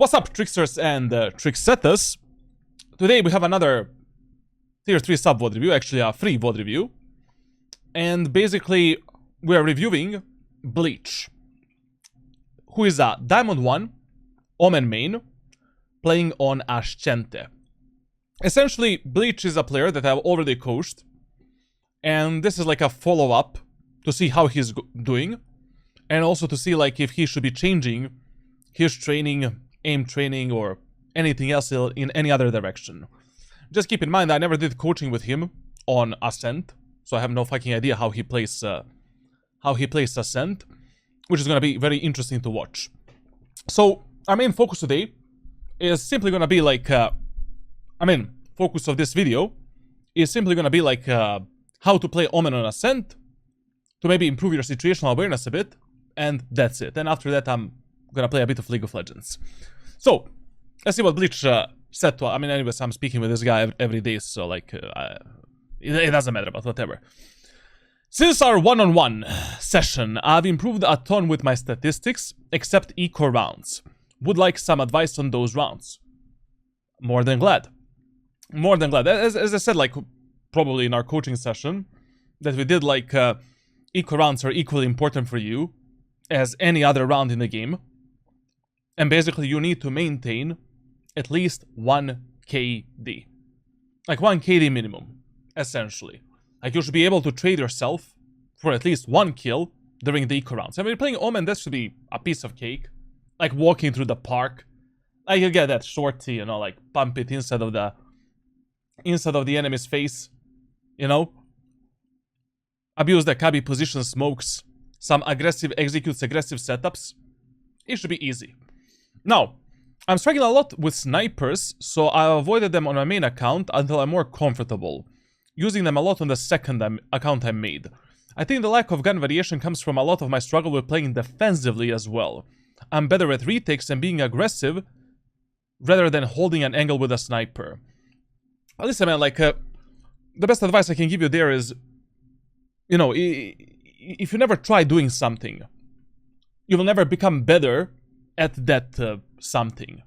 What's up, tricksters and tricksetters? Today we have another tier 3 sub VOD review, actually a free VOD review. And basically we are reviewing Bleach, who is a Diamond 1 Omen main playing on Ascent. Essentially, Bleach is a player that I've already coached, and this is like a follow-up to see how he's doing, and also to see like if he should be changing his training, aim training, or anything else in any other direction. Just keep in mind, I never did coaching with him on Ascent, so I have no fucking idea how he plays Ascent, which is gonna be very interesting to watch. So our main focus today is simply gonna be like, focus of this video is simply gonna be like how to play Omen on Ascent, to maybe improve your situational awareness a bit, and that's it. And after that, I'm gonna play a bit of League of Legends. So let's see what Bleach said to. Anyways, I'm speaking with this guy every day, so like it doesn't matter, but whatever. Since our one-on-one session, I've improved a ton with my statistics, except eco rounds. Would like some advice on those rounds. More than glad. More than glad. As I said, like, probably in our coaching session, that we did, like, eco rounds are equally important for you as any other round in the game. And basically, you need to maintain at least 1 KD. Like, 1 KD minimum, essentially. Like, you should be able to trade yourself for at least 1 kill during the eco rounds. I mean, playing Omen, that should be a piece of cake. Like, walking through the park. Like, you get that shorty, you know, like, pump it inside of the enemy's face, you know? Abuse the Kabi position smokes. Some executes aggressive setups. It should be easy. Now, I'm struggling a lot with snipers, so I avoided them on my main account until I'm more comfortable, using them a lot on the second account I made. I think the lack of gun variation comes from a lot of my struggle with playing defensively as well. I'm better at retakes and being aggressive rather than holding an angle with a sniper. Listen, man, like, the best advice I can give you there is, you know, if you never try doing something, you will never become better at that something.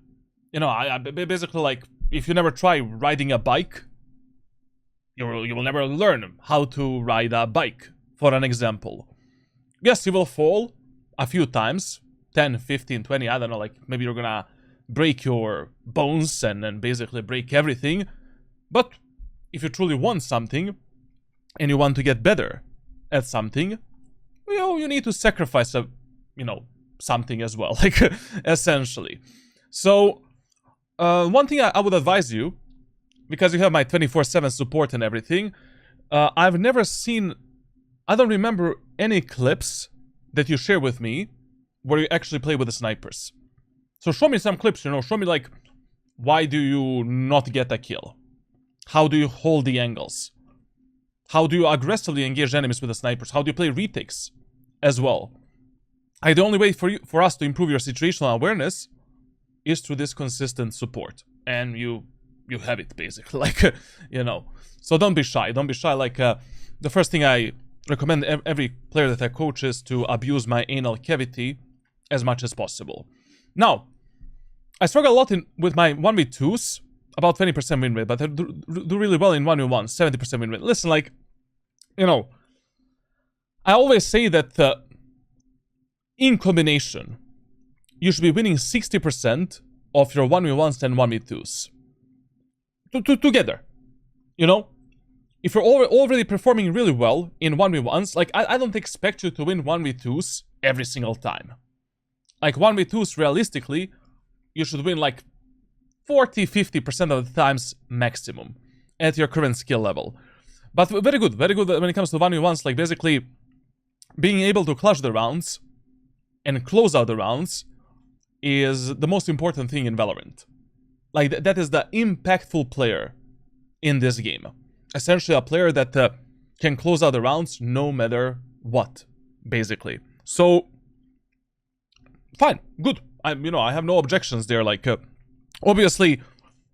You know, I basically, like, if you never try riding a bike, you will never learn how to ride a bike, for an example. Yes, you will fall a few times, 10, 15, 20, I don't know, like, maybe you're gonna break your bones and basically break everything. But if you truly want something, and you want to get better at something, you know, you need to sacrifice something as well, like, essentially. So, one thing I would advise you, because you have my 24/7 support and everything, I've never seen, I don't remember any clips that you share with me where you actually play with the snipers. So show me some clips, you know, show me like, why do you not get a kill? How do you hold the angles? How do you aggressively engage enemies with the snipers? How do you play retakes as well? The only way for us to improve your situational awareness is through this consistent support. And you have it, basically, like, you know. So don't be shy, like, the first thing I recommend every player that I coach is to abuse my anal cavity as much as possible. Now, I struggle a lot with my 1v2s, about 20% win rate, but I do really well in 1v1s, 70% win rate. Listen, like, you know, I always say that in combination, you should be winning 60% of your 1v1s and 1v2s. Together, you know? If you're already performing really well in 1v1s, like, I don't expect you to win 1v2s every single time. Like, 1v2s, realistically, you should win like 40-50% of the times maximum at your current skill level. But very good when it comes to 1v1s, like, basically being able to clutch the rounds and close out the rounds is the most important thing in Valorant. Like, that is the impactful player in this game. Essentially a player that can close out the rounds no matter what, basically. So, fine, good. I have no objections there. Like, obviously,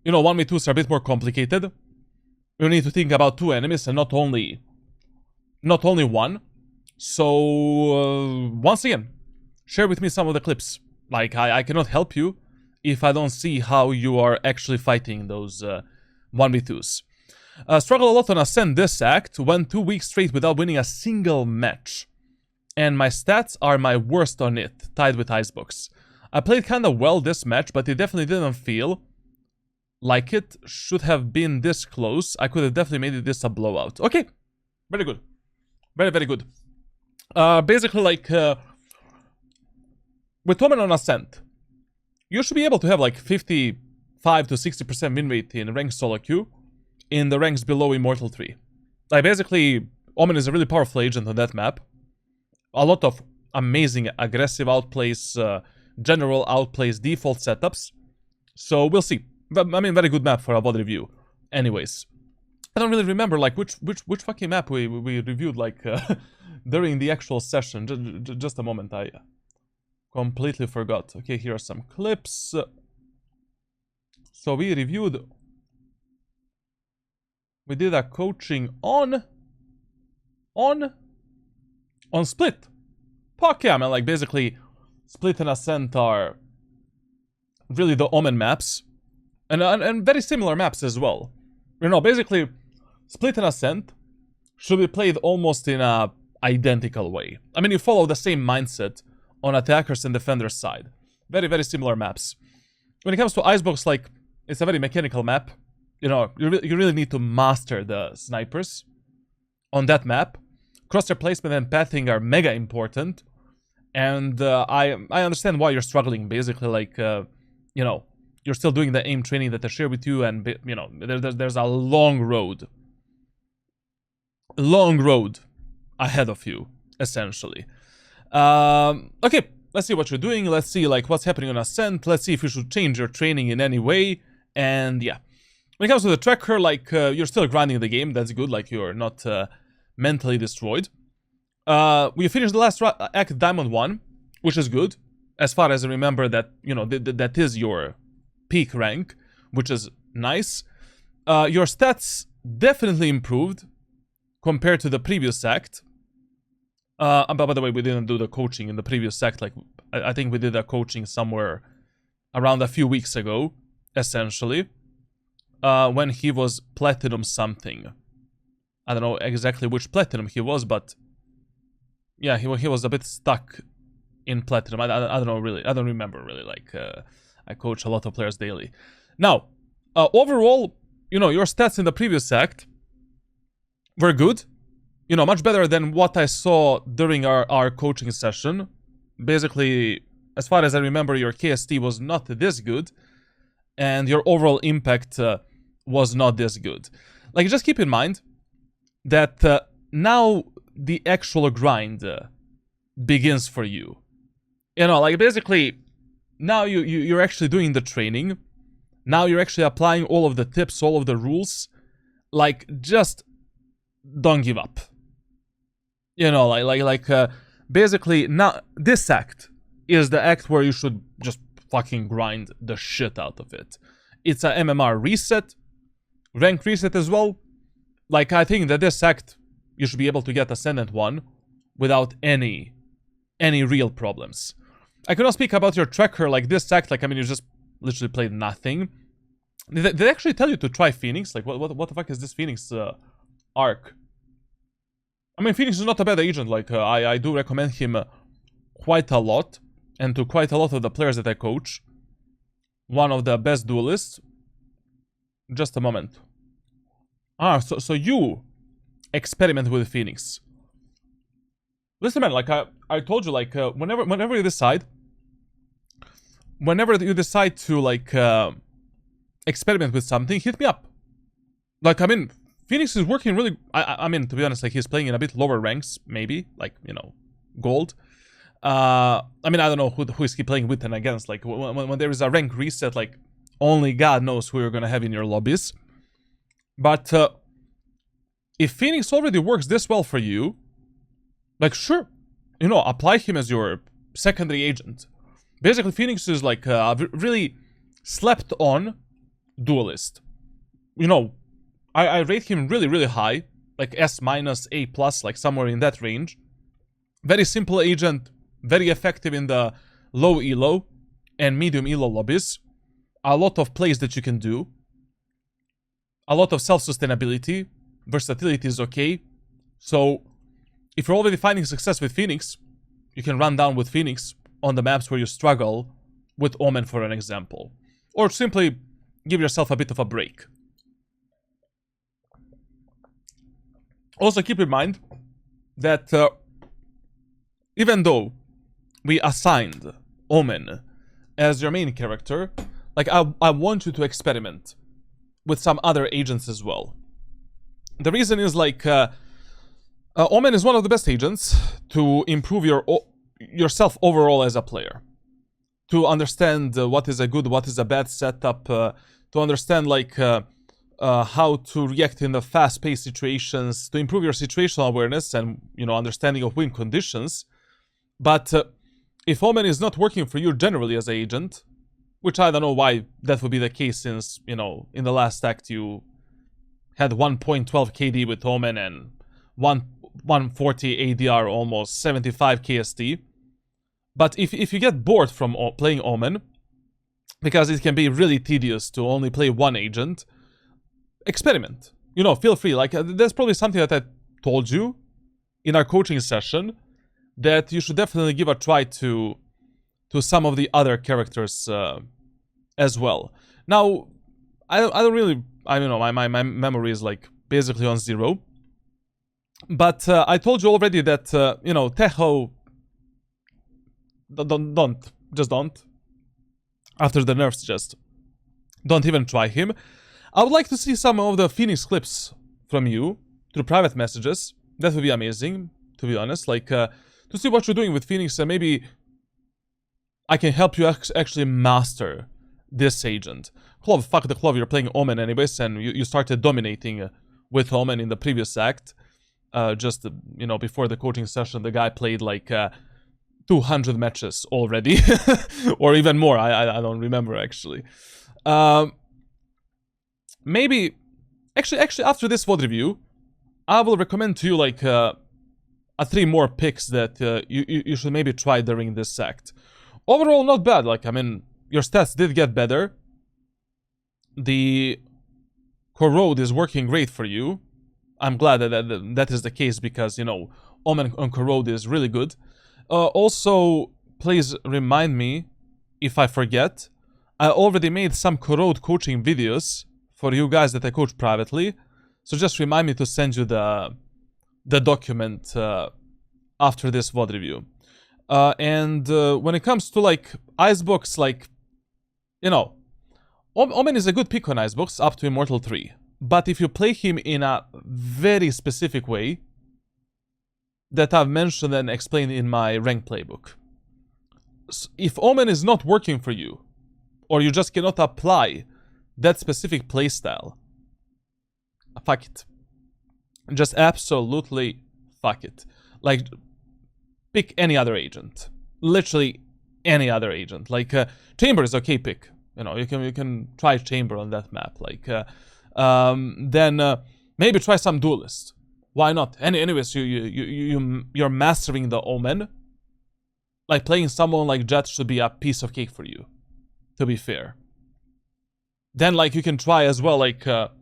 you know, 1v2s are a bit more complicated. You need to think about 2 enemies and not only 1. So, once again, share with me some of the clips. Like, I cannot help you if I don't see how you are actually fighting those 1v2s. Struggle a lot on Ascent this act, went 2 weeks straight without winning a single match. And my stats are my worst on it, tied with Icebox. I played kinda well this match, but it definitely didn't feel like it should have been this close. I could have definitely made this a blowout. Okay, very good. Very, very good. Basically, like, with Omen on Ascent, you should be able to have like 55 to 60% win rate in ranked solo queue in the ranks below Immortal 3. Like, basically, Omen is a really powerful agent on that map. A lot of amazing aggressive outplays, general outplays, default setups. So we'll see. I mean, very good map for a VOD review. Anyways, I don't really remember like which fucking map we reviewed like during the actual session. Just a moment, I completely forgot. Okay, here are some clips. So we reviewed. We did a coaching on Split. Fuck yeah, man! Like basically, Split and Ascent are really the Omen maps, and very similar maps as well. You know, basically, Split and Ascent should be played almost in a identical way. I mean, you follow the same mindset on attackers and defenders side. Very, very similar maps. When it comes to Icebox, like, it's a very mechanical map. You know, you really need to master the snipers on that map. Crosshair placement and pathing are mega important. And I understand why you're struggling, basically, like, you know, you're still doing the aim training that I share with you, and, you know, there's a long road. Long road ahead of you, essentially. Okay, let's see what you're doing. Let's see, like, what's happening on Ascent. Let's see if you should change your training in any way. And, yeah. When it comes to the tracker, like, you're still grinding the game. That's good. Like, you're not mentally destroyed. We finished the last act, Diamond 1, which is good. As far as I remember that, you know, that is your peak rank, which is nice. Your stats definitely improved compared to the previous act. But by the way, we didn't do the coaching in the previous act. Like, I think we did a coaching somewhere around a few weeks ago, essentially. When he was Platinum something. I don't know exactly which Platinum he was, but yeah, he was a bit stuck in Platinum. I don't know really. I don't remember really. Like, I coach a lot of players daily. Now, overall, you know, your stats in the previous act were good. You know, much better than what I saw during our coaching session. Basically, as far as I remember, your KST was not this good. And your overall impact was not this good. Like, just keep in mind that now the actual grind begins for you. You know, like, basically, now you're actually doing the training. Now you're actually applying all of the tips, all of the rules. Like, just don't give up. You know, basically, now this act is the act where you should just fucking grind the shit out of it. It's a MMR reset, rank reset as well. Like, I think that this act, you should be able to get Ascendant 1 without any real problems. I cannot speak about your tracker like this act. Like, I mean, you just literally played nothing. Did they actually tell you to try Phoenix? Like, what the fuck is this Phoenix arc? I mean, Phoenix is not a bad agent. Like, I do recommend him quite a lot. And to quite a lot of the players that I coach. One of the best duelists. Just a moment. So you experiment with Phoenix. Listen, man, like I told you, like, whenever you decide to, like, experiment with something, hit me up. Like, I mean, Phoenix is working really... I mean, to be honest, like, he's playing in a bit lower ranks, maybe. Like, you know, gold. I mean, I don't know who is he playing with and against. Like, when there is a rank reset, like, only God knows who you're gonna have in your lobbies. But if Phoenix already works this well for you, like, sure, you know, apply him as your secondary agent. Basically, Phoenix is like a really slept on duelist. You know, I rate him really, really high, like S-, A+, like somewhere in that range. Very simple agent, very effective in the low elo and medium elo lobbies. a lot of plays that you can do, a lot of self-sustainability, versatility is okay. So if you're already finding success with Phoenix, you can run down with Phoenix on the maps where you struggle with Omen, for an example. Or simply give yourself a bit of a break. Also keep in mind that even though we assigned Omen as your main character, like I want you to experiment with some other agents as well. The reason is like Omen is one of the best agents to improve yourself overall as a player, to understand what is a good, what is a bad setup, to understand like how to react in the fast-paced situations, to improve your situational awareness and, you know, understanding of win conditions. But if Omen is not working for you generally as an agent, which I don't know why that would be the case, since, you know, in the last act you had 1.12 KD with Omen and 140 ADR, almost 75 KST. But if you get bored from playing Omen, because it can be really tedious to only play one agent, experiment. You know, feel free. Like, there's probably something that I told you in our coaching session that you should definitely give a try to some of the other characters as well. Now, I don't really, I don't know, my memory is like basically on 0. But I told you already that, you know, Teho, just don't. After the nerfs, just don't even try him. I would like to see some of the Phoenix clips from you through private messages. That would be amazing, to be honest. Like, to see what you're doing with Phoenix, and maybe I can help you actually master this agent. Clove, fuck the Clove, you're playing Omen anyways, and you started dominating with Omen in the previous act. Just, you know, before the coaching session, the guy played like 200 matches already. Or even more, I don't remember actually. Maybe, actually after this VOD review, I will recommend to you like 3 more picks that you should maybe try during this act. Overall, not bad. Like, I mean, your stats did get better. The Corrode is working great for you. I'm glad that is the case, because, you know, Omen on Corrode is really good. Also, please remind me if I forget. I already made some Corrode coaching videos for you guys that I coach privately. So just remind me to send you the document after this VOD review. And when it comes to like Icebox, like, you know, Omen is a good pick on Icebox up to Immortal 3. But if you play him in a very specific way that I've mentioned and explained in my rank playbook. If Omen is not working for you, or you just cannot apply that specific playstyle, fuck it. Just absolutely fuck it. Like, pick any other agent. Literally any other agent. Like, Chamber is okay pick. You know, you can try Chamber on that map. Like, then maybe try some Duelist. Why not? Anyways, you're mastering the Omen. Like, playing someone like Jett should be a piece of cake for you, to be fair. Then, like, you can try as well, like, but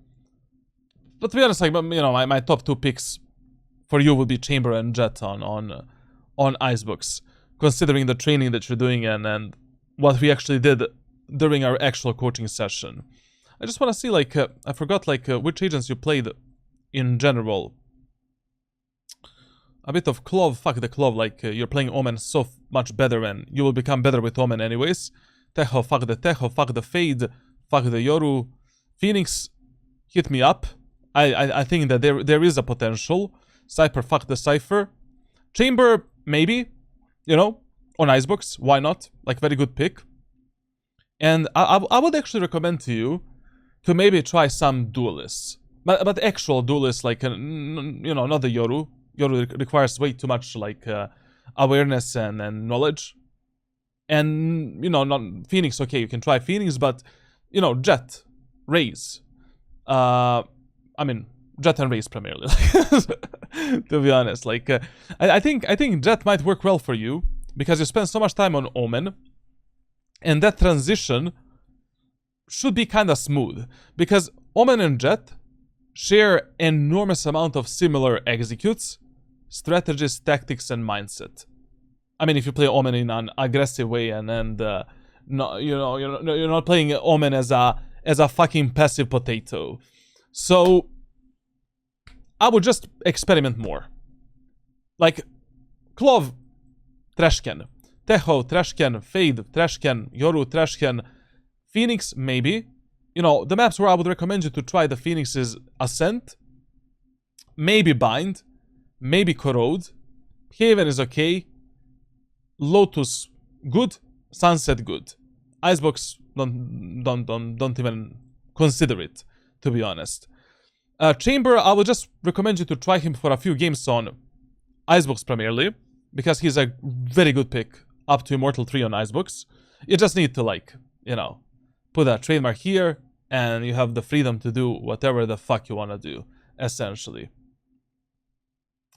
to be honest, like, you know, my top 2 picks for you would be Chamber and Jett on Icebox, considering the training that you're doing and what we actually did during our actual coaching session. I just want to see, like, I forgot, like, which agents you played in general. A bit of Clove, fuck the Clove, like, you're playing Omen so much better, and you will become better with Omen anyways. Teho, fuck the Fade, fuck the Yoru. Phoenix, hit me up. I think that there is a potential. Cypher, fuck the Cypher. Chamber, maybe, you know, on Icebox, why not? Like, very good pick. And I would actually recommend to you to maybe try some Duelists. But actual Duelists, like, you know, not the Yoru. Yoru requires way too much, like, awareness and knowledge. And, you know, not Phoenix, okay, you can try Phoenix, but, you know, Jett, Raze. I mean, Jett and Raze primarily, to be honest. Like, I think Jett might work well for you, because you spend so much time on Omen, and that transition should be kind of smooth, because Omen and Jet share enormous amount of similar executes, strategies, tactics, and mindset. I mean, if you play Omen in an aggressive way, and no, you're not playing Omen as a fucking passive potato. So I would just experiment more. Like Clove, Trashcan, Teho, Trashcan, Fade, Trashcan, Yoru, Trashcan, Phoenix, maybe. You know, the maps where I would recommend you to try the Phoenix is Ascent, maybe Bind, maybe Corrode, Haven is okay, Lotus good, Sunset good, Icebox don't even consider it, to be honest. Chamber, I would just recommend you to try him for a few games on Icebox primarily, because he's a very good pick up to Immortal 3 on Icebox. You just need to, like, you know, put a trademark here, and you have the freedom to do whatever the fuck you want to do, essentially.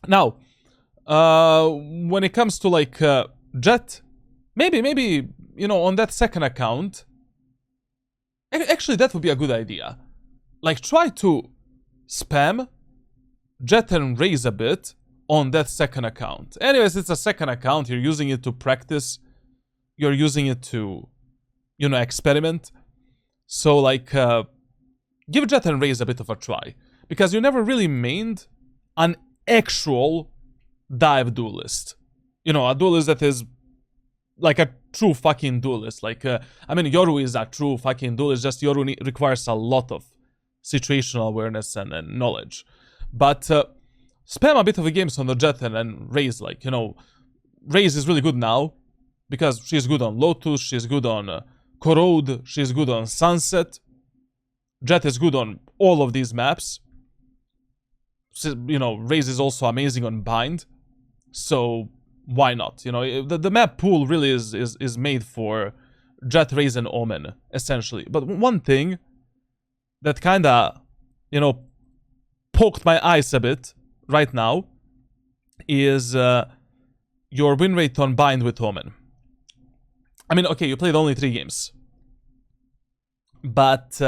Now, when it comes to, like, Jet, maybe, you know, on that second account, actually, that would be a good idea. Like, try to spam Jet and Raze a bit on that second account. Anyways, it's a second account. You're using it to practice. You're using it to, you know, experiment. So, like, give Jet and Raze a bit of a try. Because you never really mained an actual dive duelist. You know, a duelist that is like a true fucking duelist. Like, I mean, Yoru is a true fucking duelist. Just Yoru requires a lot of situational awareness and knowledge. But spam a bit of the games on the Jet and Raze. Like, you know, Raze is really good now because she's good on Lotus, she's good on Corrode, she's good on Sunset. Jet is good on all of these maps. You know, Raze is also amazing on Bind. So why not? You know, the map pool really is made for Jet, Raze, and Omen, essentially. But one thing that kinda, you know, poked my eyes a bit right now is your win rate on Bind with Omen. I mean, okay, you played only 3 games. But,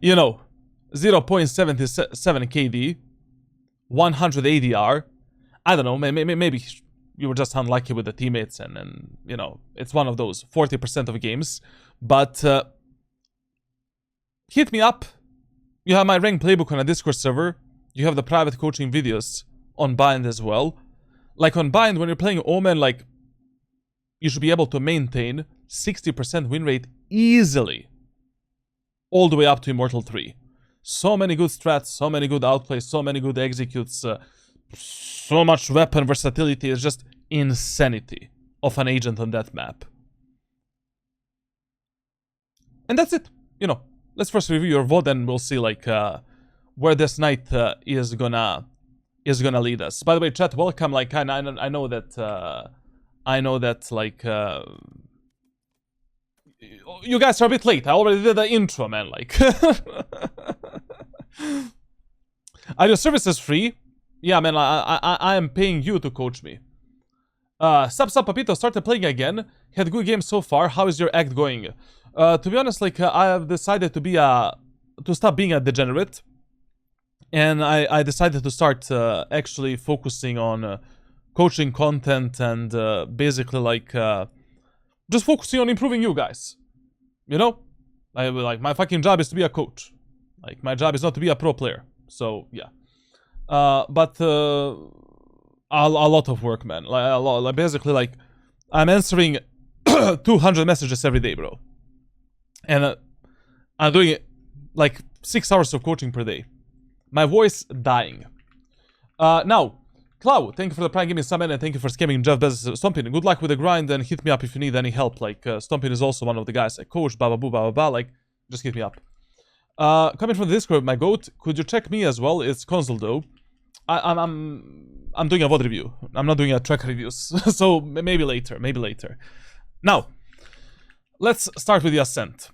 you know, 0.77 KD, 100 ADR. I don't know, maybe you were just unlucky with the teammates, and you know, it's one of those 40% of games. But hit me up. You have my ranked playbook on a Discord server. You have the private coaching videos on Bind as well. Like on Bind, when you're playing Omen, like, you should be able to maintain 60% win rate easily, all the way up to Immortal 3. So many good strats, so many good outplays, so many good executes, so much weapon versatility. It's just insanity of an agent on that map. And that's it. You know, let's first review your VOD, and we'll see, like, where this night is gonna lead us. By the way, chat, welcome. Like, I know that, like, you guys are a bit late. I already did the intro, man. Like, are your services free? Yeah, man. I am paying you to coach me. Sup, Papito started playing again. Had good games so far. How is your act going? To be honest, like, I have decided to stop being a degenerate, and I decided to start actually focusing on coaching content and basically, like, just focusing on improving you guys. You know, like, my fucking job is to be a coach. Like, my job is not to be a pro player. So yeah, but a lot of work, man. Like, a lot. Like, basically, like, I'm answering 200 messages every day, bro. And I'm doing like 6 hours of coaching per day. My voice dying. Now, Cloud, thank you for the Prime Gaming Summon, and thank you for scamming Jeff Bezos. Stompin, good luck with the grind, and hit me up if you need any help. Like, Stompin is also one of the guys I coach, blah blah blah blah blah. Like, just hit me up. Coming from the Discord, my goat, could you check me as well? It's console though. I'm doing a VOD review. I'm not doing a track reviews. So maybe later, maybe later. Now, let's start with the Ascent.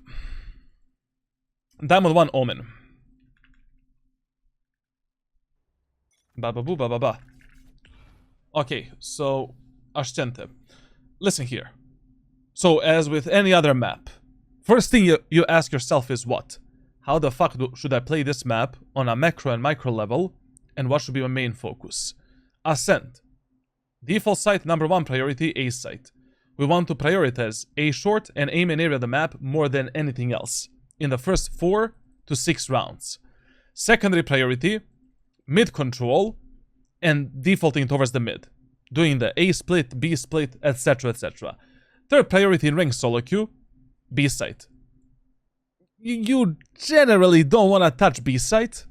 Diamond 1 Omen. Ba ba boo ba ba ba. Okay, so Ascent. Listen here. So, as with any other map, first thing you ask yourself is what? How the fuck should I play this map on a macro and micro level, and what should be my main focus? Ascent. Default site, number 1 priority, A site. We want to prioritize A short and A main area of the map more than anything else in the first 4 to 6 rounds. Secondary priority, mid control, and defaulting towards the mid, doing the A split, B split, etc, etc. Third priority in rank solo queue, B site. You generally don't want to touch B site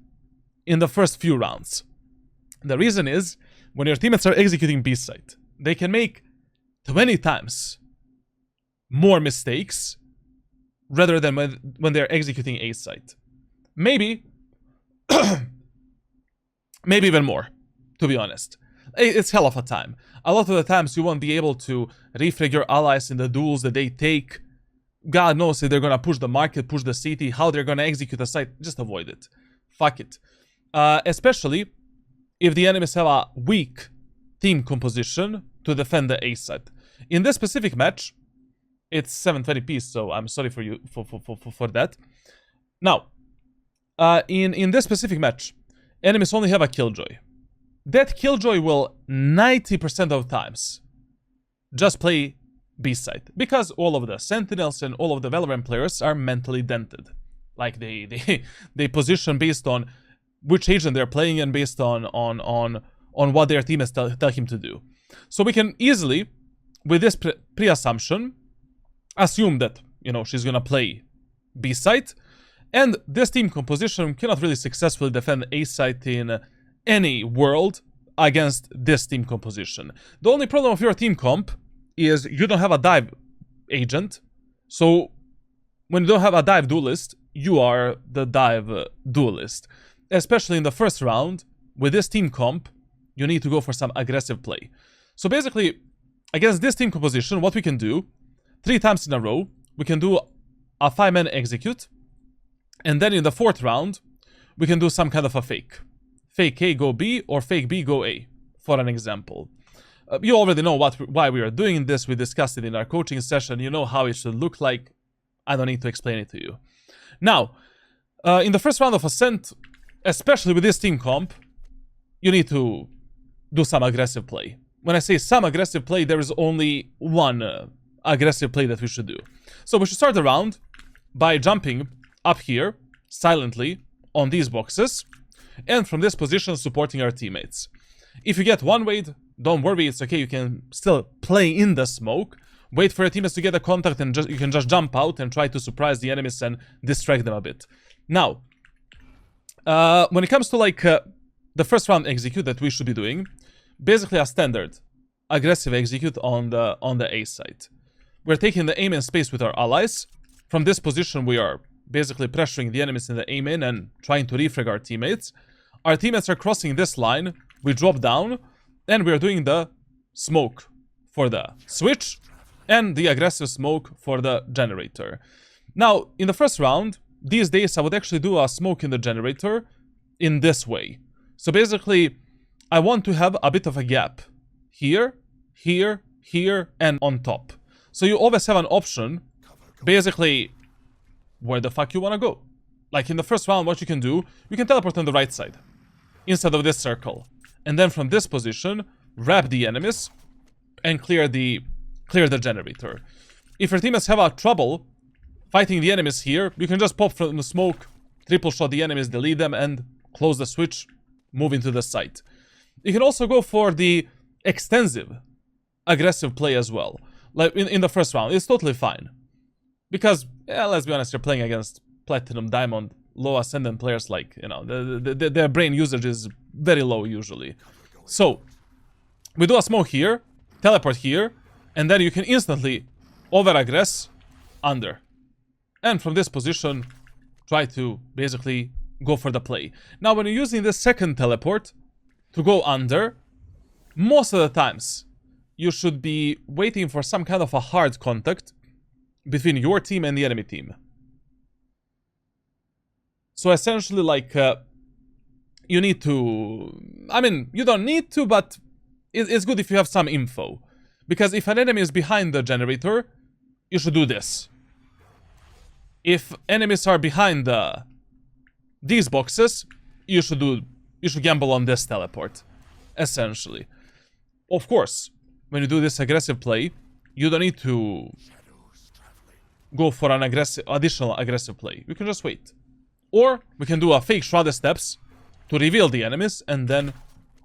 in the first few rounds. The reason is, when your teammates are executing B site, they can make 20 times more mistakes rather than when they're executing A site. Maybe maybe even more, to be honest. It's hell of a time. A lot of the times you won't be able to refrag your allies in the duels that they take. God knows if they're gonna push the market, push the city, how they're gonna execute a site. Just avoid it. Fuck it. Especially if the enemies have a weak team composition to defend the A site. In this specific match, it's 720p, so I'm sorry for you for that. Now, in this specific match, enemies only have a Killjoy. That Killjoy will 90% of times just play B site, because all of the Sentinels and all of the Valorant players are mentally dented. Like they position based on which agent they're playing and based on what their teammates tell him to do. So we can easily, with this pre-assumption, assume that, you know, she's gonna play B site, and this team composition cannot really successfully defend A site in any world against this team composition. The only problem of your team comp is you don't have a dive agent. So when you don't have a dive duelist, you are the dive duelist. Especially in the first round, with this team comp, you need to go for some aggressive play. So basically, against this team composition, what we can do, 3 times in a row, we can do a 5-man execute, and then in the 4th round, we can do some kind of a fake. Fake A go B, or fake B go A, for an example. You already know why we are doing this. We discussed it in our coaching session. You know how it should look like. I don't need to explain it to you. Now, in the first round of Ascent, especially with this team comp, you need to do some aggressive play. When I say some aggressive play, there is only one aggressive play that we should do. So we should start the round by jumping up here, silently, on these boxes, and from this position supporting our teammates. If you get one wade, don't worry, it's okay, you can still play in the smoke, wait for your teammates to get a contact, and you can just jump out and try to surprise the enemies and distract them a bit. Now, when it comes to like the first round execute that we should be doing, basically a standard aggressive execute on the A site. We're taking the A main space with our allies. From this position, we are basically pressuring the enemies in the A main and trying to refrag our teammates. Our teammates are crossing this line. We drop down, and we are doing the smoke for the switch and the aggressive smoke for the generator. Now, in the first round, these days I would actually do a smoke in the generator in this way. So basically, I want to have a bit of a gap here, here, here, and on top. So you always have an option, basically, where the fuck you want to go. Like in the first round, what you can do, you can teleport on the right side, instead of this circle. And then from this position, wrap the enemies and clear the generator. If your teammates have a trouble fighting the enemies here, you can just pop from the smoke, triple shot the enemies, delete them, and close the switch, move into the site. You can also go for the extensive aggressive play as well. Like in the first round, it's totally fine. Because, yeah, let's be honest, you're playing against Platinum, Diamond, low Ascendant players, like, you know, their brain usage is very low usually. So, we do a smoke here, teleport here, and then you can instantly over-aggress under. And from this position, try to basically go for the play. Now, when you're using the second teleport to go under, most of the times, you should be waiting for some kind of a hard contact between your team and the enemy team. So essentially, like, you need to... I mean, you don't need to, but it's good if you have some info. Because if an enemy is behind the generator, you should do this. If enemies are behind these boxes, you should gamble on this teleport, essentially. Of course, when you do this aggressive play, you don't need to go for an additional aggressive play. You can just wait. Or we can do a fake shrouded steps to reveal the enemies and then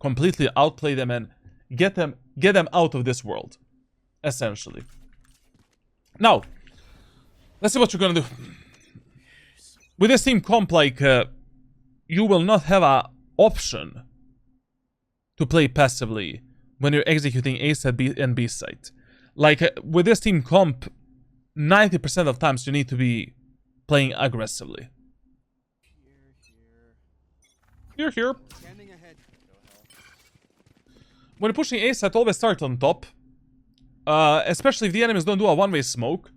completely outplay them and get them out of this world, essentially. Now, let's see what you're gonna do. With this team comp, like, you will not have an option to play passively when you're executing A site and B site. Like, with this team comp, 90% of times you need to be playing aggressively. Here. When you're pushing A site, always start on top. Especially if the enemies don't do a one-way smoke.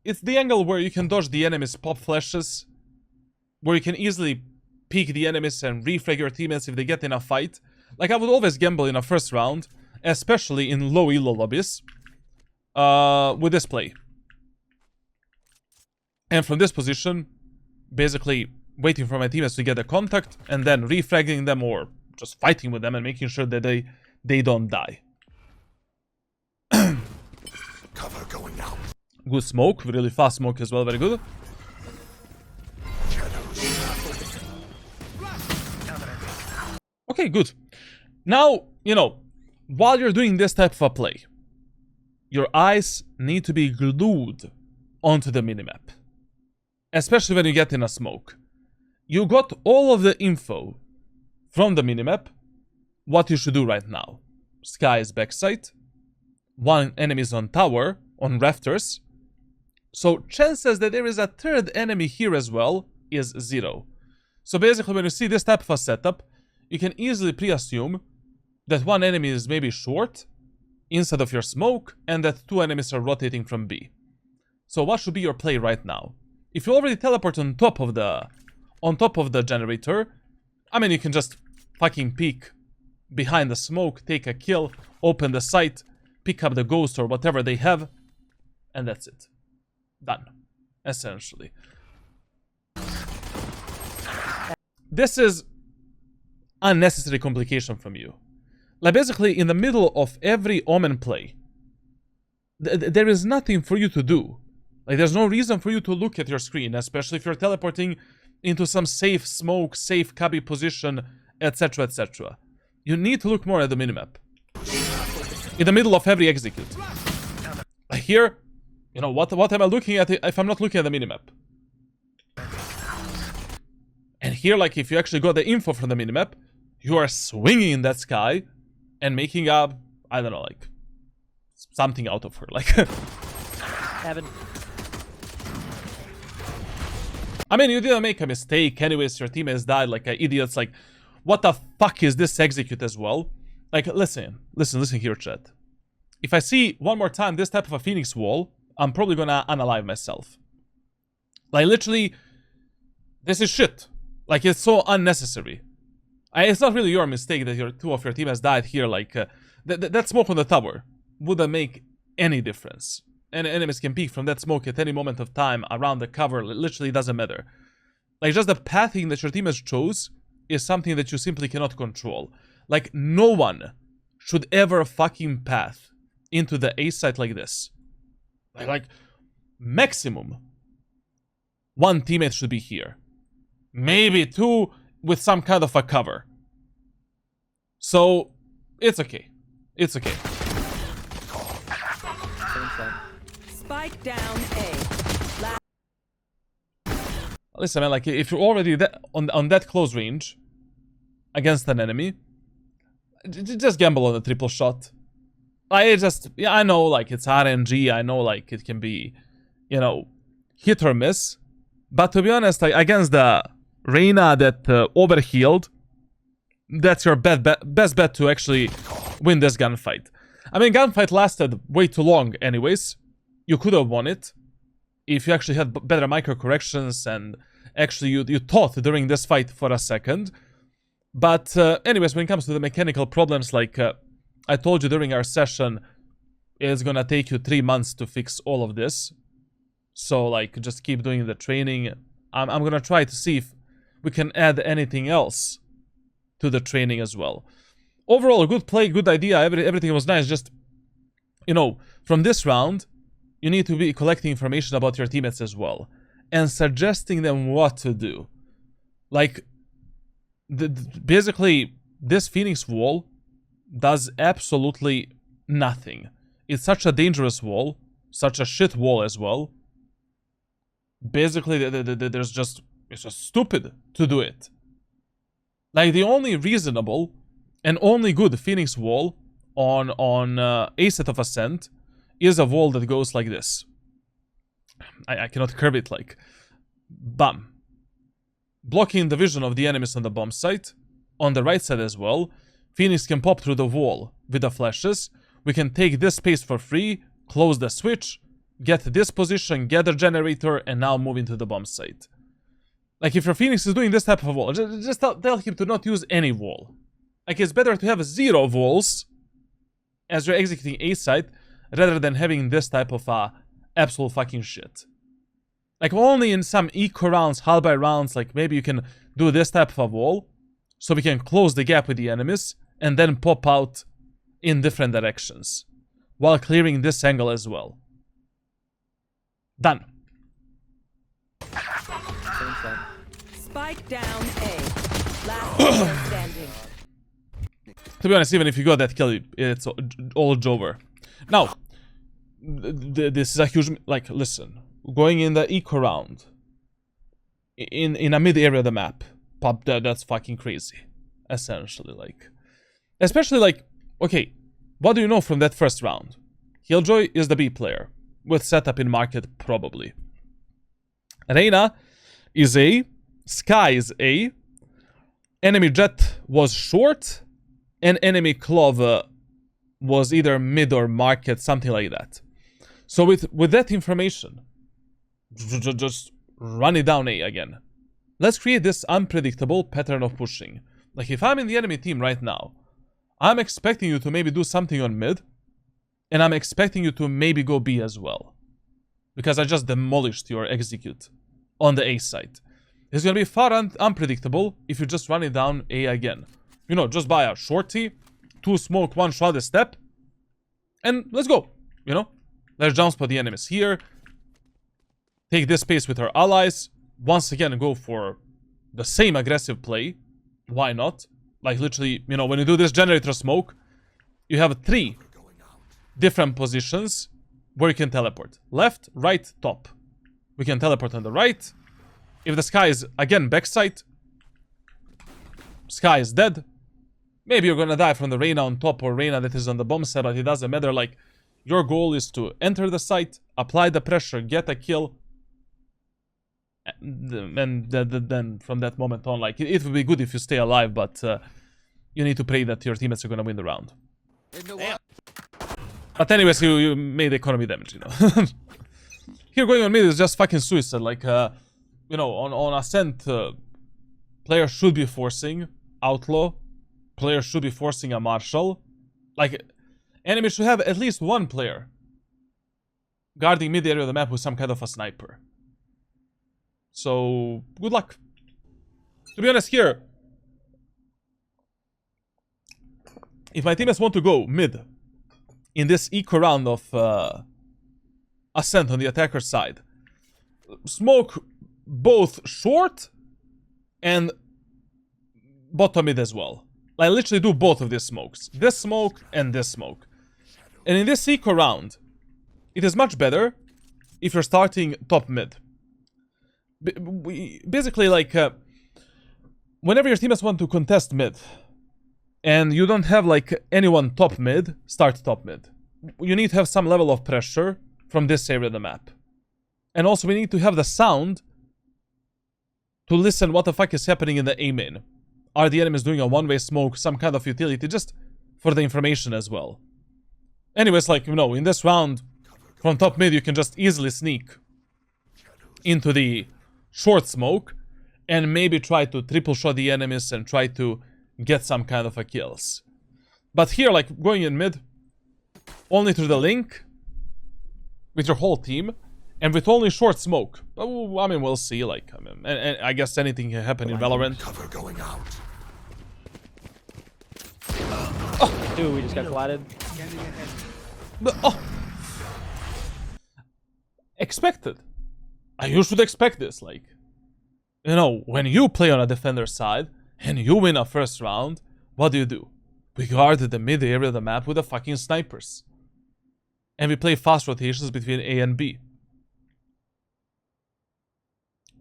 It's the angle where you can dodge the enemies' pop flashes. Where you can easily peek the enemies and refrag your teammates if they get in a fight. Like, I would always gamble in a first round. Especially in low elo lobbies. With this play. And from this position, basically waiting for my teammates to get a contact. And then refragging them or just fighting with them and making sure that they don't die. Cover going out. Good smoke, really fast smoke as well, very good. Okay, good. Now, you know, while you're doing this type of a play, your eyes need to be glued onto the minimap. Especially when you get in a smoke. You got all of the info from the minimap, what you should do right now. Sky is backside. One enemy is on tower, on rafters. So chances that there is a third enemy here as well is 0. So basically when you see this type of a setup, you can easily pre-assume that one enemy is maybe short inside of your smoke and that 2 enemies are rotating from B. So what should be your play right now? If you already teleport on top of the generator, I mean, you can just fucking peek behind the smoke, take a kill, open the site, pick up the ghost or whatever they have, and that's it. Done. Essentially. This is unnecessary complication from you. Like, basically, in the middle of every Omen play, there is nothing for you to do. Like, there's no reason for you to look at your screen, especially if you're teleporting into some safe smoke, safe cubby position, etc, etc. You need to look more at the minimap. In the middle of every execute. Like here, you know, what am I looking at if I'm not looking at the minimap? And here, like, if you actually got the info from the minimap, you are swinging in that sky and making a, I don't know, like, something out of her. Like, Evan. I mean, you didn't make a mistake. Anyways, your teammates died like idiots. Like, what the fuck is this execute as well? Like, listen here, chat. If I see one more time this type of a Phoenix wall, I'm probably gonna unalive myself. Like, literally, this is shit. Like, it's so unnecessary. It's not really your mistake that 2 of your teammates died here. Like, that smoke on the tower wouldn't make any difference. And enemies can peek from that smoke at any moment of time around the cover. It literally doesn't matter. Like, just the pathing that your teammates chose is something that you simply cannot control. Like, no one should ever fucking path into the A site like this. Like, maximum 1 teammate should be here. Maybe 2 with some kind of a cover. So, it's okay. It's okay. Spike down A. Listen, man, like, if you're already on that close range against an enemy, just gamble on a triple shot. I know, like, it's RNG. I know, like, it can be, you know, hit or miss. But to be honest, like, against the Reyna that overhealed, that's your best bet to actually win this gunfight. I mean, gunfight lasted way too long anyways. You could have won it if you actually had better micro corrections and actually you thought during this fight for a second. But anyways, when it comes to the mechanical problems, like I told you during our session, it's gonna take you 3 months to fix all of this. So, like, just keep doing the training. I'm gonna try to see if we can add anything else to the training as well. Overall, good play, good idea. Everything was nice. Just, you know, from this round, you need to be collecting information about your teammates as well. And suggesting them what to do. Like, basically, this Phoenix wall does absolutely nothing. It's such a dangerous wall. Such a shit wall as well. Basically, it's just stupid to do it. Like, the only reasonable and only good Phoenix wall on a set of Ascent is a wall that goes like this. I cannot curve it, like, bam. Blocking the vision of the enemies on the bomb site. On the right side as well, Phoenix can pop through the wall with the flashes. We can take this space for free, close the switch, get this position, get the generator, and now move into the bomb site. Like, if your Phoenix is doing this type of wall, just tell him to not use any wall. Like, it's better to have 0 walls as you're executing a site rather than having this type of absolute fucking shit. Like, only in some eco rounds, half by rounds, like, maybe you can do this type of a wall so we can close the gap with the enemies and then pop out in different directions while clearing this angle as well. Done. Spike down A. Last player standing. To be honest, even if you got that kill, it's all over. Now, this is a huge... Like, listen. Going in the eco round, in a mid area of the map, that's fucking crazy. Essentially, like... Especially, like... Okay, what do you know from that first round? Killjoy is the B player. With setup in market, probably. Reyna is A. Sky is A. Enemy Jet was short. And enemy Clove was either mid or market, something like that. So with that information, just run it down A again. Let's create this unpredictable pattern of pushing. Like, if I'm in the enemy team right now, I'm expecting you to maybe do something on mid. And I'm expecting you to maybe go B as well. Because I just demolished your execute on the A side. It's going to be far unpredictable if you just run it down A again. You know, just buy a shorty, 2 smoke, 1 shot a step. And let's go, you know. Let's jump spot the enemies here. Take this space with our allies. Once again, go for the same aggressive play. Why not? Like, literally, you know, when you do this generator smoke, you have 3 different positions where you can teleport. Left, right, top. We can teleport on the right. If the Sky is, again, backside, Sky is dead. Maybe you're gonna die from the Reyna on top or Reyna that is on the bomb side, but it doesn't matter. Like, your goal is to enter the site, apply the pressure, get a kill. And then from that moment on, like, it would be good if you stay alive, but you need to pray that your teammates are gonna win the round. But anyways, you made economy damage, you know. Here going on mid is just fucking suicide. Like, you know, on Ascent, players should be forcing Outlaw. Players should be forcing a Marshal. Like, enemies should have at least 1 player guarding mid area of the map with some kind of a sniper. So, good luck. To be honest, here, if my teammates want to go mid in this eco round of Ascent on the attacker side, smoke both short and bottom mid as well. Like, literally do both of these smokes. This smoke and this smoke. And in this eco round, it is much better if you're starting top mid. Basically, like, whenever your teammates want to contest mid, and you don't have, like, anyone top mid, start top mid. You need to have some level of pressure from this area of the map. And also, we need to have the sound to listen what the fuck is happening in the A main. Are the enemies doing a one-way smoke, some kind of utility, just for the information as well. Anyways, like, you know, in this round, from top mid, you can just easily sneak into the short smoke and maybe try to triple shot the enemies and try to get some kind of a kills. But here, like, going in mid, only through the link with your whole team and with only short smoke. Oh, I mean, we'll see. Like, I mean, and I guess anything can happen in Valorant. Cover going out. Dude, we just got collided. But, expected. You should expect this. Like, you know, when you play on a defender side and you win a first round, what do? We guard the mid area of the map with the fucking snipers. And we play fast rotations between A and B.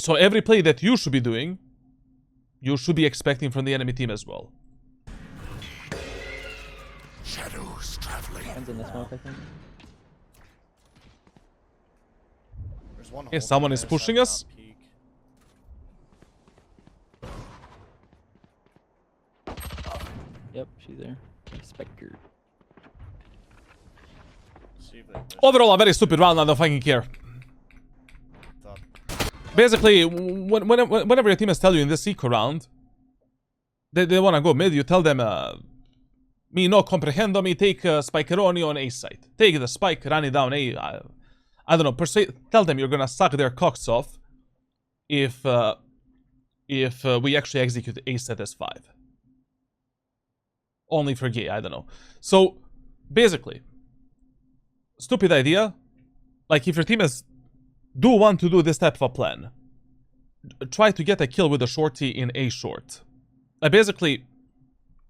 So every play that you should be doing, you should be expecting from the enemy team as well. Shadows traveling. Hands in the smoke, I think. There's one Okay, someone is pushing us. Yep, she's there. Spectre. Overall, a very stupid round. I don't fucking care. Basically, whenever your team is telling you in this eco round, they want to go mid, you tell them, me no comprehendo, me take Spikeroni on A site. Take the spike, run it down A. I don't know, tell them you're gonna suck their cocks off if we actually execute A set as 5. Only for gay, I don't know. So, basically, stupid idea. Like, if your team want to do this type of a plan, try to get a kill with a shorty in A short. Basically,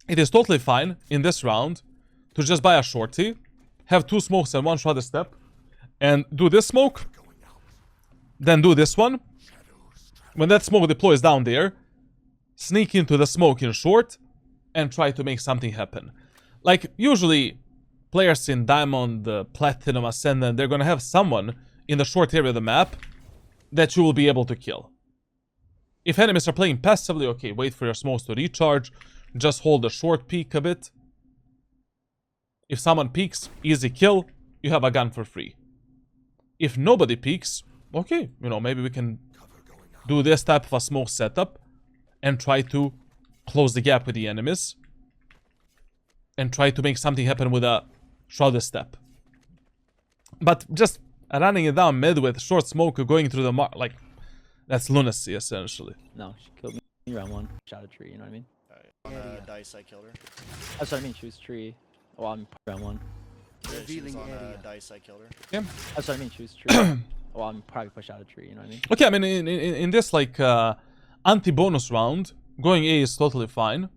it is totally fine in this round to just buy a shorty, have 2 smokes and 1 shot step, and do this smoke, then do this one. When that smoke deploys down there, sneak into the smoke in short, and try to make something happen. Like, usually, players in Diamond, Platinum, Ascendant, they're gonna have someone in the short area of the map that you will be able to kill. If enemies are playing passively, okay, wait for your smokes to recharge, just hold the short peek a bit. If someone peeks, easy kill, you have a gun for free. If nobody peeks, okay, you know, maybe we can do this type of a smoke setup and try to close the gap with the enemies and try to make something happen with a shrouded step. But just running it down mid with short smoke going through the like, that's lunacy essentially. No, she killed me round 1. Shot a tree, you know what I mean? On dice, I killed her. That's what I mean, she was tree. Well, I'm round 1. Yeah, she was on dice, I killed her. Yeah. That's what I mean, she was tree. Well, I'm probably push out a tree, you know what I mean? Okay, I mean, in this, like, anti-bonus round, going A is totally fine.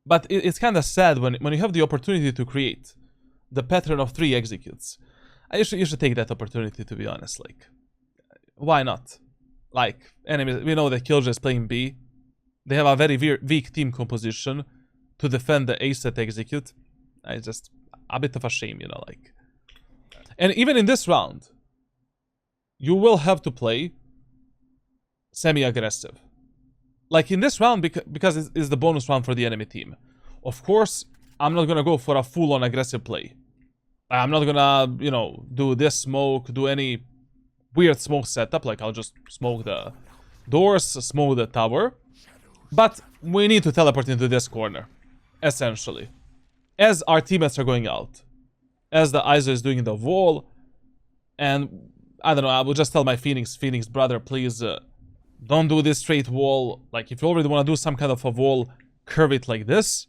But it's kind of sad when you have the opportunity to create the pattern of 3 executes. You should take that opportunity, to be honest. Like, why not? Like, enemies, we know that Killjoy is playing B. They have a very weak team composition to defend the A set execute. It's just a bit of a shame, you know, like. And even in this round, you will have to play semi-aggressive. Like in this round, because it's the bonus round for the enemy team. Of course, I'm not gonna go for a full-on aggressive play. I'm not gonna, you know, do this smoke, do any weird smoke setup. Like, I'll just smoke the doors, smoke the tower. But we need to teleport into this corner, essentially. As our teammates are going out. As the ISO is doing the wall. And, I don't know, I will just tell my Phoenix brother, please, don't do this straight wall. Like, if you already want to do some kind of a wall, curve it like this.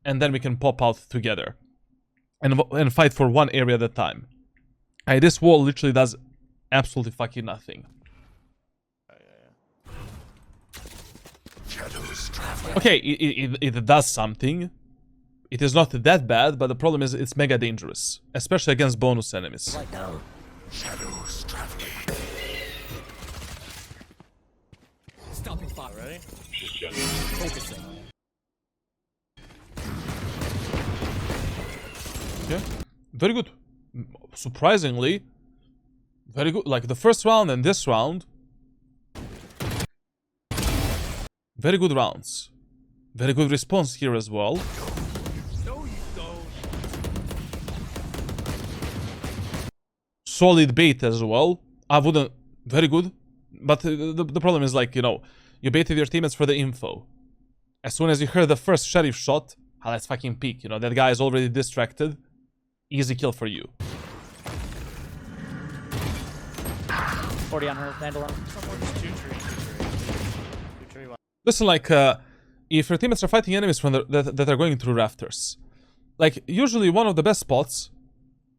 And then we can pop out together. And fight for one area at a time. This wall literally does absolutely fucking nothing. Okay, it does something. It is not that bad, but the problem is it's mega dangerous. Especially against bonus enemies. Right now. Shadows traveling. Stopping fire. Ready? Focusing. Yeah, very good. Surprisingly, very good. Like the first round and this round, very good rounds. Very good response here as well. No, you don't. Solid bait as well. I wouldn't. Very good. But the problem is, like, you know, you baited your teammates for the info. As soon as you heard the first sheriff shot, let's fucking peek. You know, that guy is already distracted. Easy kill for you. 40 on her, standalone. Someone's two tree. Two tree. Listen, like, if your teammates are fighting enemies from that are going through rafters, like, usually one of the best spots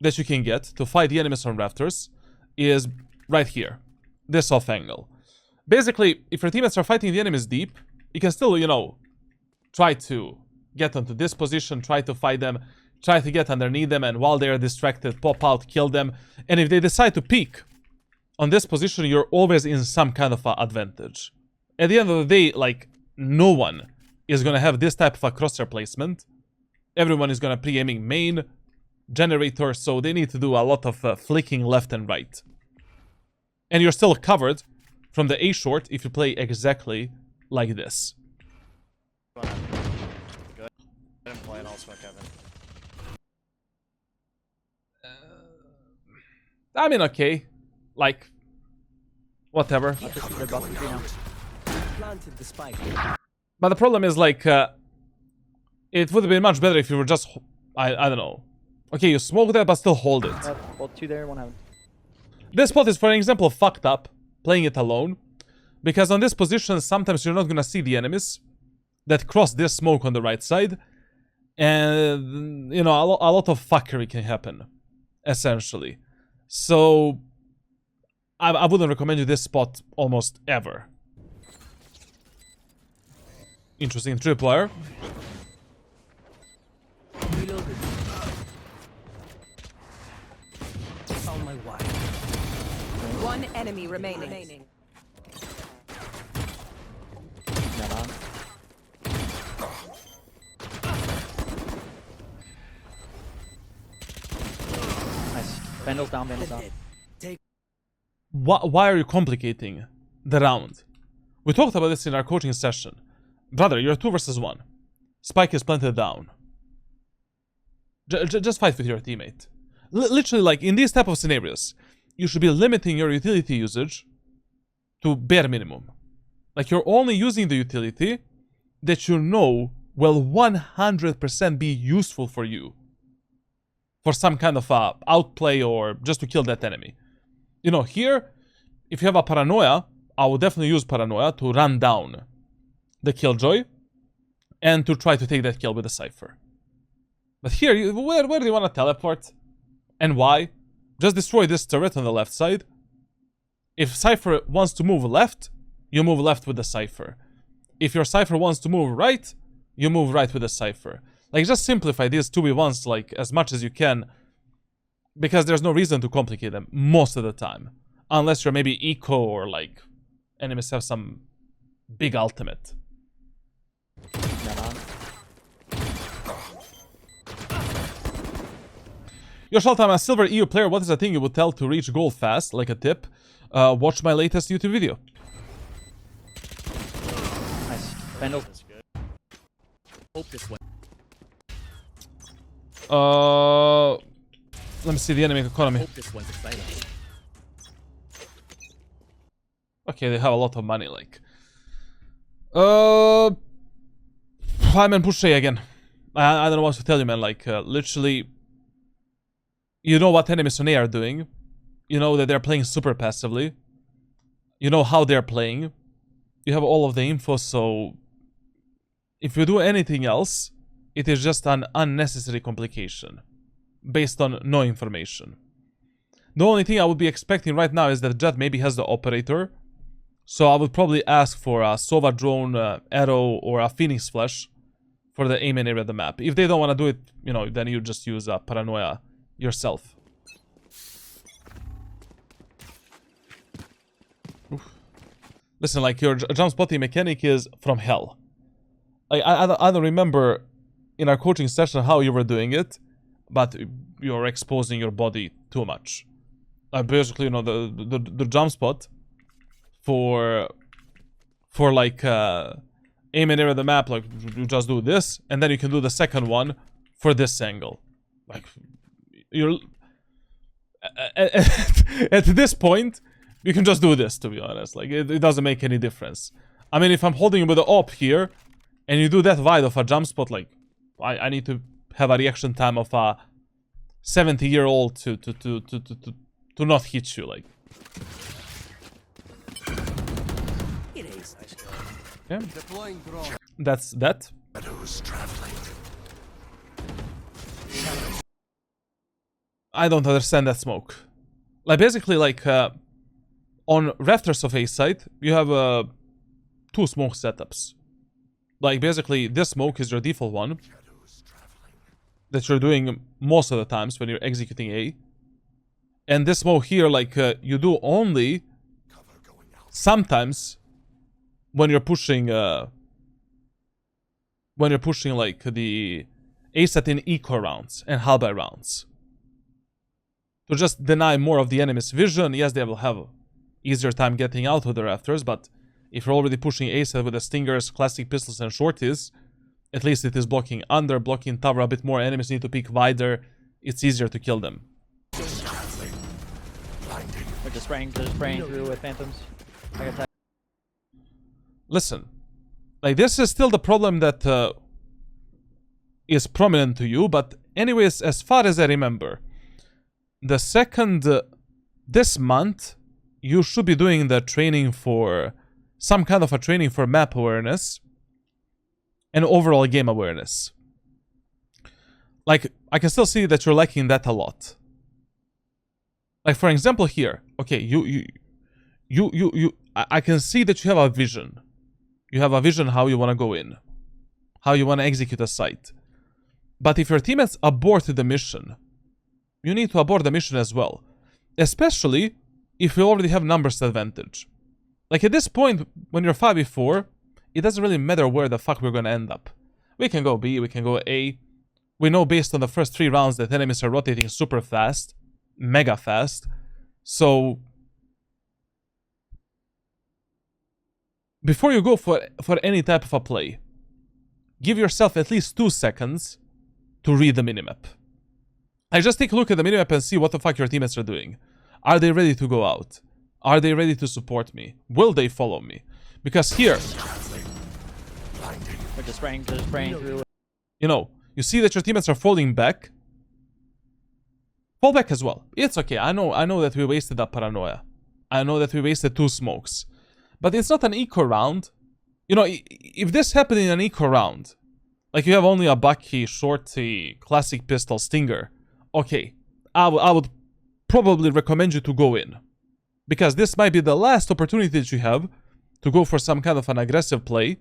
that you can get to fight the enemies from rafters is right here. This off angle. Basically, if your teammates are fighting the enemies deep, you can still, you know, try to get onto this position, try to fight them, try to get underneath them, and while they are distracted, pop out, kill them. And if they decide to peek on this position, you're always in some kind of advantage. At the end of the day, like, no one is gonna have this type of a crosshair placement. Everyone is gonna pre-aiming main, generator, so they need to do a lot of flicking left and right. And you're still covered from the A short if you play exactly like this. Good. Let him play and I'll smoke Kevin. I mean, okay. Like, whatever. They're busting through now. Planted the spike. But the problem is, like, it would have been much better if you were just... I don't know. Okay, you smoke that, but still hold it. Well, 2 there, 1 heaven. This spot is, for example, fucked up, playing it alone. Because on this position, sometimes you're not gonna see the enemies that cross this smoke on the right side. And, you know, a lot of fuckery can happen, essentially. So, I wouldn't recommend you this spot almost ever. Interesting tripwire. Reloaded. Found my wife. One enemy remaining. Not on. Nice. Vandal's down, Vandal's down. Why are you complicating the round? We talked about this in our coaching session. Brother, you're 2 versus 1. Spike is planted down. Just fight with your teammate. Literally, like, in these type of scenarios, you should be limiting your utility usage to bare minimum. Like, you're only using the utility that you know will 100% be useful for you. For some kind of outplay or just to kill that enemy. You know, here, if you have a paranoia, I would definitely use paranoia to run down the killjoy and to try to take that kill with the Cypher. But here, where do you want to teleport? And why? Just destroy this turret on the left side. If Cypher wants to move left, you move left with the Cypher. If your Cypher wants to move right, you move right with the Cypher. Like, just simplify these 2v1s, like, as much as you can. Because there's no reason to complicate them most of the time. Unless you're maybe eco or, like, enemies have some big ultimate. Not on. Yo, Shalta, I'm a silver EU player. What is a thing you would tell to reach gold fast? Like a tip? Watch my latest YouTube video. Nice. Vandal. That's good. Hope this way. Let me see the enemy economy. Hope this one's exciting. Okay, they have a lot of money, like. I'm in push A again. I don't know what to tell you, man. Like, literally, you know what enemies on A are doing. You know that they're playing super passively. You know how they're playing. You have all of the info, so if you do anything else, it is just an unnecessary complication based on no information. The only thing I would be expecting right now is that Jet maybe has the operator. So I would probably ask for a Sova drone, arrow, or a Phoenix flash for the aim and area of the map. If they don't want to do it, you know, then you just use a paranoia yourself. Oof. Listen, like, your jump spotting mechanic is from hell. I don't remember in our coaching session how you were doing it, but you're exposing your body too much. Basically, you know, the jump spot for like aim and area of the map, like, you just do this, and then you can do the second one for this angle. Like, you're at this point, you can just do this, to be honest. Like, it doesn't make any difference. I mean, if I'm holding you with the op here, and you do that wide of a jump spot, like, I need to have a reaction time of 70-year-old to not hit you. Like, It is. yeah, Deploying drone. that's that. Shadows traveling. I don't understand that smoke. Like, basically, like, on rafters of A site, you have 2 smoke setups. Like, basically, this smoke is your default one Shadows traveling. that you're doing most of the times when you're executing A. And this smoke here, like, you do only Cover going out. sometimes when you're pushing, like, the A set in eco rounds and halberd rounds. To just deny more of the enemy's vision. Yes, they will have easier time getting out of the rafters, but if you're already pushing A set with the stingers, classic pistols, and shorties, at least it is blocking under, blocking tower a bit more. Enemies need to peek wider. It's easier to kill them. Traveling. Blinding. We're just spraying through with phantoms. I got tagged. Listen, like, this is still the problem that is prominent to you, but anyways, as far as I remember, the second this month, you should be doing the training for some kind of a training for map awareness and overall game awareness. Like, I can still see that you're lacking that a lot. Like, for example, here, okay, I can see that you have a vision. You have a vision how you want to go in, how you want to execute a site. But if your teammates aborted the mission, you need to abort the mission as well. Especially if you already have numbers advantage. Like, at this point, when you're 5v4, it doesn't really matter where the fuck we're gonna end up. We can go B, we can go A. We know based on the first 3 rounds that enemies are rotating super fast. Mega fast. So, before you go for any type of a play, give yourself at least 2 seconds to read the minimap. I just take a look at the minimap and see what the fuck your teammates are doing. Are they ready to go out? Are they ready to support me? Will they follow me? Because here, Traveling. Blinding. We're just spraying through. you know, you see that your teammates are falling back. Fall back as well. It's okay. I know that we wasted that paranoia. I know that we wasted 2 smokes. But it's not an eco round. You know, if this happened in an eco round, like you have only a Bucky, Shorty, Classic Pistol, Stinger, okay, I would probably recommend you to go in. Because this might be the last opportunity that you have to go for some kind of an aggressive play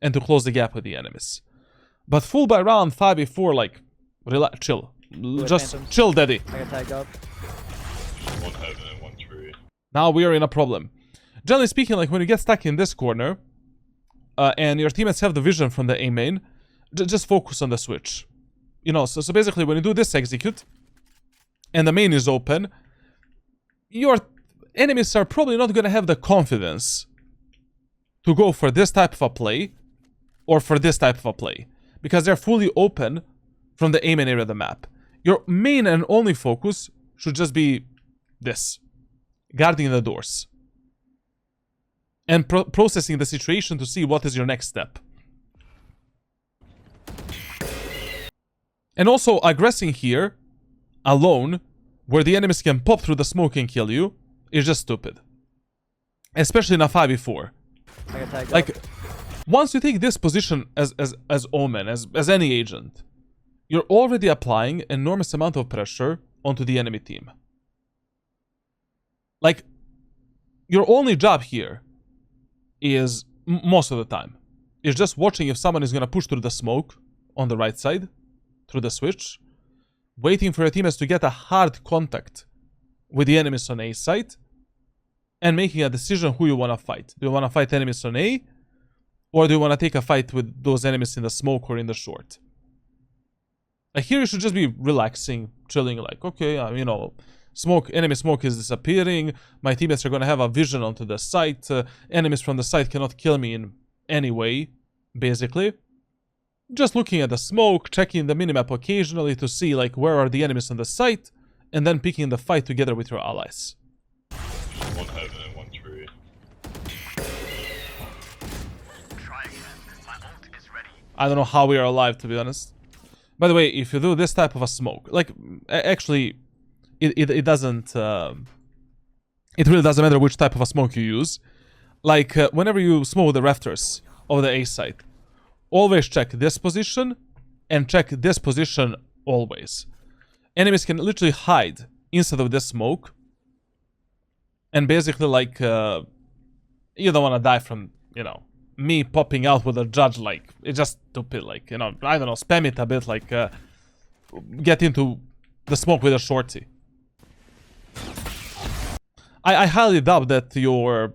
and to close the gap with the enemies. But full by round 5v4, like, relax, chill. Just phantoms. chill, daddy. I got tagged up. One heaven and one tree. Now we are in a problem. Generally speaking, like, when you get stuck in this corner, and your teammates have the vision from the A main, just focus on the switch. You know, so basically when you do this execute, and the main is open, your enemies are probably not gonna have the confidence to go for this type of a play, or for this type of a play. Because they're fully open from the A main area of the map. Your main and only focus should just be this. Guarding the doors. And processing the situation to see what is your next step. And also, aggressing here, alone, where the enemies can pop through the smoke and kill you, is just stupid. Especially in a 5v4. I got tagged Like, up. once you take this position as Omen, as any agent, you're already applying enormous amount of pressure onto the enemy team. Like, your only job here is, most of the time, is just watching if someone is gonna push through the smoke on the right side, through the switch, waiting for your teammates to get a hard contact with the enemies on A side, and making a decision who you wanna fight. Do you wanna fight enemies on A, or do you wanna take a fight with those enemies in the smoke or in the short? Like, here you should just be relaxing, chilling, like, okay, you know, enemy smoke is disappearing, my teammates are gonna have a vision onto the site, enemies from the site cannot kill me in any way, basically. Just looking at the smoke, checking the minimap occasionally to see, like, where are the enemies on the site, and then picking the fight together with your allies. One heaven and one tree. I don't know how we are alive, to be honest. By the way, if you do this type of a smoke, like, actually, it doesn't, it really doesn't matter which type of a smoke you use. Like, whenever you smoke the rafters of the A site, always check this position and check this position always. Enemies can literally hide inside of this smoke. And basically, like, you don't want to die from, you know, me popping out with a judge, like, it's just stupid, like, you know, I don't know, spam it a bit, like, get into the smoke with a shorty. I highly doubt that your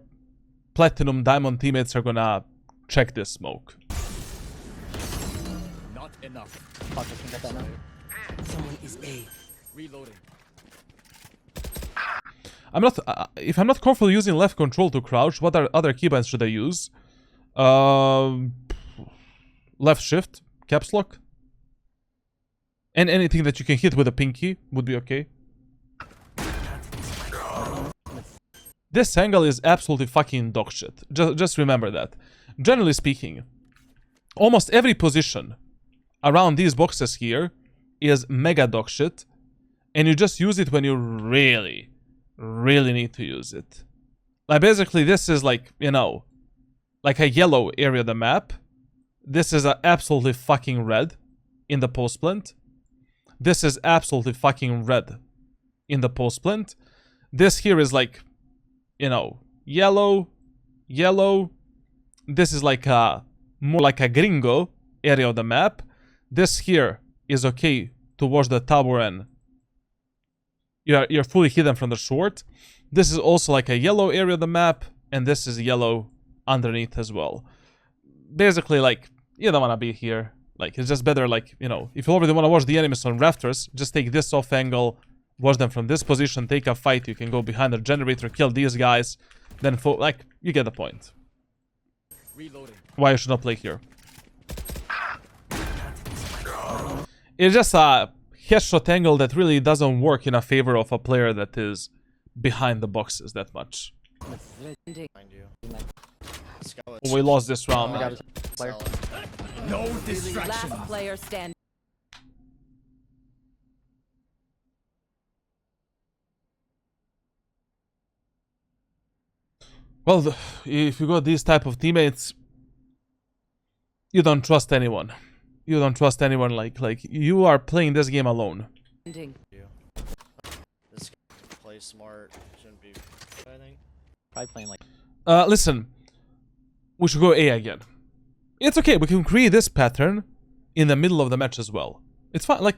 platinum diamond teammates are gonna check this smoke. Not enough. Fuck, I can get that now. Someone is A. Reloading. I'm not, if I'm not comfortable using left control to crouch, what other keybinds should I use? Left shift, caps lock. And anything that you can hit with a pinky would be okay. This angle is absolutely fucking dog shit. Just remember that. Generally speaking, almost every position around these boxes here is mega dog shit. And you just use it when you really need to use it. Like, basically, this is like, you know, like a yellow area of the map. This is absolutely fucking red in the post plant. This is absolutely fucking red in the post plant. This here is like, you know, yellow. This is like a more like a gringo area of the map. This here is okay to watch the tower and you're fully hidden from the short. This is also like a yellow area of the map, and this is yellow underneath as well. Basically, like, you don't want to be here. Like, it's just better, like, you know, if you already want to watch the enemies on rafters, just take this off angle, watch them from this position, take a fight, you can go behind the generator, kill these guys, then, like, you get the point. Reloading. Why you should not play here. It's just a headshot angle that really doesn't work in a favor of a player that is behind the boxes that much. Behind you. We lost this round. God, player. No distraction. Last player standing. Well, if you got these type of teammates, you don't trust anyone. You don't trust anyone. Like you are playing this game alone. Standing. This guy plays smart. Shouldn't be. I think. Probably playing like. Listen, we should go A again. It's okay. We can create this pattern in the middle of the match as well. It's fine. Like,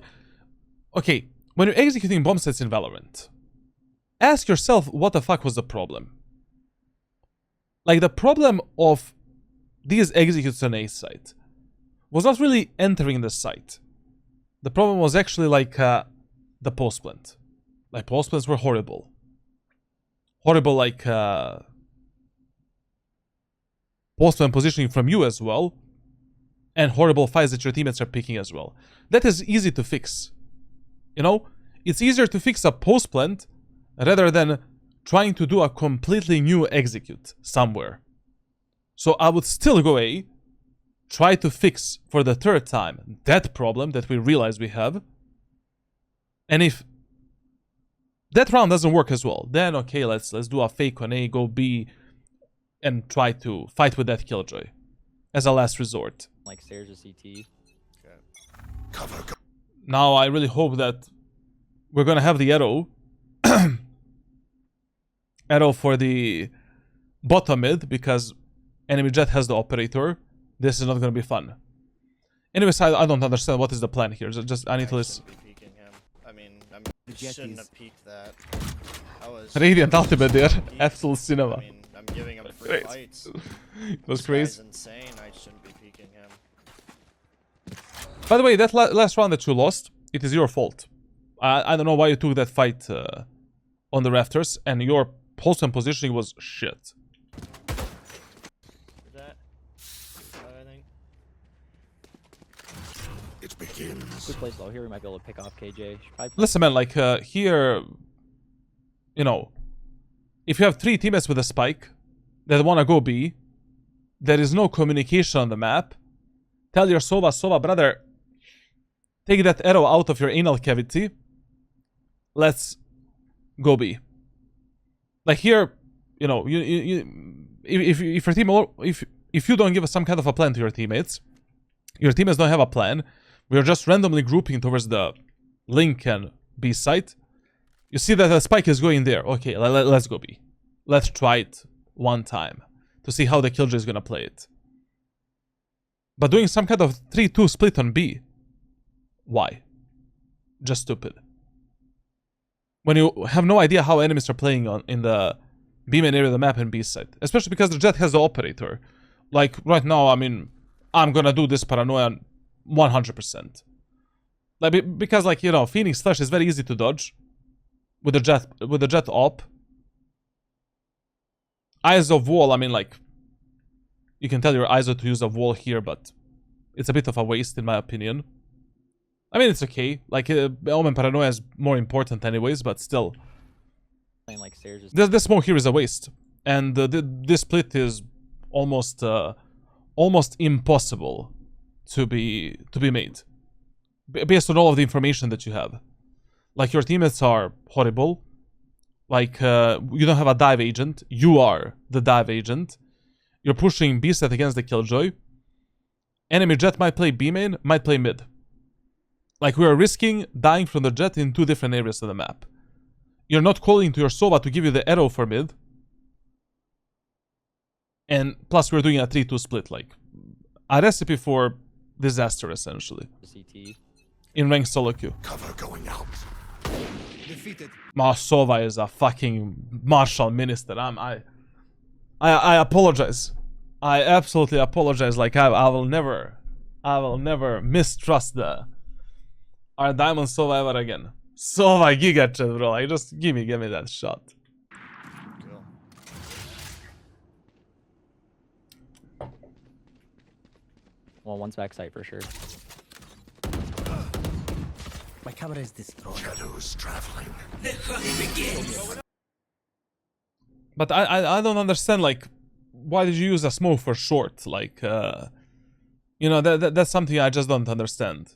okay, when you're executing bomb sets in Valorant, ask yourself what the fuck was the problem. Like, the problem of these executes on A site was not really entering the site. The problem was actually like the post plant. Like, post plants were horrible. Horrible, like, post plant positioning from you as well. And horrible fights that your teammates are picking as well. That is easy to fix. You know? It's easier to fix a post plant rather than trying to do a completely new execute somewhere. So I would still go A, try to fix for the third time that problem that we realize we have. And if that round doesn't work as well, then okay, let's do a fake on A, go B, and try to fight with that killjoy as a last resort. Like stairs or CT. Cover. Go. Now I really hope that we're gonna have the arrow. Arrow for the bottom mid, because enemy jet has the operator. This is not gonna be fun. Anyways, I don't understand what is the plan here. Just I need to listen. Shouldn't be peeking him. I mean, jet shouldn't is- have peeked that. I was. Radiant ultimate there. Absolute cinema. I mean, I'm giving him free Great. fights. It was This crazy. guy's insane. I shouldn't be peeking him. By the way, that last round that you lost, it is your fault. I don't know why you took that fight on the rafters, and your post and positioning was shit. That. I think. It begins. Good place though. Here we might be able to pick off KJ. Should probably Listen, man, like here, you know, if you have 3 teammates with a spike that want to go B, there is no communication on the map. Tell your Sova, brother, take that arrow out of your anal cavity. Let's go B. Like here, you know, if your team, if you don't give some kind of a plan to your teammates don't have a plan. We are just randomly grouping towards the link and B site. You see that the spike is going there. Okay, let's go B. Let's try it one time to see how the killjoy is gonna play it. But doing some kind of 3-2 split on B, why? Just stupid. When you have no idea how enemies are playing in the B main area of the map and B side, especially because the Jet has the operator. Like right now, I mean, I'm gonna do this paranoia 100%. Like because, like, you know, Phoenix Flash is very easy to dodge with the Jet op. Eyes of Wall, I mean, like, you can tell your ISO to use a wall here, but it's a bit of a waste in my opinion. I mean, it's okay. Like, Omen Paranoia is more important anyways, but still. Playing like stairs. The smoke here is a waste. And this split is almost impossible to be made. Based on all of the information that you have. Like, your teammates are horrible. Like, you don't have a dive agent. You are the dive agent. You're pushing B set against the Killjoy. Enemy Jet might play B main, might play mid. Like, we are risking dying from the Jet in 2 different areas of the map. You're not calling to your Sova to give you the arrow for mid. And plus we're doing a 3-2 split, like a recipe for disaster essentially. CT. In ranked solo queue. Cover going out. Defeated. Ma Sova is a fucking martial minister. I apologize. I absolutely apologize. Like, I will never mistrust our Diamond Sova ever again. Sova Giga Chat, bro. Like, just give me that shot. Cool. Well, one's backside for sure. My camera is destroyed. Shadows traveling. But I don't understand, like, why did you use a smoke for short? Like, you know, that's something I just don't understand.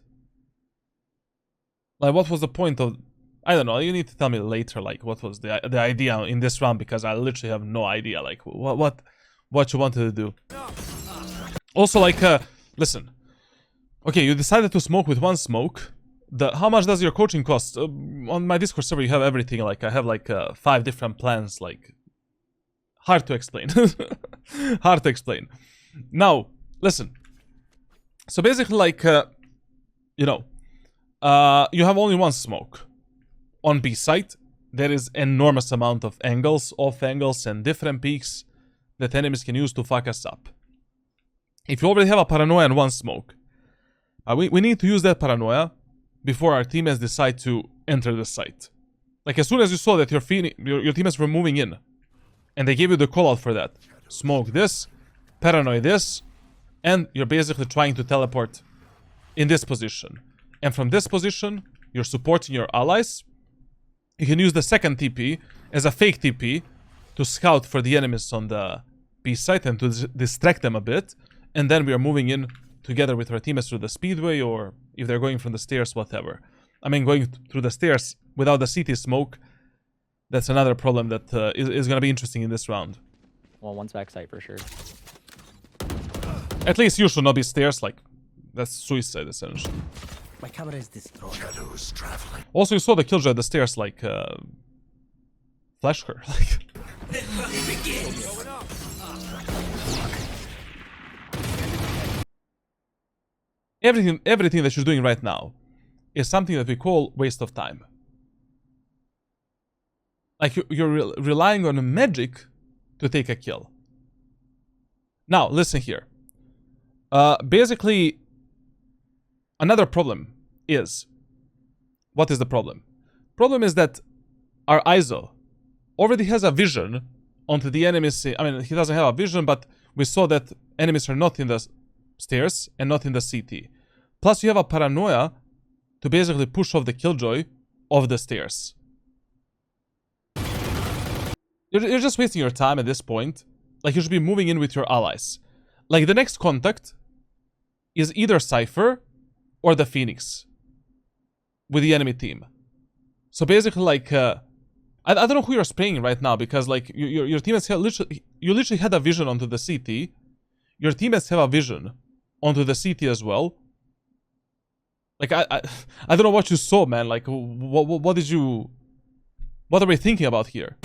Like, what was the point of... I don't know, you need to tell me later, like, what was the idea in this round, because I literally have no idea, like, what you wanted to do. Also, like, listen. Okay, you decided to smoke with one smoke. How much does your coaching cost? On my Discord server, you have everything, like, I have, like, 5 different plans, like... Hard to explain. Hard to explain. Now, listen. So basically, like, you know, you have only one smoke. On B site, there is enormous amount of angles, off angles, and different peaks that enemies can use to fuck us up. If you already have a paranoia and one smoke, we need to use that paranoia before our teammates decide to enter the site. Like, as soon as you saw that your teammates were moving in, and they gave you the call out for that. Smoke this, paranoid this, and you're basically trying to teleport in this position. And from this position, you're supporting your allies. You can use the second TP as a fake TP to scout for the enemies on the B site and to distract them a bit. And then we are moving in together with our teammates through the speedway, or if they're going from the stairs, whatever. I mean, going through the stairs without the CT smoke, that's another problem that is going to be interesting in this round. Well, one's backside for sure. At least you should not be stairs, like, that's suicide essentially. My camera is destroyed. Shadows traveling. Also, you saw the Killjoy at the stairs, like, flash her, like... Everything that you're doing right now is something that we call waste of time. Like, you're relying on magic to take a kill. Now, listen here. Basically, another problem is... What is the problem? Problem is that our ISO already has a vision onto the enemies. I mean, he doesn't have a vision, but we saw that enemies are not in the stairs and not in the CT. Plus, you have a paranoia to basically push off the Killjoy off the stairs. You're just wasting your time at this point. Like, you should be moving in with your allies. Like, the next contact is either Cypher or the Phoenix. with the enemy team. So basically, like, I don't know who you're spraying right now, because like your teammates have you literally had a vision onto the CT. Your teammates have a vision onto the CT as well. Like I don't know what you saw, man. Like what did you? What are we thinking about here?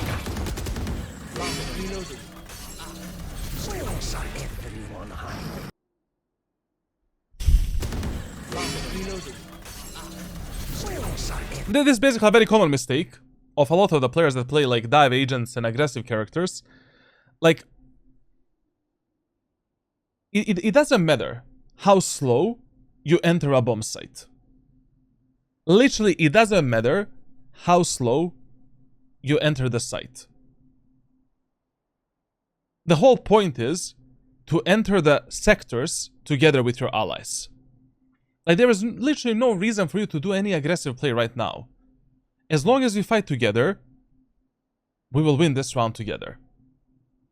This is basically a very common mistake of a lot of the players that play like dive agents and aggressive characters. Like, it doesn't matter how slow you enter a bomb site. Literally, it doesn't matter how slow you enter the site. The whole point is to enter the sectors together with your allies. Like, there is literally no reason for you to do any aggressive play right now. As long as we fight together, we will win this round together.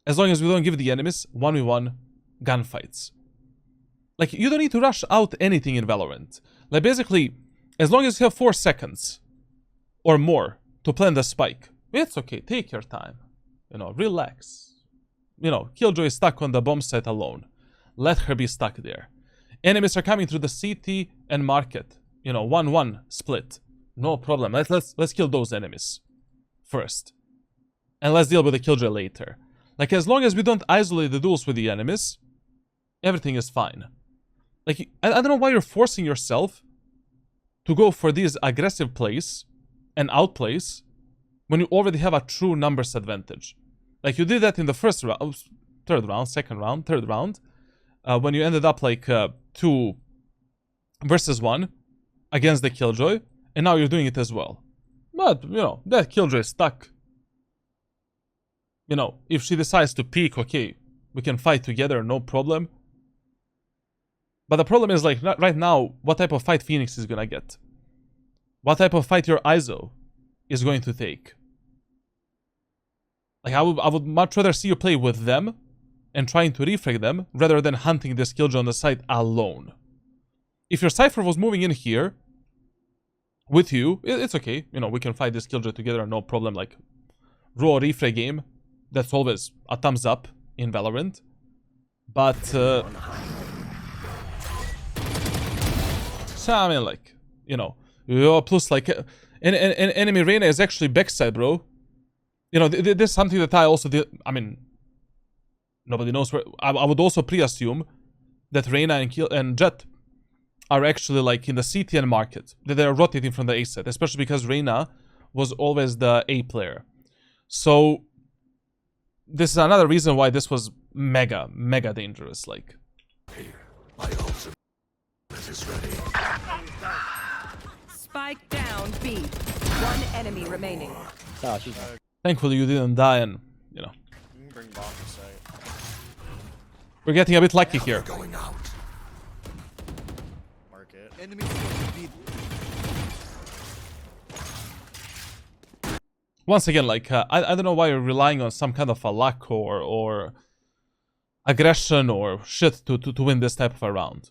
As long as we don't give the enemies 1v1 gunfights. Like, you don't need to rush out anything in Valorant. Like, basically, as long as you have 4 seconds or more to plant the spike, it's okay, take your time. You know, relax. You know, Killjoy is stuck on the bomb site alone. Let her be stuck there. Enemies are coming through the CT and market. You know, 1-1 split. No problem. Let's kill those enemies first. And let's deal with the Killjoy later. Like, as long as we don't isolate the duels with the enemies, everything is fine. Like, I don't know why you're forcing yourself to go for these aggressive plays and outplays when you already have a true numbers advantage. Like, you did that in the first round, third round, second round, third round, when you ended up like 2 versus 1 against the Killjoy, and now you're doing it as well. But, you know, that Killjoy is stuck. You know, if she decides to peek, okay, we can fight together, no problem. But the problem is, like, right now, what type of fight Phoenix is gonna get? What type of fight your ISO is going to take? Like, I would much rather see you play with them and trying to refrag them rather than hunting this Killjoy on the side alone. If your Cypher was moving in here with you, it's okay. You know, we can fight this Killjoy together, no problem. Like, raw refrag game, that's always a thumbs up in Valorant. But, so, I mean, like, you know, plus, like, enemy Reyna is actually backside, bro. You know, this is something that I also did. I mean, nobody knows where. I would also pre-assume that Reyna and Jett are actually, like, in the CT and market. That they're rotating from the A set, especially because Reyna was always the A player. So, this is another reason why this was mega dangerous. Like, My ultimate is ready. Spike down B. One enemy remaining. Oh, she's thankfully you didn't die, and, you know, You can bring bomb to site. we're getting a bit lucky here. Going out. Mark it. Enemy B. Once again, like, I don't know why you're relying on some kind of a luck or aggression or shit to win this type of a round.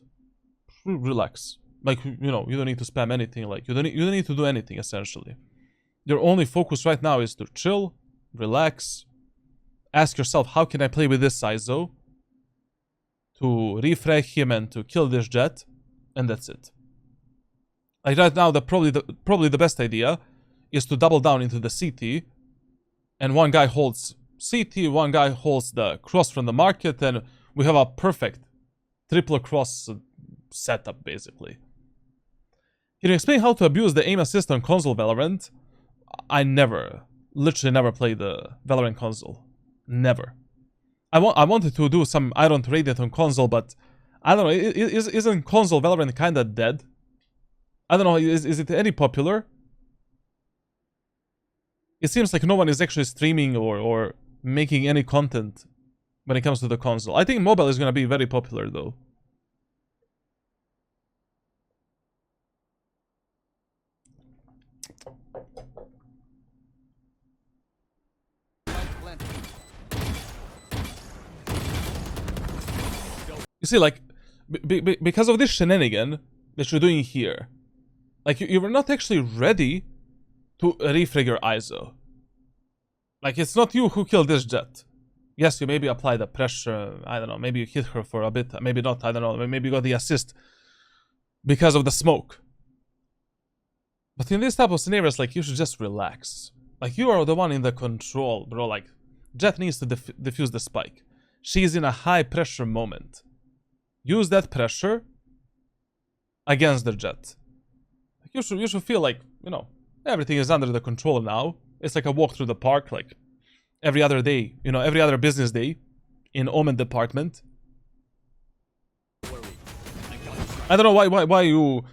Relax. Like, you know, you don't need to spam anything. Like, you don't need to do anything, essentially. Your only focus right now is to chill, relax, ask yourself, how can I play with this ISO to refrag him and to kill this Jett, and that's it. Like, right now, probably the best idea is to double down into the CT, and one guy holds CT, one guy holds the cross from the market, and we have a perfect triple cross setup, basically. Can you explain how to abuse the aim assist on console Valorant? I literally never played the Valorant console. Never. I wanted to do some Iron Radiant on console, but I don't know, isn't console Valorant kinda dead? I don't know, is it any popular? It seems like no one is actually streaming or making any content when it comes to the console. I think mobile is gonna be very popular, though. You see, like, because of this shenanigan that you're doing here, Like, you were not actually ready to refrag your ISO. Like, it's not you who killed this jet. Yes, you maybe applied the pressure, I don't know, maybe you hit her for a bit, maybe not, I don't know, maybe you got the assist because of the smoke. But in this type of scenarios, like, you should just relax. Like, you are the one in the control, bro. Like, Jet needs to defuse the spike. She's in a high pressure moment. Use that pressure against the Jet. Like, you should feel like, you know, everything is under the control now. It's like a walk through the park, like every other day, you know, every other business day in Omen department. I don't know why you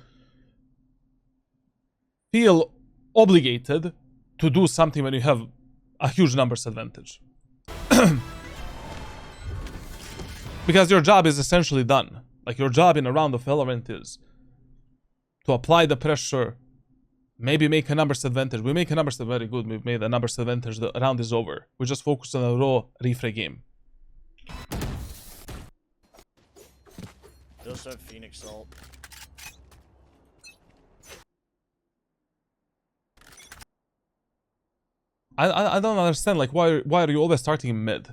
feel obligated to do something when you have a huge numbers advantage. Because your job is essentially done. Like, your job in a round of Valorant is to apply the pressure, maybe make a numbers advantage. We make a numbers very good. We've made a numbers advantage. The round is over. We just focus on a raw refrag game. They also have Phoenix ult. I don't understand, like, why are you always starting mid?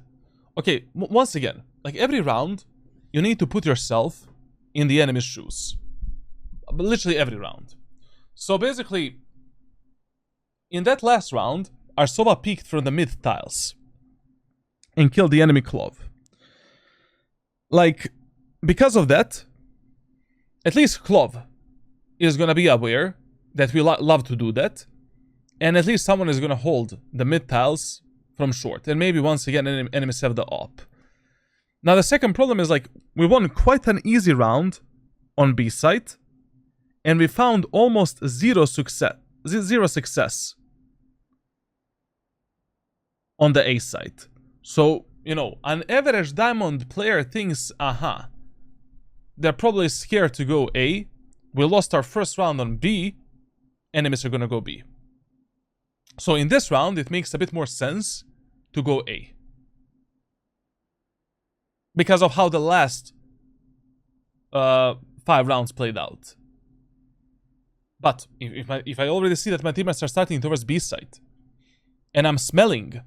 Okay, once again, like, every round, you need to put yourself in the enemy's shoes. Literally every round. So basically, in that last round, our Sova peeked from the mid tiles and killed the enemy Clove. Like, because of that, at least Clove is gonna be aware that we love to do that. And at least someone is gonna hold the mid tiles from short. And maybe once again, enemies have the op. Now the second problem is, like, we won quite an easy round on B site. And we found almost zero success on the A side. So, you know, an average diamond player thinks, aha, they're probably scared to go A. We lost our first round on B. Enemies are gonna go B. So in this round, it makes a bit more sense to go A. Because of how the last 5 rounds played out. But if I already see that my teammates are starting towards B side, and I'm smelling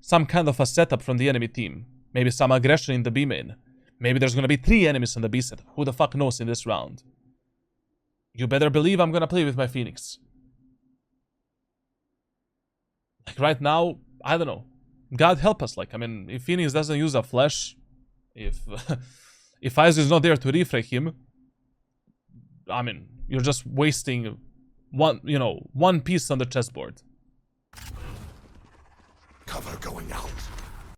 some kind of a setup from the enemy team, maybe some aggression in the B main, maybe there's gonna be 3 enemies on the B side, who the fuck knows in this round? You better believe I'm gonna play with my Phoenix. Like, right now, I don't know. God help us. Like, I mean, if Phoenix doesn't use a flash, if Iso is not there to refrag him, I mean, you're just wasting one piece on the chessboard. Cover going out.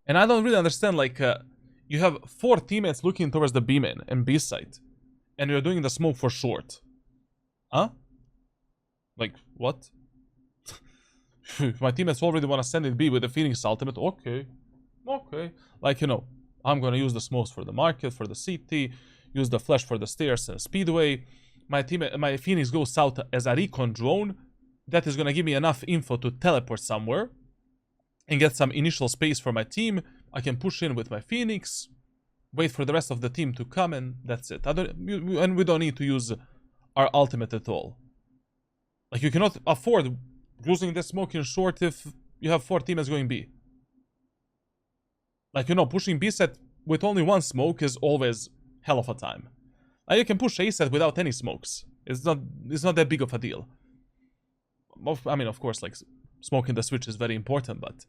And I don't really understand, like, you have 4 teammates looking towards the B main and B side, and you're doing the smoke for short. Huh? Like, what? If my teammates already want to send it B with the Phoenix ultimate, okay. Like, you know, I'm gonna use the smokes for the market, for the CT, use the flash for the stairs and speedway. My Phoenix goes south as a recon drone. That is gonna give me enough info to teleport somewhere and get some initial space for my team. I can push in with my Phoenix, wait for the rest of the team to come, and that's it. And we don't need to use our ultimate at all. Like, you cannot afford losing the smoke in short if you have 4 teammates going B. Like, you know, pushing B set with only 1 smoke is always hell of a time. Like, you can push A set without any smokes. It's not that big of a deal. I mean, of course, like, smoking the switch is very important, but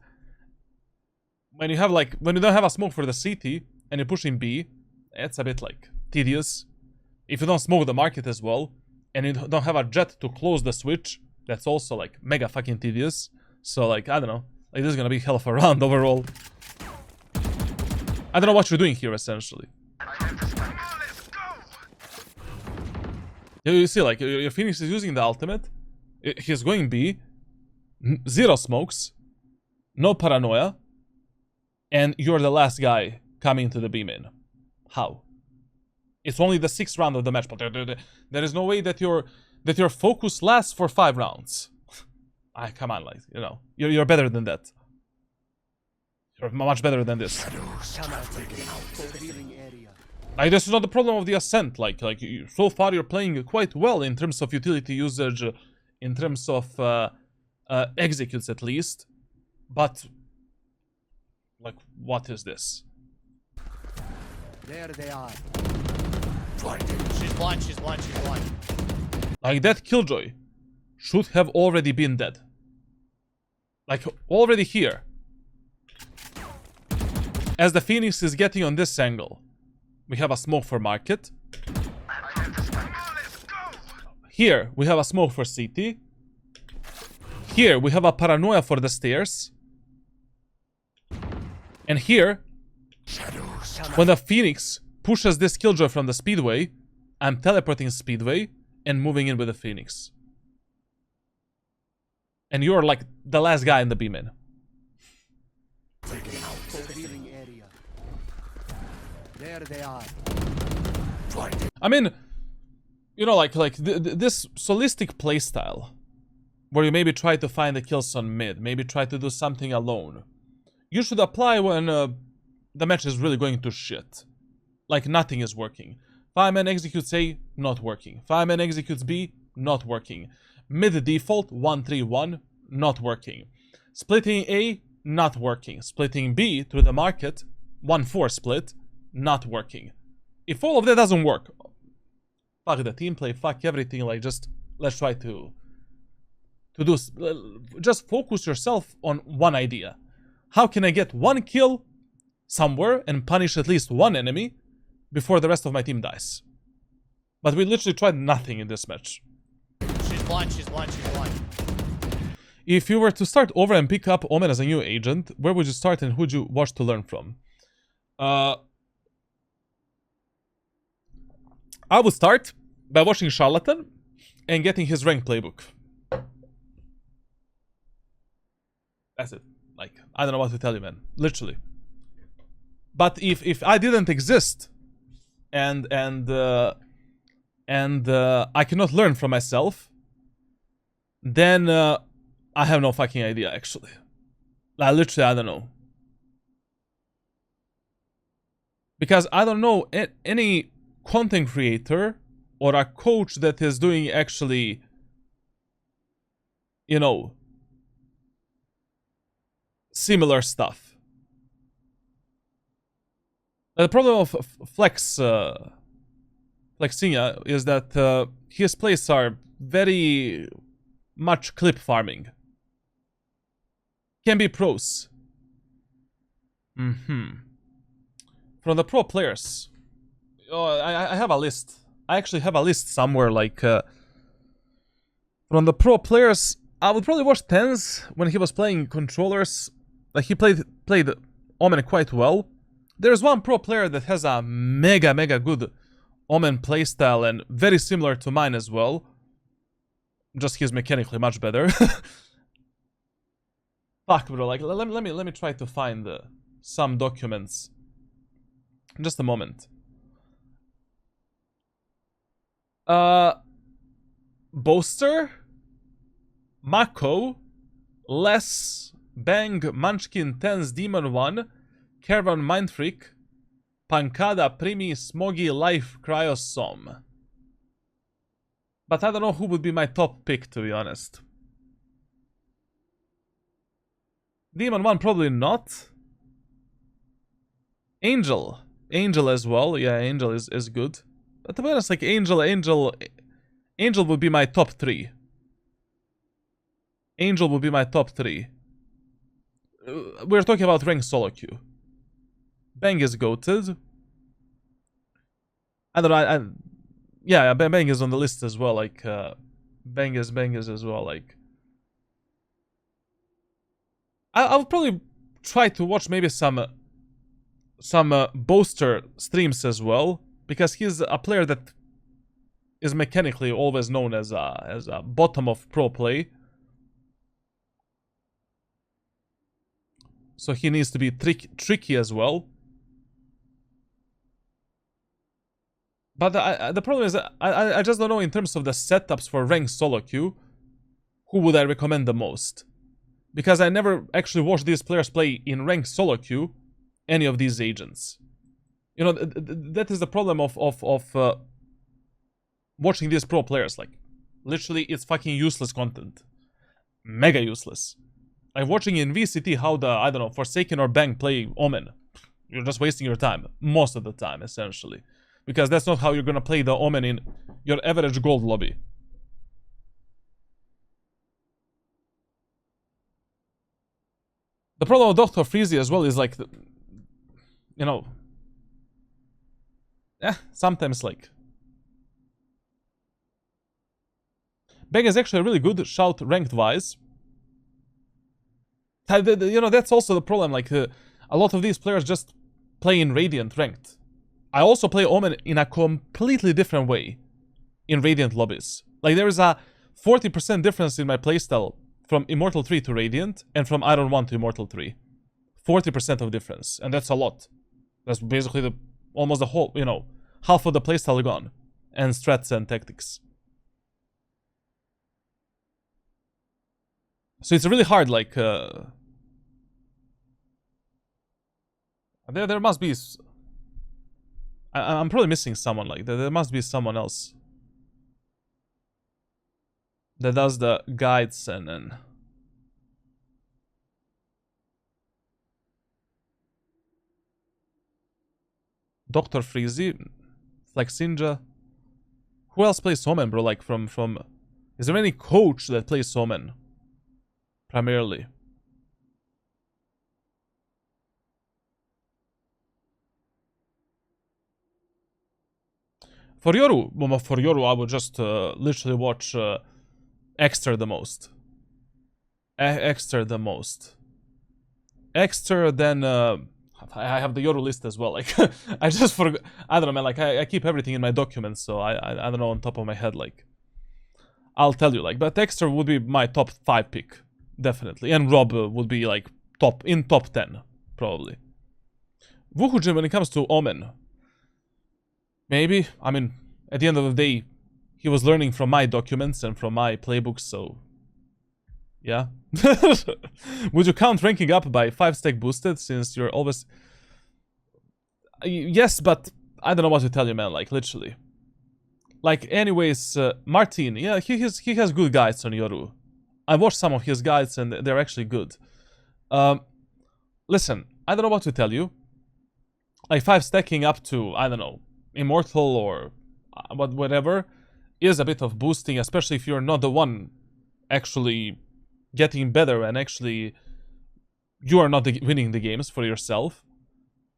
when you don't have a smoke for the CT and you're pushing B, it's a bit, like, tedious. If you don't smoke the market as well, and you don't have a jet to close the switch, that's also, like, mega fucking tedious. So, like, I don't know. Like, this is gonna be hell of a round overall. I don't know what you're doing here, essentially. You see, like, your Phoenix is using the ultimate. He's going B. 0 smokes. No paranoia. And you're the last guy coming to the B main. How? It's only the 6th round of the match, but there is no way that your focus lasts for 5 rounds. Come on, like, you know, you're better than that. You're much better than this. Shadows traveling out. Revealing area. Like, this is not the problem of the Ascent. So far you're playing quite well in terms of utility usage, in terms of executes at least. But, like, what is this? There they are. She's blind, she's blind, she's blind. Like, that Killjoy should have already been dead. Like, already here. As the Phoenix is getting on this angle, we have a smoke for market. Here, we have a smoke for CT. Here, we have a paranoia for the stairs. And here, when the Phoenix pushes this Killjoy from the Speedway, I'm teleporting Speedway and moving in with the Phoenix. And you're like the last guy in the B-main. Revealing area. There they are. I mean, you know, this solistic playstyle, where you maybe try to find the kills on mid, maybe try to do something alone, you should apply when the match is really going to shit. Like, nothing is working. Fireman executes A, not working. Fireman executes B, not working. Mid default, 1-3-1, not working. Splitting A, not working. Splitting B through the market, 1-4 split, not working. If all of that doesn't work, fuck the team play, fuck everything, like, just let's try to do, just focus yourself on one idea. How can I get one kill somewhere and punish at least one enemy before the rest of my team dies? But we literally tried nothing in this match. She's blind, she's blind, she's blind. If you were to start over and pick up Omen as a new agent, where would you start and who'd you watch to learn from? I would start by watching Charlatan and getting his rank playbook. That's it. Like, I don't know what to tell you, man. Literally. But if I didn't exist and I cannot learn from myself, then I have no fucking idea, actually. Literally, I don't know. Because I don't know any content creator or a coach that is doing actually, you know, similar stuff. The problem of Flexinha is that his plays are very much clip farming. Can be pros. From the pro players, I have a list. I actually have a list somewhere. Like from the pro players, I would probably watch Tens when he was playing controllers. Like, he played Omen quite well. There's one pro player that has a mega good Omen playstyle and very similar to mine as well. Just he's mechanically much better. Fuck, bro. Like, let me try to find some documents. Just a moment. Boaster, Mako, Les, Bang, Munchkin, Tens, Demon 1, Caravan, Mindfreak, Pancada, Primi, Smoggy, Life, Cryosom. But I don't know who would be my top pick, to be honest. Demon 1 probably not. Angel as well. Yeah, Angel is good. But to be honest, like, Angel would be my top 3. Angel would be my top 3. We're talking about ranked solo queue. Bang is goated. I don't know. Yeah, Bang is on the list as well. Like, Bang is as well. Like, I would probably try to watch maybe some Boaster streams as well, because he's a player that is mechanically always known as a bottom of pro play. So he needs to be tricky as well. But the problem is that I just don't know in terms of the setups for ranked solo queue, who would I recommend the most? Because I never actually watched these players play in ranked solo queue any of these agents. You know, that is the problem of watching these pro players. Like, literally, it's fucking useless content. Mega useless. Like watching in VCT how the, I don't know, Forsaken or Bang play Omen. You're just wasting your time. Most of the time, essentially. Because that's not how you're gonna play the Omen in your average gold lobby. The problem with Dr. Freezy as well is like, you know, sometimes like, Bang is actually a really good shout ranked wise. You know, that's also the problem. Like, a lot of these players just play in Radiant ranked. I also play Omen in a completely different way in Radiant lobbies. Like, there is a 40% difference in my playstyle from Immortal 3 to Radiant and from Iron 1 to Immortal 3. 40% of difference, and that's a lot. That's basically almost the whole, you know, half of the playstyle gone, and strats and tactics. So it's really hard, like, there must be... I'm probably missing someone, like, there must be someone else that does the guides and... Dr. Freezy, Flexinja. Who else plays Omen, bro? Like, from... Is there any coach that plays Omen? Primarily. For Yoru, I would just literally watch Exter the most. Exter the most. Exter, then I have the Yoru list as well. Like, I just forgot. I don't know, man. Like, I keep everything in my documents, so I don't know on top of my head. Like, I'll tell you. Like, but Exter would be my top 5 pick, definitely, and Rob would be like top 10, probably. Wuhujin when it comes to Omen. Maybe. I mean, at the end of the day, he was learning from my documents and from my playbooks, so... Yeah. Would you count ranking up by 5-stack boosted, since you're always... Yes, but I don't know what to tell you, man, like, literally. Like, anyways, Martin, yeah, he has good guides on Yoru. I watched some of his guides, and they're actually good. Listen, I don't know what to tell you. Like, 5-stacking up to, I don't know, Immortal or whatever is a bit of boosting, especially if you're not the one actually getting better and actually you are not winning the games for yourself.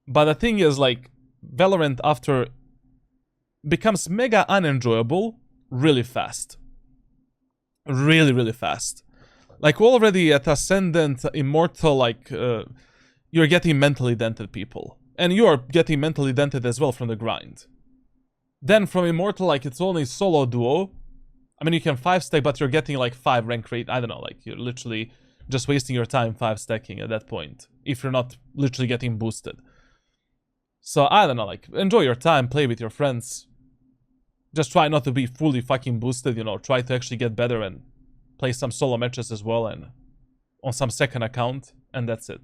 But the thing is, like, Valorant after becomes mega unenjoyable really fast. Really, really fast. Like, already at Ascendant, Immortal, like, you're getting mentally dented people. And you are getting mentally dented as well from the grind. Then from Immortal, like, it's only solo duo. I mean, you can 5-stack, but you're getting like 5 rank rate. I don't know, like, you're literally just wasting your time 5-stacking at that point. If you're not literally getting boosted. So, I don't know, like, enjoy your time, play with your friends. Just try not to be fully fucking boosted, you know. Try to actually get better and play some solo matches as well and on some second account. And that's it.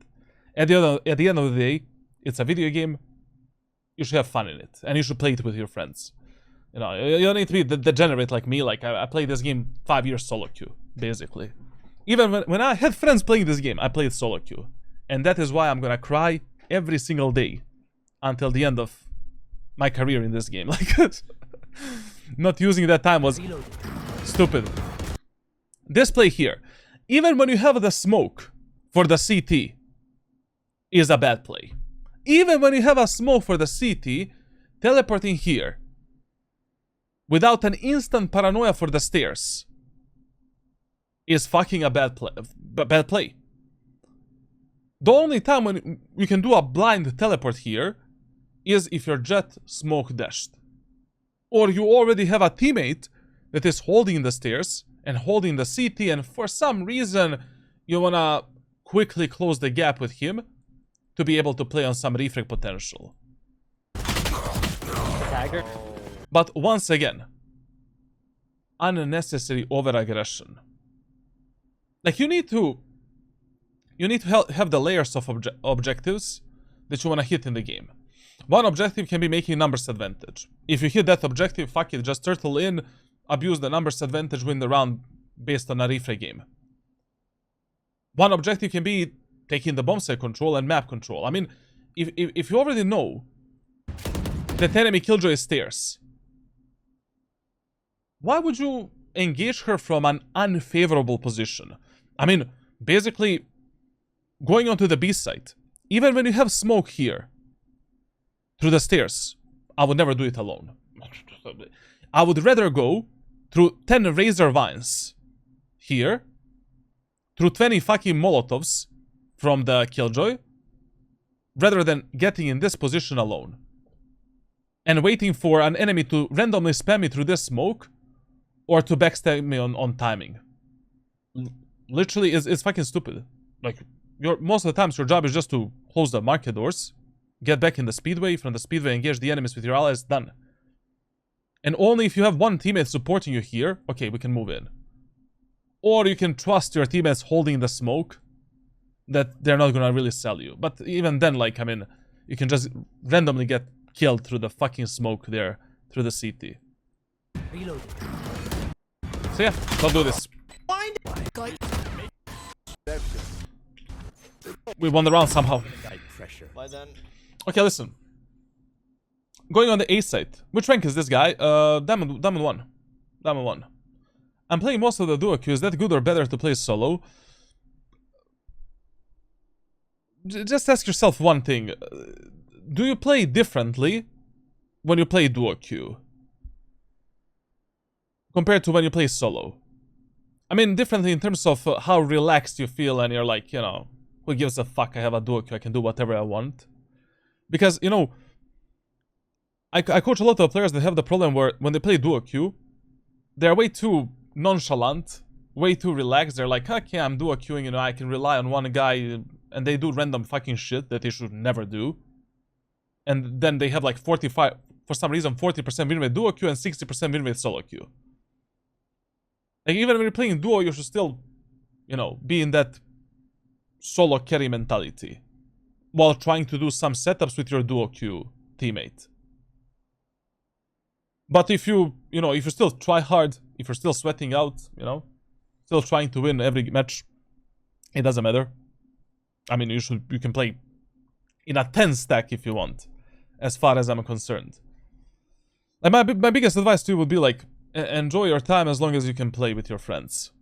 At the end of the day, it's a video game. You should have fun in it, and you should play it with your friends. You know, you don't need to be degenerate like me. Like, I played this game 5 years solo queue, basically. Even when I had friends playing this game, I played solo queue, and that is why I'm gonna cry every single day until the end of my career in this game. Like, not using that time was stupid. This play here, even when you have the smoke for the CT, is a bad play. Even when you have a smoke for the CT, teleporting here without an instant paranoia for the stairs is fucking a bad play. The only time when you can do a blind teleport here is if your Jet smoke dashed. Or you already have a teammate that is holding the stairs and holding the CT, and for some reason you wanna quickly close the gap with him to be able to play on some refrag potential. Tagger. But once again, unnecessary over-aggression. Like, you need to have the layers of objectives that you want to hit in the game. One objective can be making numbers advantage. If you hit that objective, fuck it, just turtle in, abuse the numbers advantage, win the round based on a replay game. One objective can be taking the bomb site control and map control. I mean, if you already know that enemy killjoy is stairs, why would you engage her from an unfavorable position? I mean, basically, going onto the B site, even when you have smoke here, through the stairs, I would never do it alone. I would rather go through 10 razor vines here, through 20 fucking molotovs from the killjoy, rather than getting in this position alone and waiting for an enemy to randomly spam me through this smoke or to backstab me on timing. Literally, it's fucking stupid. Like, most of the times your job is just to close the market doors, get back in the speedway, from the speedway engage the enemies with your allies, done. And only if you have one teammate supporting you here, okay, we can move in. Or you can trust your teammates holding the smoke, that they're not gonna really sell you. But even then, like, I mean, you can just randomly get killed through the fucking smoke there, through the CT. Reload. So yeah, don't do this. We won the round somehow. Why then? Okay, listen. Going on the A site. Which rank is this guy? Diamond 1. Diamond 1. I'm playing most of the duo queue. Is that good or better to play solo? Just ask yourself one thing. Do you play differently when you play duo queue compared to when you play solo? I mean, differently in terms of how relaxed you feel and you're like, you know, who gives a fuck? I have a duo queue. I can do whatever I want. Because, you know, I coach a lot of players that have the problem where when they play duo queue, they're way too nonchalant, way too relaxed. They're like, okay, I'm duo queuing, you know, I can rely on one guy, and they do random fucking shit that they should never do. And then they have like 45, for some reason, 40% win rate duo queue and 60% win rate solo queue. Like, even when you're playing duo, you should still, you know, be in that solo carry mentality while trying to do some setups with your duo queue teammate. But if you know, if you still try hard, if you're still sweating out, you know, still trying to win every match, it doesn't matter. I mean, you can play in a 10 stack if you want, as far as I'm concerned. And my biggest advice to you would be like, enjoy your time as long as you can play with your friends.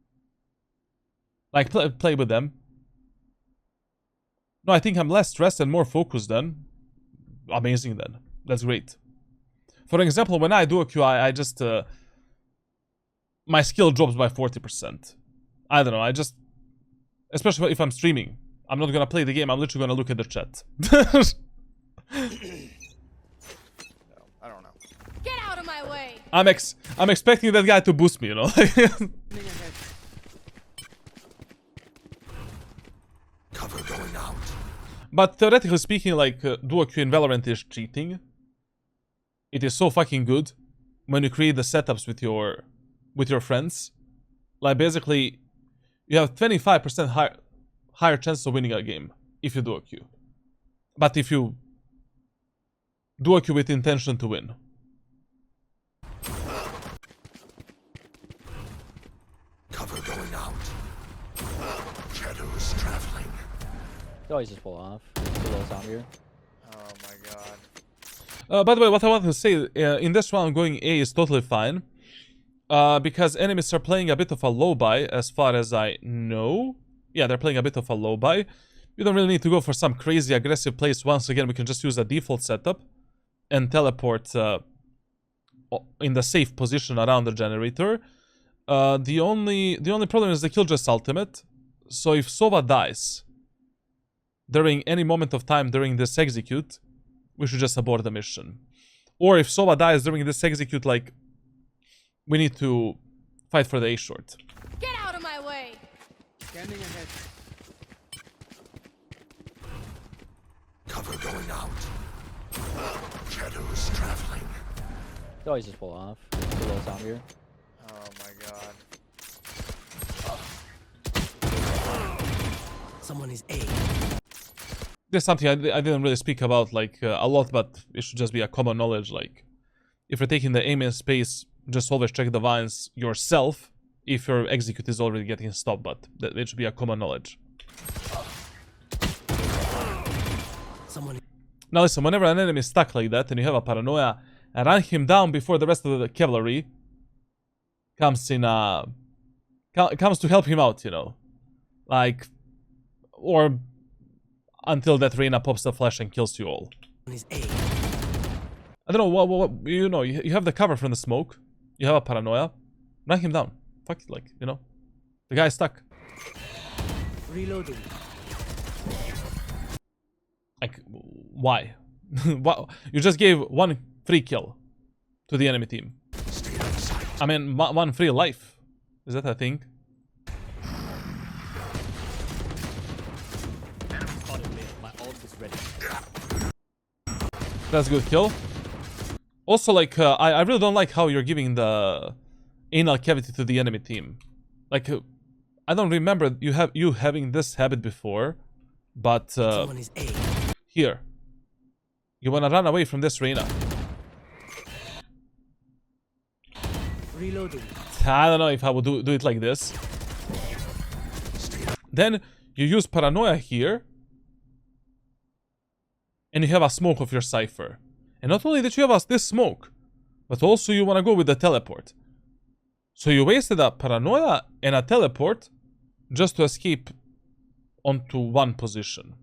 Like, play with them. No, I think I'm less stressed and more focused then. Amazing then. That's great. For example, when I do a queue, I just... my skill drops by 40%. I don't know, I just... Especially if I'm streaming. I'm not gonna play the game, I'm literally gonna look at the chat. No, I don't know. Get out of my way! I'm expecting that guy to boost me, you know? Cover going out. But theoretically speaking, like, duo queue in Valorant is cheating. It is so fucking good when you create the setups with your friends. Like, basically, you have 25% higher chance of winning a game if you duo queue. But if you duo queue with intention to win. Cover going out. Shadows traveling. They always just pull off. It's a little zombier. Oh my god. By the way, what I want to say, in this round going A is totally fine. Because enemies are playing a bit of a low buy, as far as I know. Yeah, they're playing a bit of a low buy. You don't really need to go for some crazy aggressive plays. Once again, we can just use a default setup and teleport in the safe position around the generator. The only problem is the Killjoy's ultimate. So if Sova dies during any moment of time during this execute, we should just abort the mission. Or if Sova dies during this execute, like, we need to fight for the A short. Get out of my way! Scanning ahead. Cover going out. Shadows traveling. They always just pull off. It's a little zombier. Oh my god. Someone is A. There's something I didn't really speak about like a lot, but it should just be a common knowledge. Like, if you're taking the aim in space, just always check the vines yourself if your execute is already getting stopped, but it should be a common knowledge. Now listen, whenever an enemy is stuck like that and you have a paranoia, run him down before the rest of the cavalry comes in comes to help him out, you know. Like, or until that Reyna pops the flash and kills you all. I don't know, what you know, you have the cover from the smoke, you have a paranoia, run him down. Fuck it, like, you know. The guy's stuck. Reloading. Like, why? You just gave one free kill to the enemy team. I mean, one free life. Is that a thing? That's a good kill. Also, like, I really don't like how you're giving the anal cavity to the enemy team. Like, I don't remember you having this habit before, but here, you wanna run away from this Reyna. Reloading. I don't know if I would do it like this. Then you use paranoia here, and you have a smoke of your cipher. And not only that you have this smoke, but also you wanna go with the teleport. So you wasted a paranoia and a teleport just to escape onto one position.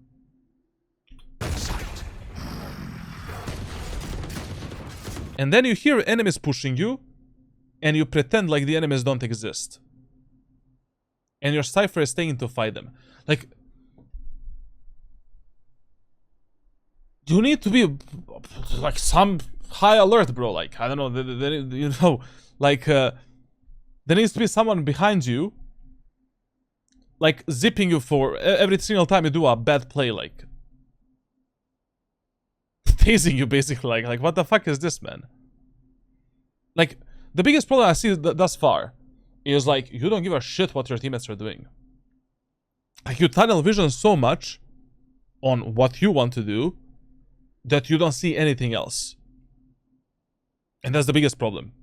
And then you hear enemies pushing you, and you pretend like the enemies don't exist. And your cipher is staying to fight them. Like, you need to be like some high alert, bro. Like, I don't know, you know, like there needs to be someone behind you, like zipping you for every single time you do a bad play, like tasing you basically. Like what the fuck is this, man? Like, the biggest problem I see thus far is like you don't give a shit what your teammates are doing. Like, you tunnel vision so much on what you want to do that you don't see anything else. And that's the biggest problem.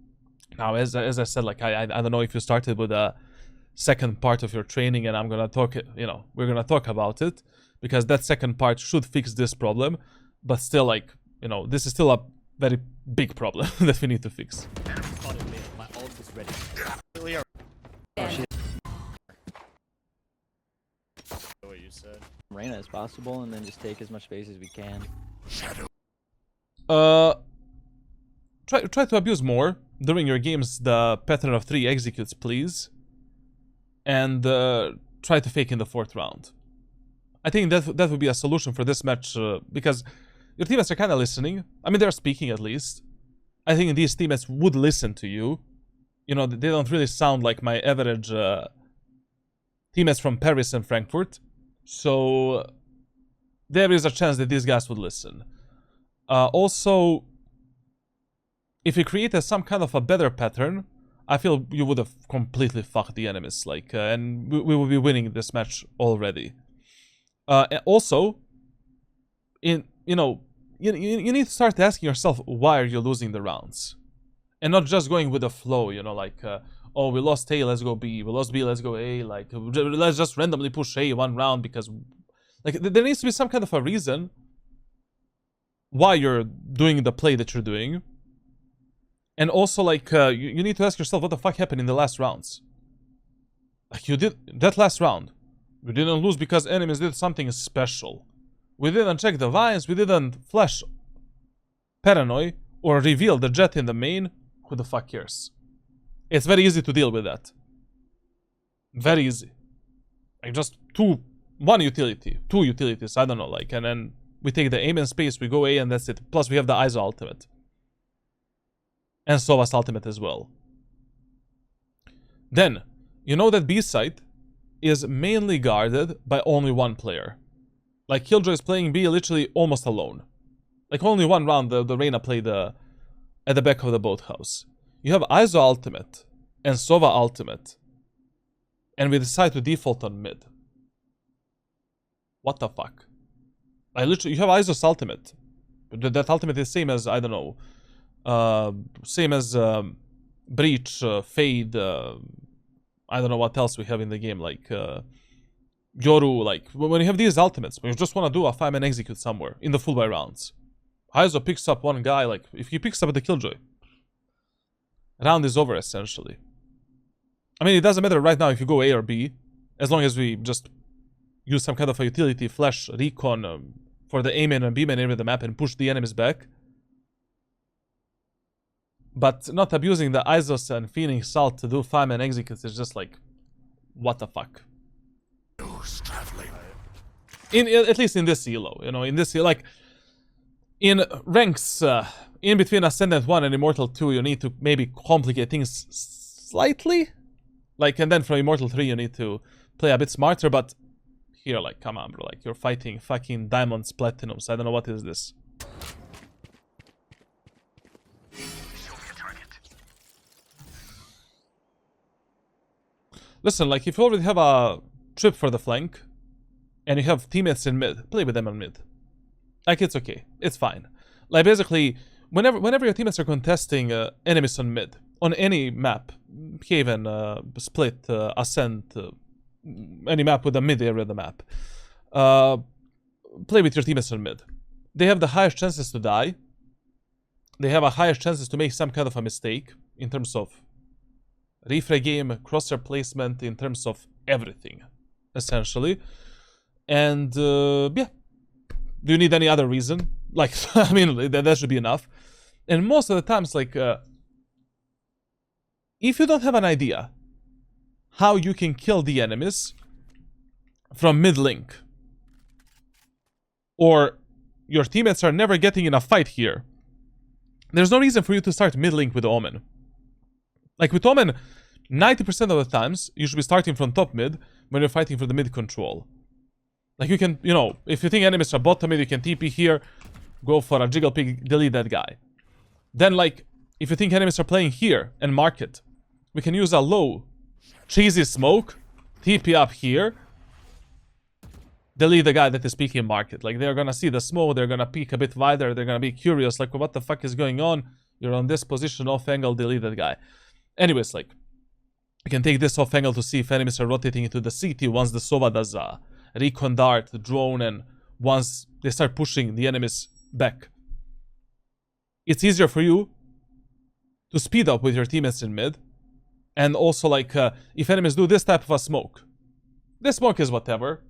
Now, as I said, like, I don't know if you started with a second part of your training, and I'm gonna talk, you know, we're gonna talk about it, because that second part should fix this problem, but still, like, you know, this is still a very big problem that we need to fix. What you said. Reyna as possible, and then just take as much space as we can. Try to abuse more during your games the pattern of 3 executes, please, and try to fake in the 4th round. I think that would be a solution for this match, because your teammates are kind of listening. I mean, they're speaking at least. I think these teammates would listen to you. You know, they don't really sound like my average teammates from Paris and Frankfurt. So there is a chance that these guys would listen. Also, if you create some kind of a better pattern, I feel you would have completely fucked the enemies. Like, and we will be winning this match already. And also, you know, you need to start asking yourself, why are you losing the rounds? And not just going with the flow, you know, like, oh, we lost A, let's go B. We lost B, let's go A. Like, let's just randomly push A one round because, like, there needs to be some kind of a reason why you're doing the play that you're doing. And also, like, you need to ask yourself, what the fuck happened in the last rounds? Like, you did that last round. We didn't lose because enemies did something special. We didn't check the vines, we didn't flash Paranoid or reveal the jet in the main. Who the fuck cares? It's very easy to deal with that. Very easy. Like, just one utility, 2 utilities, I don't know, like, and then we take the aim in space, we go A, and that's it. Plus we have the ISO ultimate. And Sova's ultimate as well. Then, you know that B site is mainly guarded by only one player. Like, Killjoy is playing B literally almost alone. Like, only one round the Reyna played at the back of the boathouse. You have ISO ultimate and Sova ultimate. And we decide to default on mid. What the fuck? I literally, you have Isos ultimate. That ultimate is same as, I don't know, same as Breach, Fade, I don't know what else we have in the game, like Yoru, like, when you have these ultimates, when you just want to do a 5-man execute somewhere in the full by rounds. Iso picks up one guy, like, if he picks up the Killjoy, round is over, essentially. I mean, it doesn't matter right now if you go A or B, as long as we just use some kind of a utility, flash, recon, for the A-man and B-man area of the map and push the enemies back. But not abusing the Isos and Phoenix Salt to do 5-man executes is just like, what the fuck? Who's traveling? At least in this elo, you know, in this, like, in ranks, in between Ascendant 1 and Immortal 2, you need to maybe complicate things slightly. Like, and then from Immortal 3, you need to play a bit smarter, but here, like, come on, bro, like, you're fighting fucking Diamonds, Platinums, I don't know what is this. Listen, like, if you already have a trip for the flank, and you have teammates in mid, play with them on mid. Like, it's okay, it's fine. Like, basically, whenever your teammates are contesting enemies on mid, on any map, Haven, Split, Ascent, any map with a mid area of the map, play with your teammates on mid. They have the highest chances to die. They have a highest chances to make some kind of a mistake in terms of refrag game, crosshair placement, in terms of everything, essentially. And yeah, do you need any other reason? Like, I mean, that should be enough. And most of the times, like, if you don't have an idea how you can kill the enemies from mid-link, or your teammates are never getting in a fight here, there's no reason for you to start mid-link with Omen. Like, with Omen, 90% of the times, you should be starting from top mid when you're fighting for the mid control. Like, you can, you know, if you think enemies are bottom mid, you can TP here, go for a jiggle pick, delete that guy. Then, like, if you think enemies are playing here and market, we can use a low, cheesy smoke, TP up here, delete the guy that is peeking market. Like, they're gonna see the smoke, they're gonna peek a bit wider, they're gonna be curious, like, what the fuck is going on? You're on this position, off angle, delete that guy. Anyways, like, you can take this off angle to see if enemies are rotating into the CT once the Sova does a recon dart, drone, and once they start pushing the enemies back. It's easier for you to speed up with your teammates in mid. And also, like, if enemies do this type of a smoke, this smoke is whatever.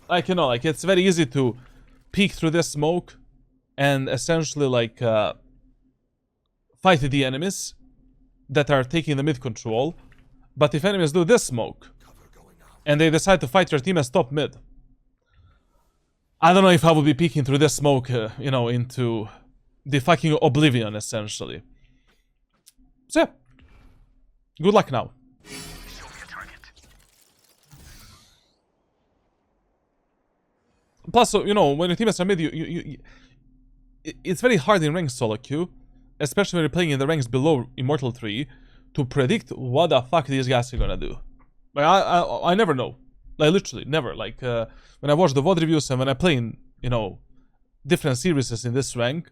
Like, you know, like, it's very easy to peek through this smoke and essentially, like, fight the enemies that are taking the mid control. But if enemies do this smoke and they decide to fight your team as top mid, I don't know if I would be peeking through this smoke, you know, into the fucking oblivion, essentially. So yeah, good luck now. Plus, you know, when your teammates are mid, it's very hard in ranks solo queue, especially when you're playing in the ranks below Immortal 3, to predict what the fuck these guys are gonna do. Like, I never know. Like, literally, never. Like, when I watch the VOD reviews and when I play in, you know, different series in this rank,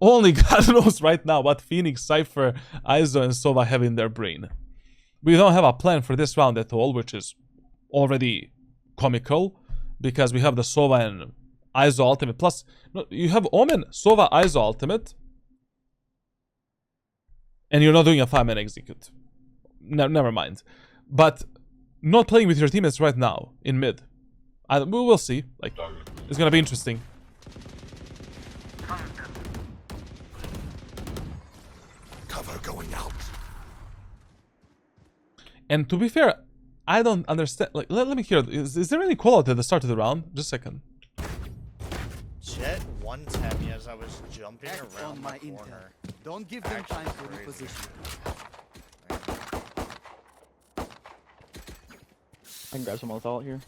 only God knows right now what Phoenix, Cypher, Iso, and Sova have in their brain. We don't have a plan for this round at all, which is already comical, because we have the Sova and Iso ultimate. Plus, no, you have Omen, Sova, Iso ultimate, and you're not doing a 5-man execute. Never mind. But not playing with your teammates right now in mid. We will see. Like, it's gonna be interesting. Cover going out. And to be fair, I don't understand. Like, let me hear. Is there any call out at the start of the round? Just a second. Jet 110 as I was jumping Act around on my my intel. corner. Don't give them Actually time to crazy. reposition. I can grab some ult here.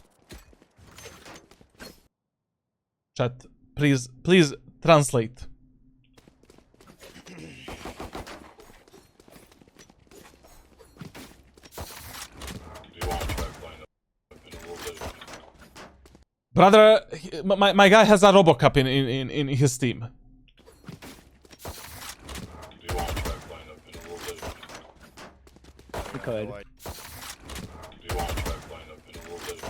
Chat, please translate. Brother, my guy has a Robocup in his team. Do you want to try playing up in a little bit? We could. Do you want to try playing up in a little bit?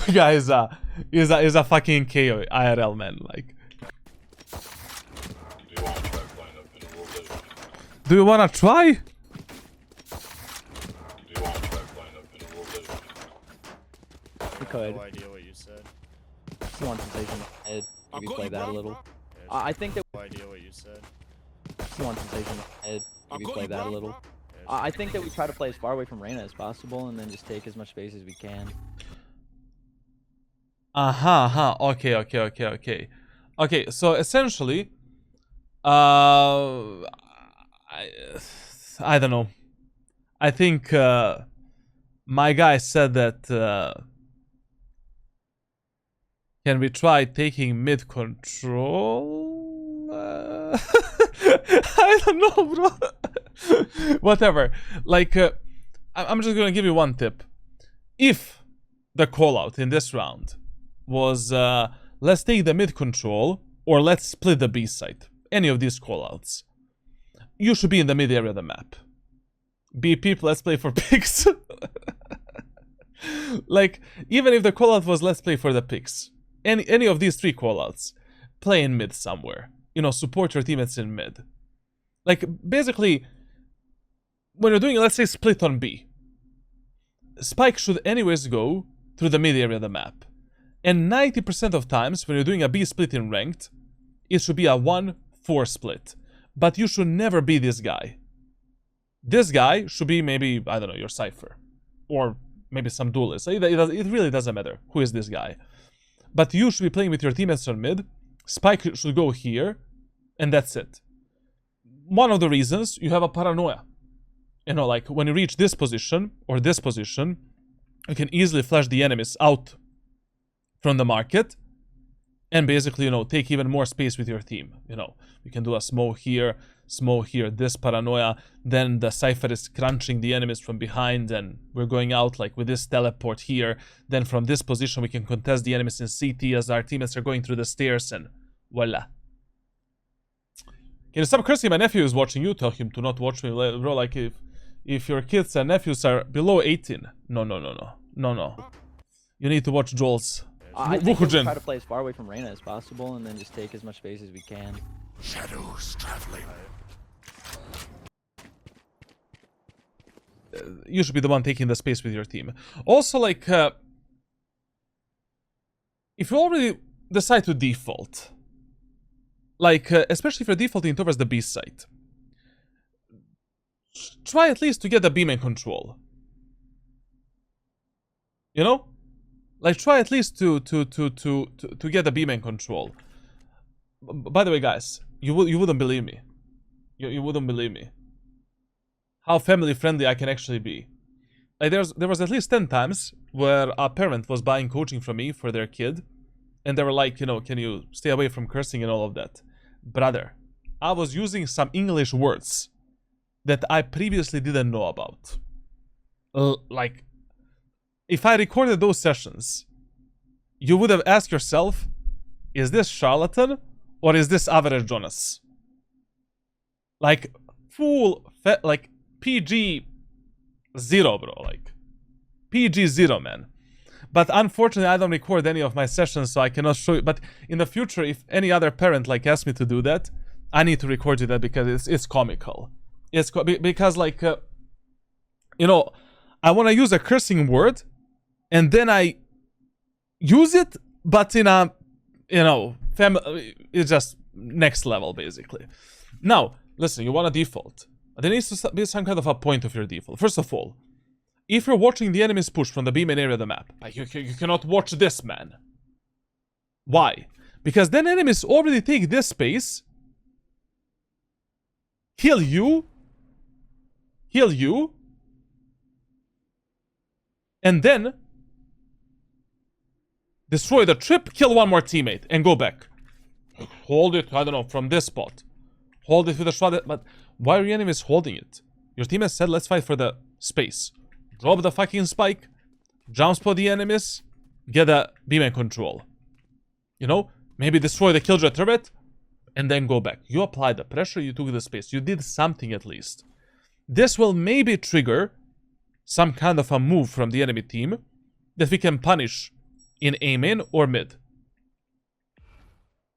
The guy is a fucking KO IRL, man. Like, Do you want to try playing up in a little bit? do you wanna try? Do you want to try playing up in a little bit? We could. No idea what you said. Just want sensation head. Maybe play that a little. I think that. No idea what you said. Just want sensation head. Maybe play that a little. I think that we try to play as far away from Reyna as possible, and then just take as much space as we can. Okay. Okay, so essentially, I don't know. I think my guy said that can we try taking mid control? I don't know, bro. Whatever. Like, I'm just gonna give you one tip. If the call out in this round was let's take the mid control or let's split the B site, any of these callouts, you should be in the mid area of the map. B peep, let's play for picks. Like, even if the callout was let's play for the picks, any of these three callouts, play in mid somewhere. You know, support your teammates in mid. Like, basically, when you're doing, let's say, split on B, Spike should anyways go through the mid area of the map. And 90% of times, when you're doing a B split in ranked, it should be a 1-4 split. But you should never be this guy. This guy should be maybe, I don't know, your Cypher. Or maybe some duelist. It really doesn't matter who is this guy. But you should be playing with your teammates on mid. Spike should go here. And that's it. One of the reasons, you have a paranoia. You know, like, when you reach this position, or this position, you can easily flash the enemies out from the market and basically, you know, take even more space with your team. You know, you can do a smoke here, this paranoia, then the Cypher is crunching the enemies from behind and we're going out like with this teleport here. Then from this position we can contest the enemies in CT as our teammates are going through the stairs and voila. Can you stop cursing? My nephew is watching you. Tell him to not watch me, bro. Like, if your kids and nephews are below 18, no. You need to watch Joel's. I think that we try to play as far away from Reyna as possible, and then just take as much space as we can. Shadows traveling. You should be the one taking the space with your team. Also, like, if you already decide to default, like, especially if you're defaulting towards the B site, try at least to get the B main control. You know? Like, try at least to get the B main control. By the way, guys, you wouldn't believe me. You wouldn't believe me. How family friendly I can actually be. Like, there was at least 10 times where a parent was buying coaching from me for their kid, and they were like, you know, can you stay away from cursing and all of that? Brother, I was using some English words that I previously didn't know about. Like, if I recorded those sessions, you would have asked yourself, is this charlatan or is this average Jonas? Like, like, PG 0, bro. Like, PG 0, man. But unfortunately, I don't record any of my sessions, so I cannot show you. But in the future, if any other parent, like, asks me to do that, I need to record you that because it's comical. Because, like, you know, I want to use a cursing word, and then I use it, but in a, you know, it's just next level, basically. Now, listen, you want a default. There needs to be some kind of a point of your default. First of all, if you're watching the enemies push from the B main area of the map, like, you cannot watch this, man. Why? Because then enemies already take this space, heal you, and then destroy the trip, kill one more teammate, and go back. Hold it, I don't know, from this spot. Hold it with a shot, but why are your enemies holding it? Your teammates said, let's fight for the space. drop the fucking spike, jump spot the enemies, get a beam and control. You know, maybe destroy the killjoy turret, and then go back. You applied the pressure, you took the space, you did something at least. This will maybe trigger some kind of a move from the enemy team that we can punish in A-main or mid.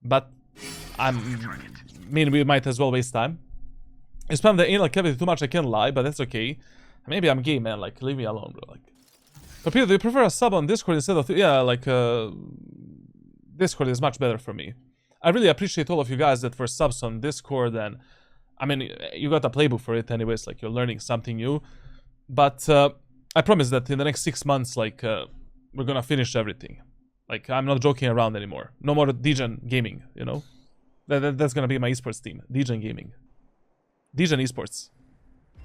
But I mean, we might as well waste time. I spam the anal cavity too much, I can't lie, but that's okay. Maybe I'm gay, man. Like, leave me alone, bro. Like, but Peter, do you prefer a sub on Discord instead of... Yeah, like, Discord is much better for me. I really appreciate all of you guys that were subs on Discord, and I mean, you got a playbook for it anyways, like, you're learning something new. But I promise that in the next 6 months, like, we're gonna finish everything. Like, I'm not joking around anymore. No more Degen Gaming, you know? That's gonna be my esports team. Degen Gaming. Degen Esports.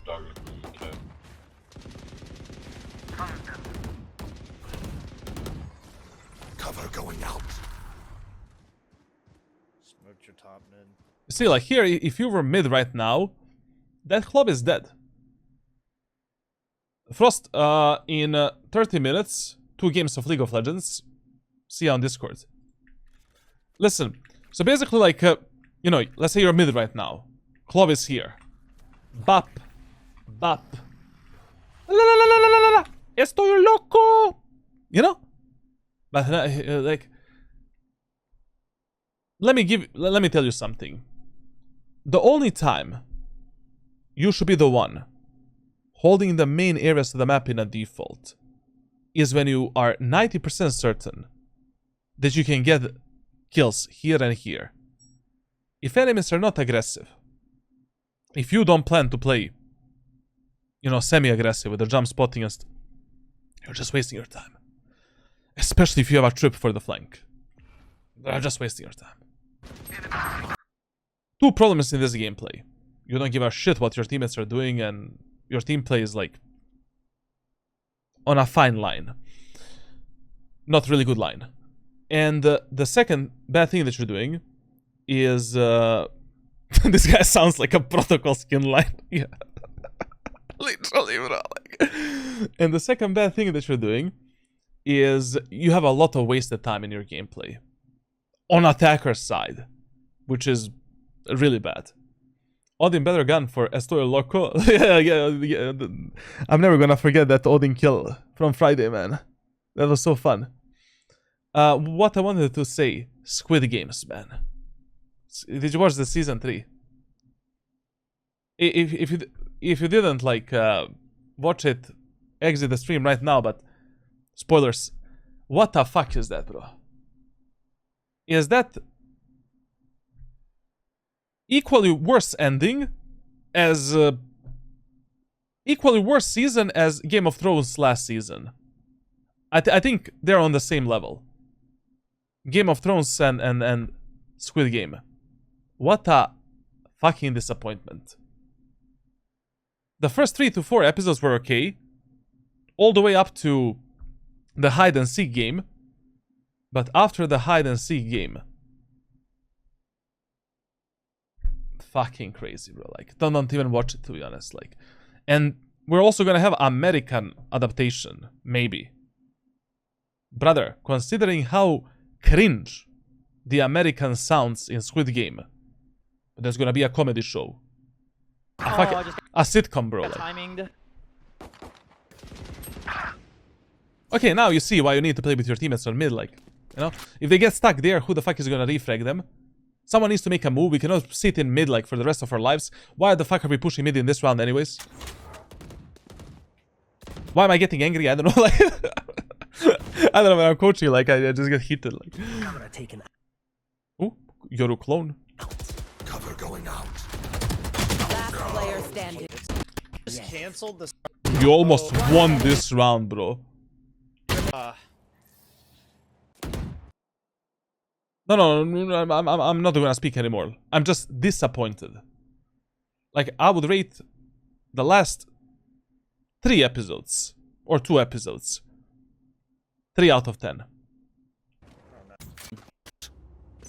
Dog, okay. Cover going out. Smoked your top mid. See, like here, if you were mid right now, that club is dead. Frost, in 30 minutes, 2 games of League of Legends. See you on Discord. Listen, so basically, like, you know, let's say you're mid right now. Club is here. Bap. Bap. La la la la la la la. Estoy loco. You know? But, like, let me tell you something. The only time you should be the one holding the main areas of the map in a default is when you are 90% certain that you can get kills here and here. If enemies are not aggressive, if you don't plan to play, you know, semi-aggressive with the jump spotting and you're just wasting your time. Especially if you have a trip for the flank. You're just wasting your time. 2 problems in this gameplay. You don't give a shit what your teammates are doing, and your team play is like on a fine line. Not really good line. And the second bad thing that you're doing is this guy sounds like a protocol skin line. Yeah. Literally, bro. Like. And the second bad thing that you're doing is you have a lot of wasted time in your gameplay. On attacker's side. Which is really bad. Odin better gun for Estoy Loco. yeah. I'm never gonna forget that Odin kill from Friday, man. That was so fun. What I wanted to say, Squid Games, man. Did you watch the season 3? If you didn't, like, watch it, exit the stream right now, but spoilers. What the fuck is that, bro? Is that equally worse ending as equally worse season as Game of Thrones last season? I think they're on the same level. Game of Thrones and Squid Game. What a fucking disappointment. The first 3 to 4 episodes were okay. All the way up to the hide and seek game. But after the hide and seek game, fucking crazy, bro. Like, don't even watch it, to be honest. Like, and we're also gonna have American adaptation, maybe. Brother, considering how cringe the American sounds in Squid Game, there's gonna be a comedy show. A sitcom, bro. Like. Timinged. Okay, now you see why you need to play with your teammates on mid, like, you know? If they get stuck there, who the fuck is gonna refrag them? Someone needs to make a move. We cannot sit in mid, like, for the rest of our lives. Why the fuck are we pushing mid in this round anyways? Why am I getting angry? I don't know, like... I don't know, when I'm coaching, like, I just get heated, like... Ooh, Yoru clone. Cover going out. Last player standing. Just canceled this. You almost won this round, bro. No, I'm not gonna speak anymore. I'm just disappointed. Like, I would rate the last 3 episodes, or 2 episodes, 3 out of 10.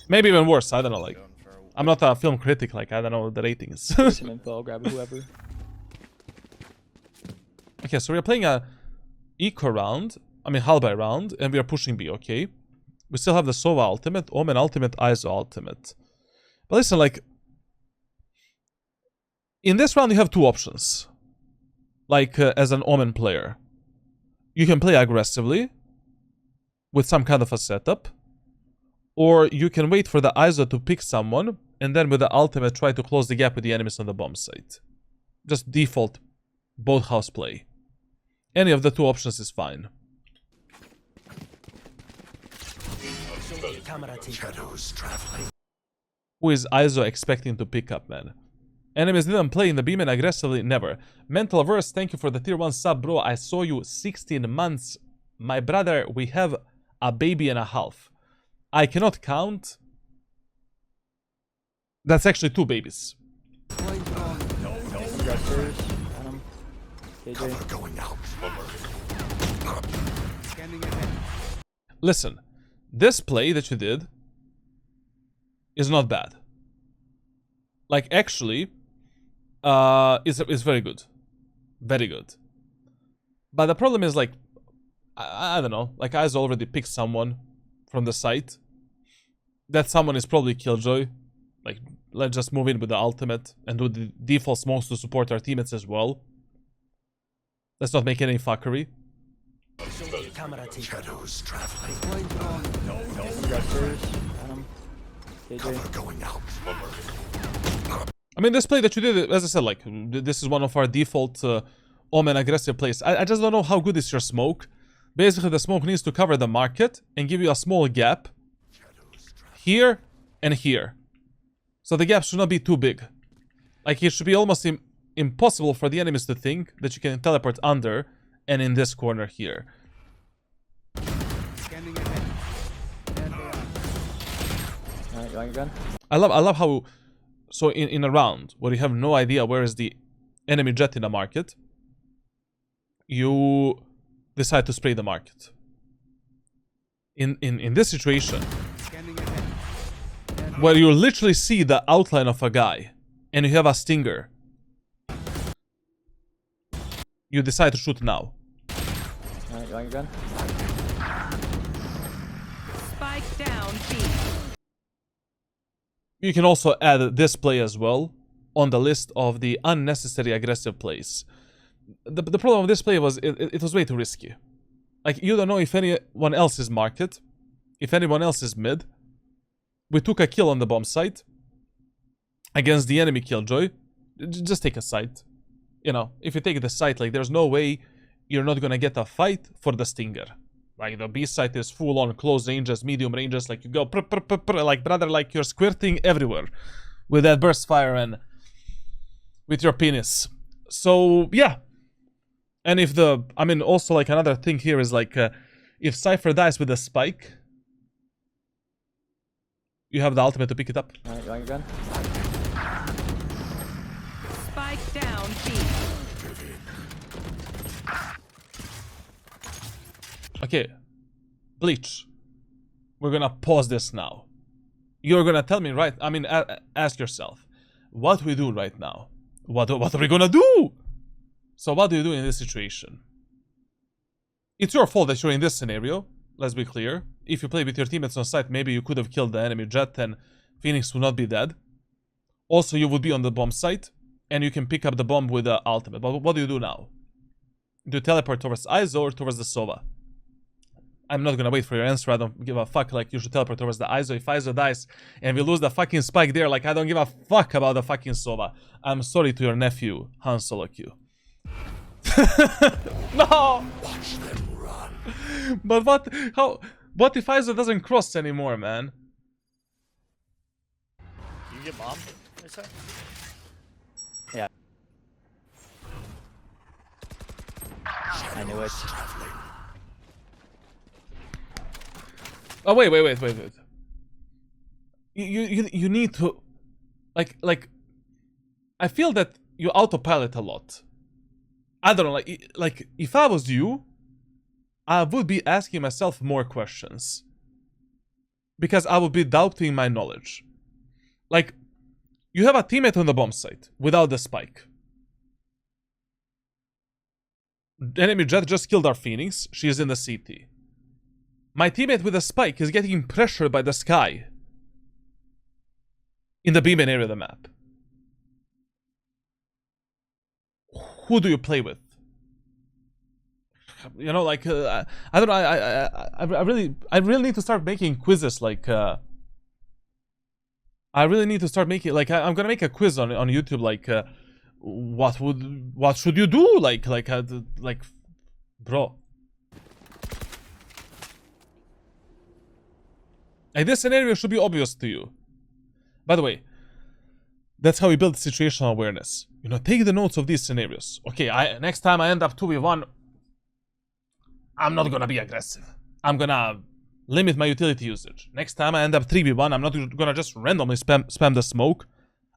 Maybe even worse, I don't know, like, I'm not a film critic, like, I don't know the ratings. Some info, I'll grab whoever. Okay, so we're playing a eco round. I mean, Halbei round, and we are pushing B, okay? We still have the Sova ultimate, Omen ultimate, ISO ultimate. But listen, like... In this round, you have two options. Like, as an Omen player. You can play aggressively, with some kind of a setup. Or you can wait for the ISO to pick someone, and then with the ultimate try to close the gap with the enemies on the bomb site. Just default both house play. Any of the two options is fine. Shadows traveling. Who is ISO expecting to pick up, man? Enemies didn't play in the B-man aggressively, never. Mental Verse, thank you for the tier 1 sub, bro. I saw you 16 months. My brother, we have a baby and a half. I cannot count. That's actually 2 babies. Cover going out. Listen, this play that you did is not bad. Like, actually, is very good. Very good. But the problem is, like, I don't know. Like, I's already picked someone from the site. That someone is probably Killjoy. Like, let's just move in with the ultimate and do the default smokes to support our teammates as well. Let's not make any fuckery. Shadows traveling. Cover going out. I mean, this play that you did, as I said, like, this is one of our default Omen aggressive plays. I just don't know how good is your smoke. Basically, the smoke needs to cover the market and give you a small gap here and here. So the gap should not be too big. Like, it should be almost impossible for the enemies to think that you can teleport under and in this corner here. Alright, you want your gun? I love how... So in a round where you have no idea where is the enemy jet in the market, you decide to spray the market. In this situation, where you literally see the outline of a guy and you have a stinger, you decide to shoot now. Alright, you want your gun? Spike down B. You can also add this play as well on the list of the unnecessary aggressive plays. The problem with this play was it was way too risky. Like, you don't know if anyone else is market, if anyone else is mid. We took a kill on the bomb site against the enemy Killjoy. Just take a site. You know, if you take the site, like, there's no way you're not gonna get a fight for the stinger. Like, the B site is full on close ranges, medium ranges, like, you go like, brother, like, you're squirting everywhere with that burst fire and with your penis. So, yeah. And if the, I mean, also, like, another thing here is, like, if Cypher dies with a spike, you have the ultimate to pick it up. Alright, you want your gun? Spike down B. Okay, Bleach, we're gonna pause this now. You're gonna tell me, right? I mean, ask yourself, what do we do right now? What are we gonna do? So what do you do in this situation? It's your fault that you're in this scenario, let's be clear. If you play with your teammates on site, maybe you could have killed the enemy jet and Phoenix would not be dead. Also, you would be on the bomb site, and you can pick up the bomb with the ultimate. But what do you do now? Do you teleport towards ISO or towards the Sova? I'm not gonna wait for your answer, I don't give a fuck, like, you should teleport towards the ISO. If ISO dies and we lose the fucking spike there, like, I don't give a fuck about the fucking Sova. I'm sorry to your nephew, Han Solo Q. No! Watch them run. But what if ISO doesn't cross anymore, man? You get bombed, they say? Yeah. I knew it. Traveling. Oh, wait. You need to... Like, I feel that you autopilot a lot. I don't know, like, if I was you, I would be asking myself more questions. Because I would be doubting my knowledge. Like, you have a teammate on the bomb site without the spike. Enemy Jet just killed our Phoenix. She is in the CT. My teammate with a spike is getting pressured by the sky. In the B-main area of the map. Who do you play with? You know, like, I don't know, I really need to start making quizzes, like, I really need to start making, like, I'm gonna make a quiz on YouTube, like, what should you do? Like, bro. Like, this scenario should be obvious to you. By the way, that's how we build situational awareness. You know, take the notes of these scenarios. Okay, next time I end up 2v1, I'm not gonna be aggressive. I'm gonna limit my utility usage. Next time I end up 3v1, I'm not gonna just randomly spam the smoke.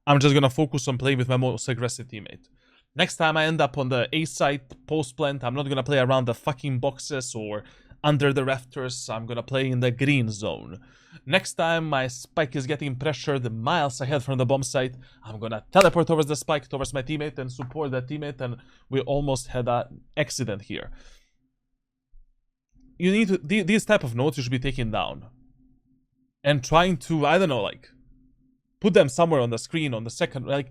I'm just gonna focus on playing with my most aggressive teammate. Next time I end up on the A site post plant, I'm not gonna play around the fucking boxes or under the rafters. I'm gonna play in the green zone. Next time my spike is getting pressured miles ahead from the bomb site, I'm gonna teleport towards the spike, towards my teammate, and support that teammate, and we almost had an accident here. You need to, these type of notes you should be taking down. And trying to, I don't know, like, put them somewhere on the screen, on the second, like,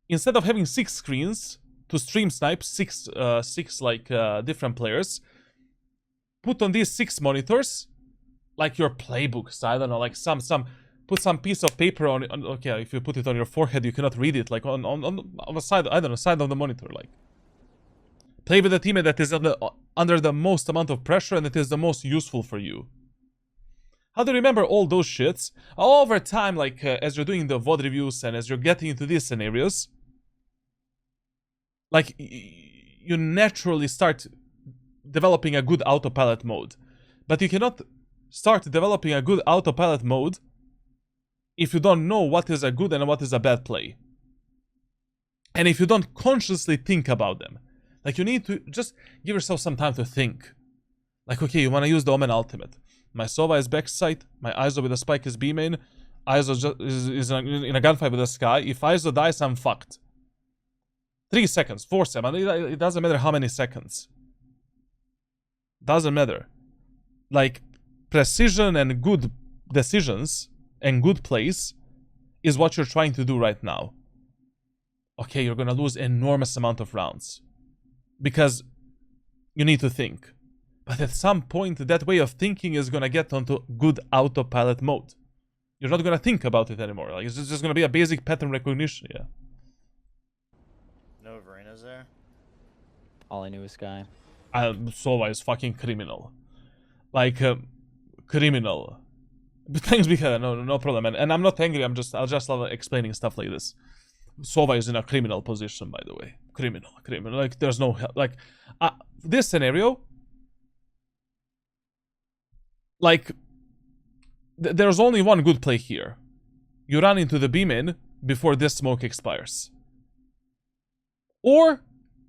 instead of having 6 screens to stream snipe six different players, put on these 6 monitors, like your playbooks, I don't know, like put some piece of paper on okay, if you put it on your forehead, you cannot read it, like on the side, I don't know, side of the monitor, like. Play with a teammate that is under the most amount of pressure and that is the most useful for you. How do you remember all those shits? Over time, like, as you're doing the VOD reviews and as you're getting into these scenarios, like, you naturally start developing a good autopilot mode. But you cannot start developing a good autopilot mode if you don't know what is a good and what is a bad play. And if you don't consciously think about them. Like, you need to just give yourself some time to think. Like, okay, you want to use the Omen ultimate. My Sova is backside, my ISO with a spike is B main, ISO is in a gunfight with the sky. If ISO dies, I'm fucked. 3 seconds, 4 seconds, it doesn't matter how many seconds. Doesn't matter. Like, precision and good decisions and good plays is what you're trying to do right now. Okay, you're gonna lose enormous amount of rounds. Because you need to think. But at some point, that way of thinking is gonna get onto good autopilot mode. You're not gonna think about it anymore. Like, it's just gonna be a basic pattern recognition, yeah. No Verena's there? All I knew was Sky. Sova is fucking criminal. Like, criminal. But thanks, Mika, no problem. And I'm not angry, I'll just love explaining stuff like this. Sova is in a criminal position, by the way. Criminal. Like, there's no help. Like, this scenario, like, there's only one good play here. You run into the B-main before this smoke expires. Or,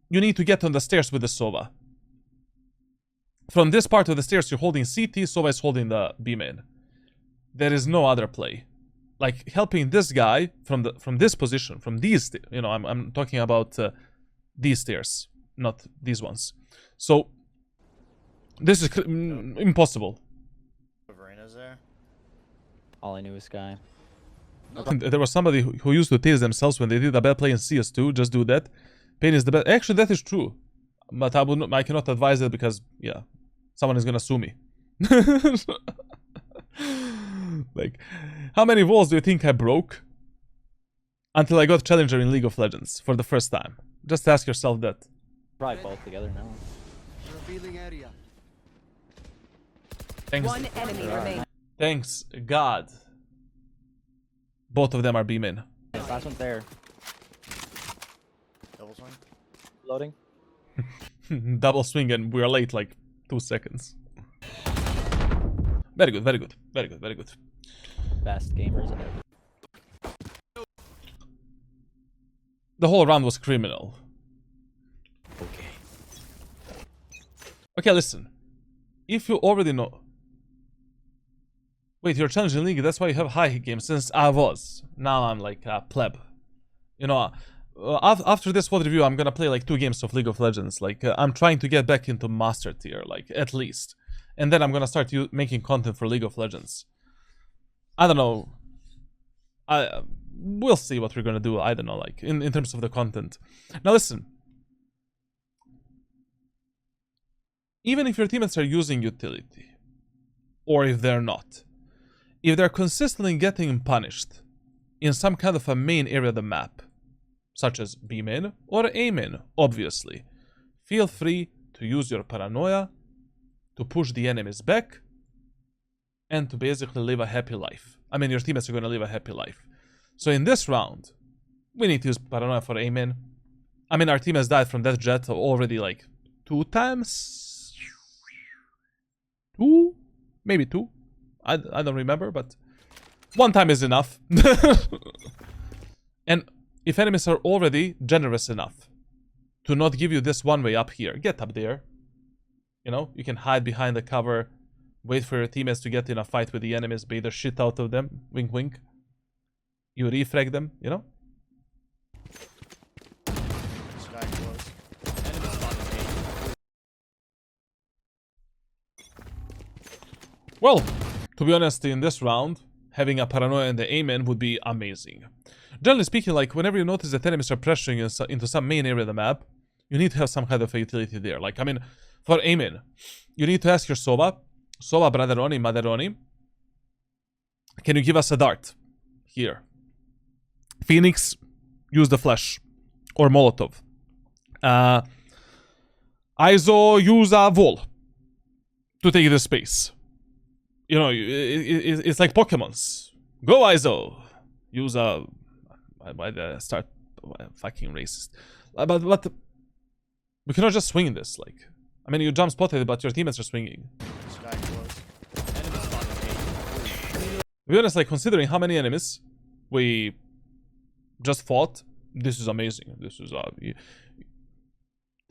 you need to get on the stairs with the Sova. From this part of the stairs, you're holding CT, Sova is holding the B-main. There is no other play. Like, helping this guy from this position, from these, you know, I'm talking about these stairs, not these ones. So, this is impossible. Verena's there? All I knew was Sky. There was somebody who used to tase themselves when they did a bad play in CS2, just do that. Pain is the best. Actually, that is true. But I cannot advise it because, yeah, someone is gonna sue me. Like, how many walls do you think I broke until I got Challenger in League of Legends for the first time? Just ask yourself that. Probably both together now. Revealing area. Thanks. One enemy remaining. Thanks God. Both of them are B-main. Last one's there. Double swing? Loading. Double swing and we're late like 2 seconds. Very good. Best gamers ever. The whole round was criminal. Okay, listen. If you already know... Wait, you're challenging league, that's why you have high game, since I was. Now I'm like a pleb. You know, after this VOD review, I'm gonna play like 2 games of League of Legends. Like, I'm trying to get back into Master Tier, like, at least. And then I'm gonna start making content for League of Legends. I don't know. We'll see what we're gonna do. I don't know, like, in terms of the content. Now listen. Even if your teammates are using utility, or if they're not, if they're consistently getting punished in some kind of a main area of the map, such as B main or A main, obviously, feel free to use your paranoia to push the enemies back and to basically live a happy life. I mean, your teammates are going to live a happy life. So in this round, we need to use paranoia for A main. I mean, our team has died from that jet already like 2 times. 2? Maybe 2. I don't remember, but 1 time is enough. And if enemies are already generous enough to not give you this one way up here, get up there. You know, you can hide behind the cover, wait for your teammates to get in a fight with the enemies, bait the shit out of them, wink wink. You refrag them, you know? Sky close. Well, to be honest, in this round, having a paranoia in the A main would be amazing. Generally speaking, like, whenever you notice that enemies are pressuring into some main area of the map, you need to have some kind of a utility there. Like, I mean, for A main, you need to ask your Sova, Brotheroni, Maderoni, can you give us a dart? Here. Phoenix, use the flash. Or Molotov. ISO, use a wall to take the space. You know, it's like Pokemons. Go ISO. Use a... Why did I start fucking racist? But we cannot just swing this, like... I mean, you jump spotted, but your teammates are swinging. Sky close. To be honest, like, considering how many enemies we just fought, this is amazing. This is...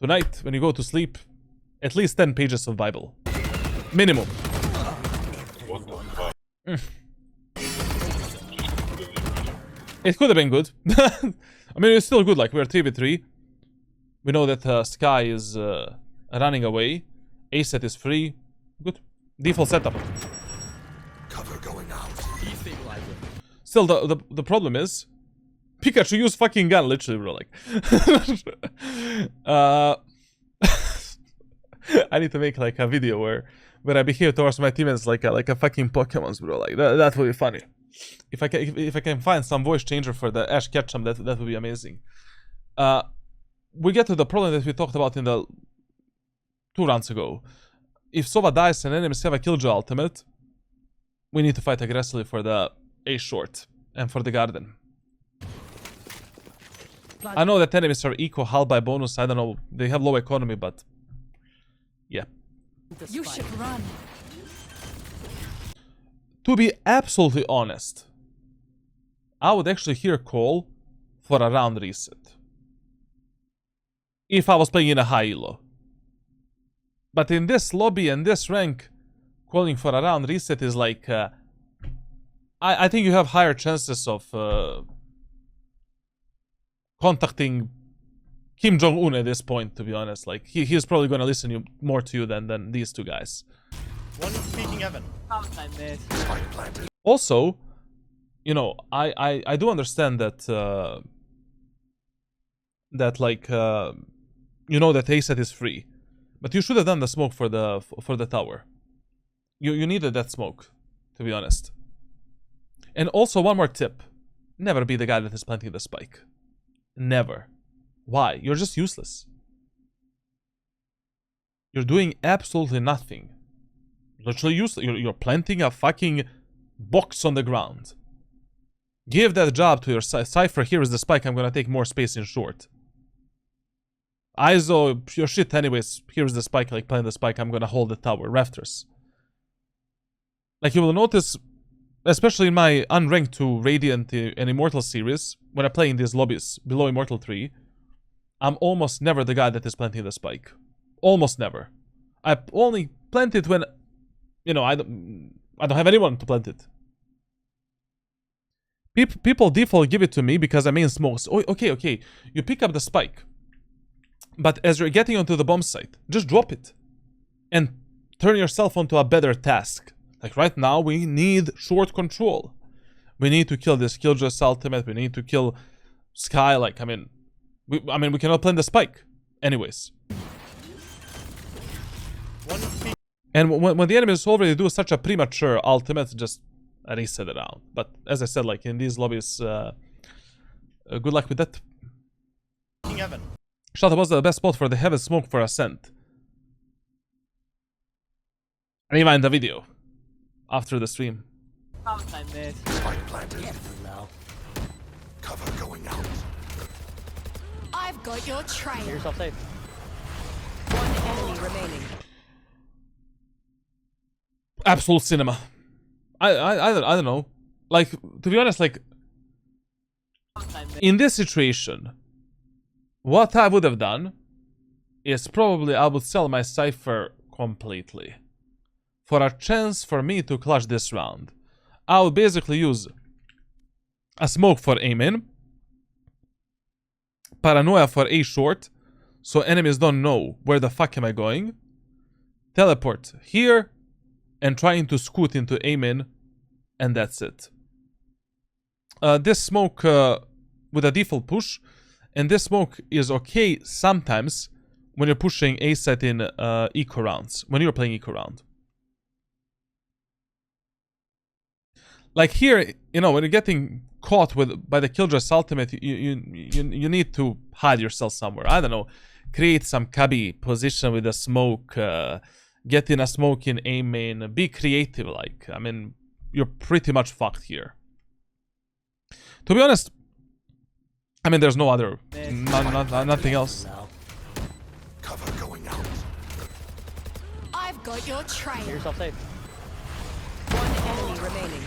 Tonight, when you go to sleep, at least 10 pages of Bible. Minimum. What the fuck? It could have been good. I mean, it's still good. Like, we're 3v3. We know that Sky is running away. Ascent is free. Good. Default setup. Cover going out. Still, the problem is... Pikachu use fucking gun, literally, bro. Like... I need to make, like, a video where I behave towards my teammates like a fucking Pokemons, bro. Like, that would be funny. If I can find some voice changer for the Ash Ketchum, that would be amazing. We get to the problem that we talked about in the 2 rounds ago. If Sova dies and enemies have a Killjoy ultimate, we need to fight aggressively for the A short and for the garden. I know that enemies are eco hull by bonus. I don't know. They have low economy, but yeah. You should run. To be absolutely honest, I would actually here call for a round reset. If I was playing in a high elo. But in this lobby and this rank, calling for a round reset is like... I think you have higher chances of contacting Kim Jong-un at this point, to be honest. Like, he's probably going to listen more to you than these 2 guys. One peeking heaven. I missed. Also, you know, I do understand that you know that Ascent is free, but you should have done the smoke for the tower. You needed that smoke, to be honest. And also, one more tip: never be the guy that is planting the spike. Never. Why? You're just useless. You're doing absolutely nothing. Literally useless. You're planting a fucking box on the ground. Give that job to your Cypher. Here is the spike. I'm gonna take more space in short. ISO, your shit anyways. Here's the spike. Like, plant the spike. I'm gonna hold the tower. Rafters. Like, you will notice, especially in my unranked to Radiant and Immortal series, when I play in these lobbies below Immortal 3, I'm almost never the guy that is planting the spike. Almost never. I only plant it when, you know, I don't have anyone to plant it. People default give it to me because I main smokes. Oh, okay. You pick up the spike. But as you're getting onto the bomb site, just drop it. And turn yourself onto a better task. Like right now, we need short control. We need to kill this Killjoy's ultimate. We need to kill Sky. Like, we cannot plan the spike. Anyways. And when the enemies already do such a premature ultimate, just reset it out. But as I said, like in these lobbies, good luck with that. King Evan. Shot was the best spot for the heaven smoke for Ascent. Rewind the video after the stream. I missed. Spike planted. Cover going out. I've got your trail. Get yourself safe. One enemy remaining. Absolute cinema. I don't know. Like, to be honest, like in this situation, what I would have done is probably I would sell my Cypher completely. For a chance for me to clutch this round, I would basically use a smoke for Omen, paranoia for A short, so enemies don't know where the fuck am I going, teleport here, and trying to scoot into Omen, and that's it. This smoke with a default push, and this smoke is okay sometimes when you're pushing A set in eco rounds, when you're playing eco round. Like here, you know, when you're getting caught by the Killjoy's ultimate, you need to hide yourself somewhere. I don't know, create some cubby position with a smoke, get in a smoke in A main, be creative. Like, I mean, you're pretty much fucked here. To be honest, I mean, there's no other, nothing else. Cover going out. I've got your Get trail. yourself safe. One enemy remaining.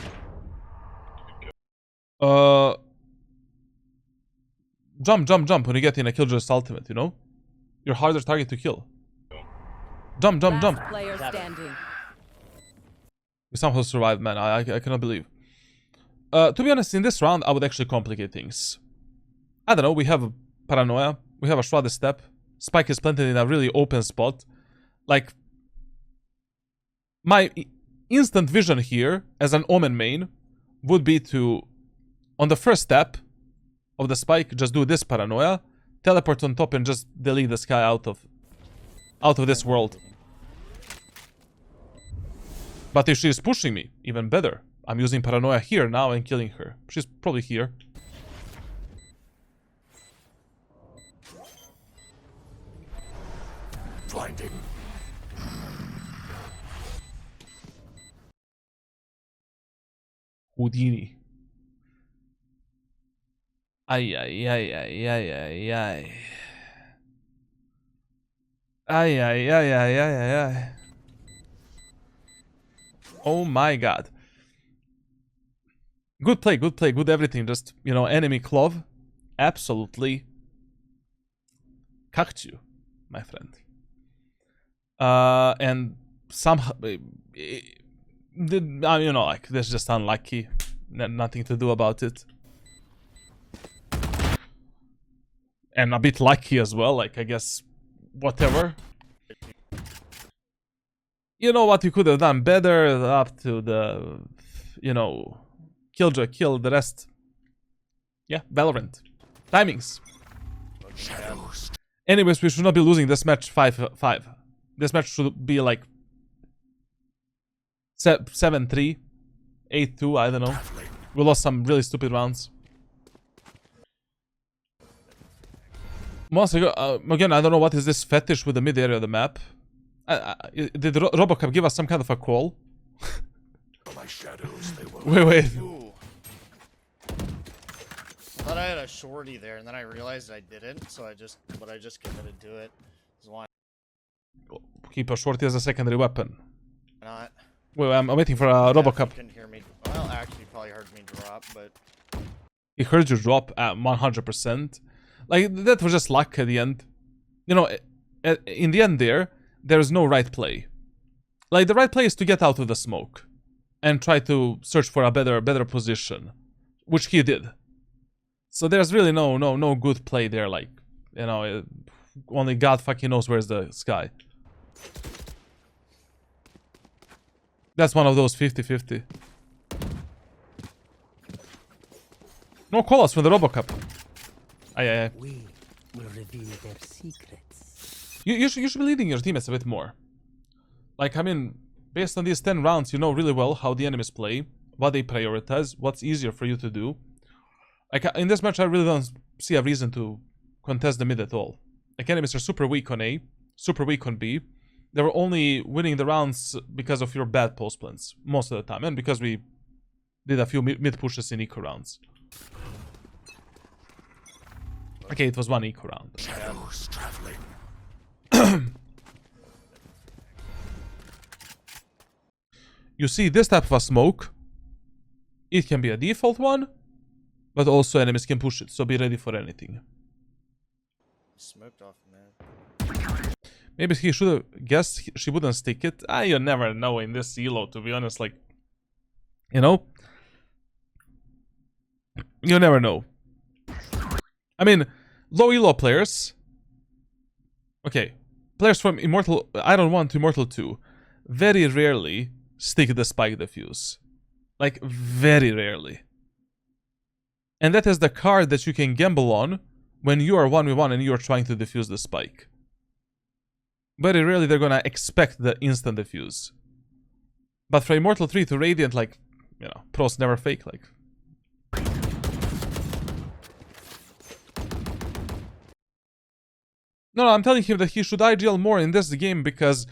Jump when you get in a Killjoy's ultimate, you know? You're harder target to kill. Jump. Last player standing. We somehow survived, man. I cannot believe. To be honest, in this round, I would actually complicate things. I don't know, we have Paranoia. We have a Shrouded Step. Spike is planted in a really open spot. Like, my instant vision here, as an Omen main, would be to, on the first step of the Spike, just do this Paranoia, teleport on top and just delete the Sky out of this world. But if she's pushing me, even better. I'm using Paranoia here now and killing her. She's probably here. Blinding. Houdini. Ay. Oh my god. Good play, good everything. Just, you know, enemy Clove absolutely cucked you, my friend. And somehow, you know, like, that's just unlucky. Nothing to do about it. And a bit lucky as well, like, I guess, whatever. You know what you could have done better, up to the, you know, Killjoy killed the rest. Yeah, Valorant. Timings. Shadows. Anyways, we should not be losing this match 5-5. This match should be like 7-3, 8-2, I don't know. We lost some really stupid rounds. Again, I don't know what is this fetish with the mid area of the map. Did Robocop give us some kind of a call? My shadows, they will. Wait. Ooh. Thought I had a shorty there, and then I realized I didn't, so I just committed to it. Why Keep a shorty as a secondary weapon. not? Wait, I'm waiting for a Robocop. You couldn't hear me. Well, actually, you probably heard me drop, but He heard you drop at 100%. Like, that was just luck at the end. You know, in the end there's no right play. Like, the right play is to get out of the smoke and try to search for a better position. which he did. So there's really no good play there. Like, you know, only God fucking knows where's the sky. That's one of those 50-50. No call us from the Robocup. Aye. We will reveal their secrets. You should be leading your teammates a bit more. Like, I mean, based on these 10 rounds, you know really well how the enemies play, what they prioritize, what's easier for you to do. Like, in this match, I really don't see a reason to contest the mid at all. Like, enemies are super weak on A, super weak on B. They were only winning the rounds because of your bad post plans, most of the time, and because we did a few mid pushes in eco rounds. Okay, it was one eco round. Shadows traveling. You see this type of a smoke, it can be a default one, but also enemies can push it, so be ready for anything. Smoked off, man. Maybe he should have guessed she wouldn't stick it. You never know in this elo, to be honest, like, you know? You never know. I mean, low elo players, okay, players from Immortal Iron 1 to Immortal 2 very rarely stick the spike defuse. Like, very rarely. And that is the card that you can gamble on when you are 1v1 and you are trying to defuse the spike. Very rarely they're gonna expect the instant defuse. But from Immortal 3 to Radiant, like, you know, pros never fake, like. No, I'm telling him that he should IGL more in this game because,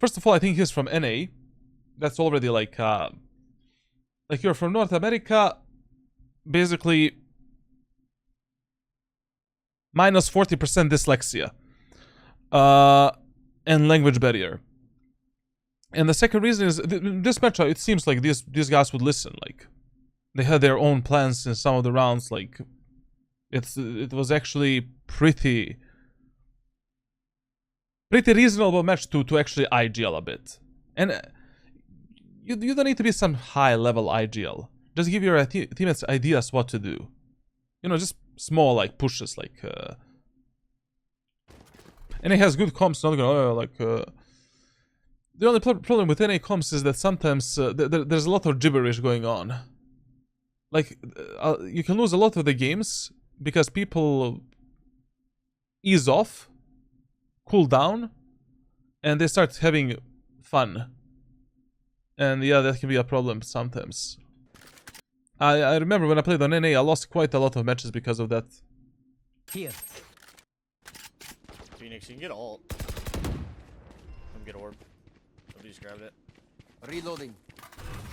first of all, I think he's from NA. That's already like you're from North America, basically minus 40% dyslexia and language barrier. And the second reason is this match. It seems like these guys would listen. Like, they had their own plans in some of the rounds. Like, it was actually pretty reasonable match to actually IGL a bit. And you don't need to be some high level IGL. Just give your teammates ideas what to do. You know, just small like pushes, like. And it has good comps. Not gonna the only problem with NA comps is that sometimes there's a lot of gibberish going on. Like, you can lose a lot of the games because people ease off, cool down, and they start having fun. And yeah, that can be a problem sometimes. I remember when I played on NA, I lost quite a lot of matches because of that. Here. Phoenix, you can get ult. Come get orb. Somebody just grabbed it. Reloading.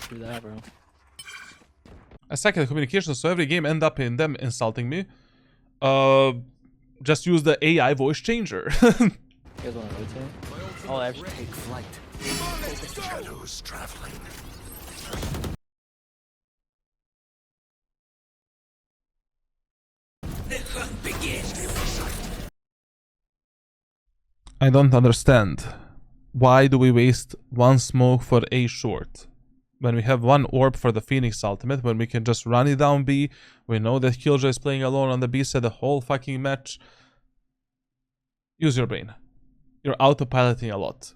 Do that, bro. I suck at communication, so every game end up in them insulting me. Just use the AI voice changer. You guys want to rotate? Oh, actually. Take flight. Shadows traveling. I don't understand. Why do we waste one smoke for A short? When we have one orb for the Phoenix ultimate, when we can just run it down B, we know that Killjoy is playing alone on the B side the whole fucking match. Use your brain. You're autopiloting a lot.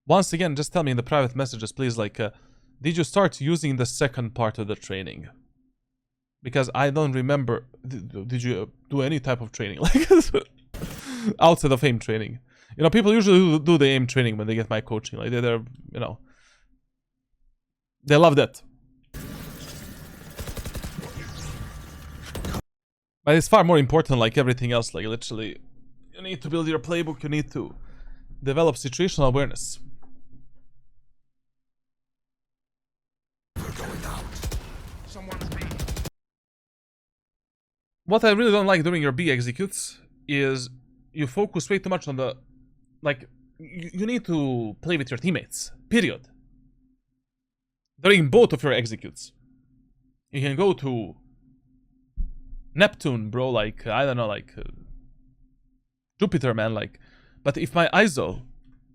Once again, just tell me in the private messages, please, like, did you start using the second part of the training? Because I don't remember. Did you do any type of training like outside of aim training? You know, people usually do the aim training when they get my coaching. Like, they're you know, they love that. But it's far more important, like everything else. Like, literally, you need to build your playbook. You need to develop situational awareness. We're going out. Someone's B. What I really don't like during your B executes is you focus way too much on the, like, you need to play with your teammates, period. During both of your executes. You can go to Neptune, bro, like, I don't know, like, Jupiter, man, like, but if my ISO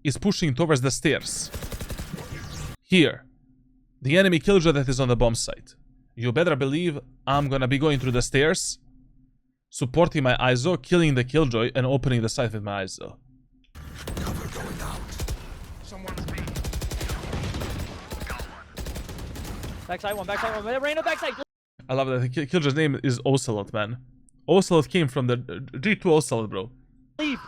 is pushing towards the stairs, here, the enemy Killjoy that is on the bomb site, you better believe I'm gonna be going through the stairs, supporting my ISO, killing the Killjoy, and opening the site with my ISO. Cover going out. Someone's B. Backside one, Reyna backside. I love that the Killjoy's name is Ocelot, man. Ocelot came from the G2 Ocelot, bro. Leave.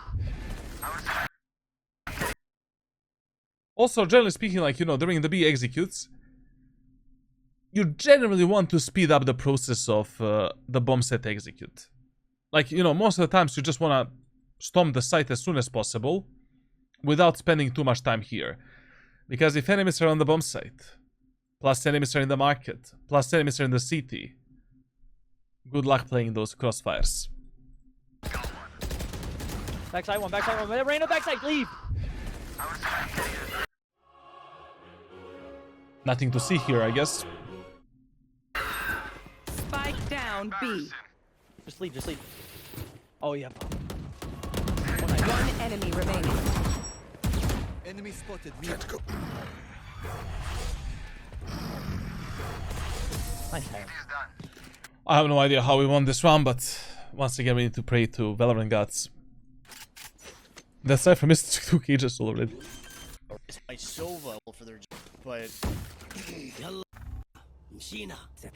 Also, generally speaking, like, you know, during the B executes, you generally want to speed up the process of the bomb set execute. Like, you know, most of the times you just want to storm the site as soon as possible without spending too much time here. Because if enemies are on the bomb site, plus enemies are in the market, plus enemies are in the city, good luck playing those crossfires. Backside one, Reyna backside, leave. Nothing to see here, I guess. Spike down B. Just leave. Oh, yeah. One enemy remaining. Enemy spotted. Can't go. Nice time. I have no idea how we won this round, but once again we need to pray to Valorant gods. That Cypher missed 2 cages already. It's my Sova for their but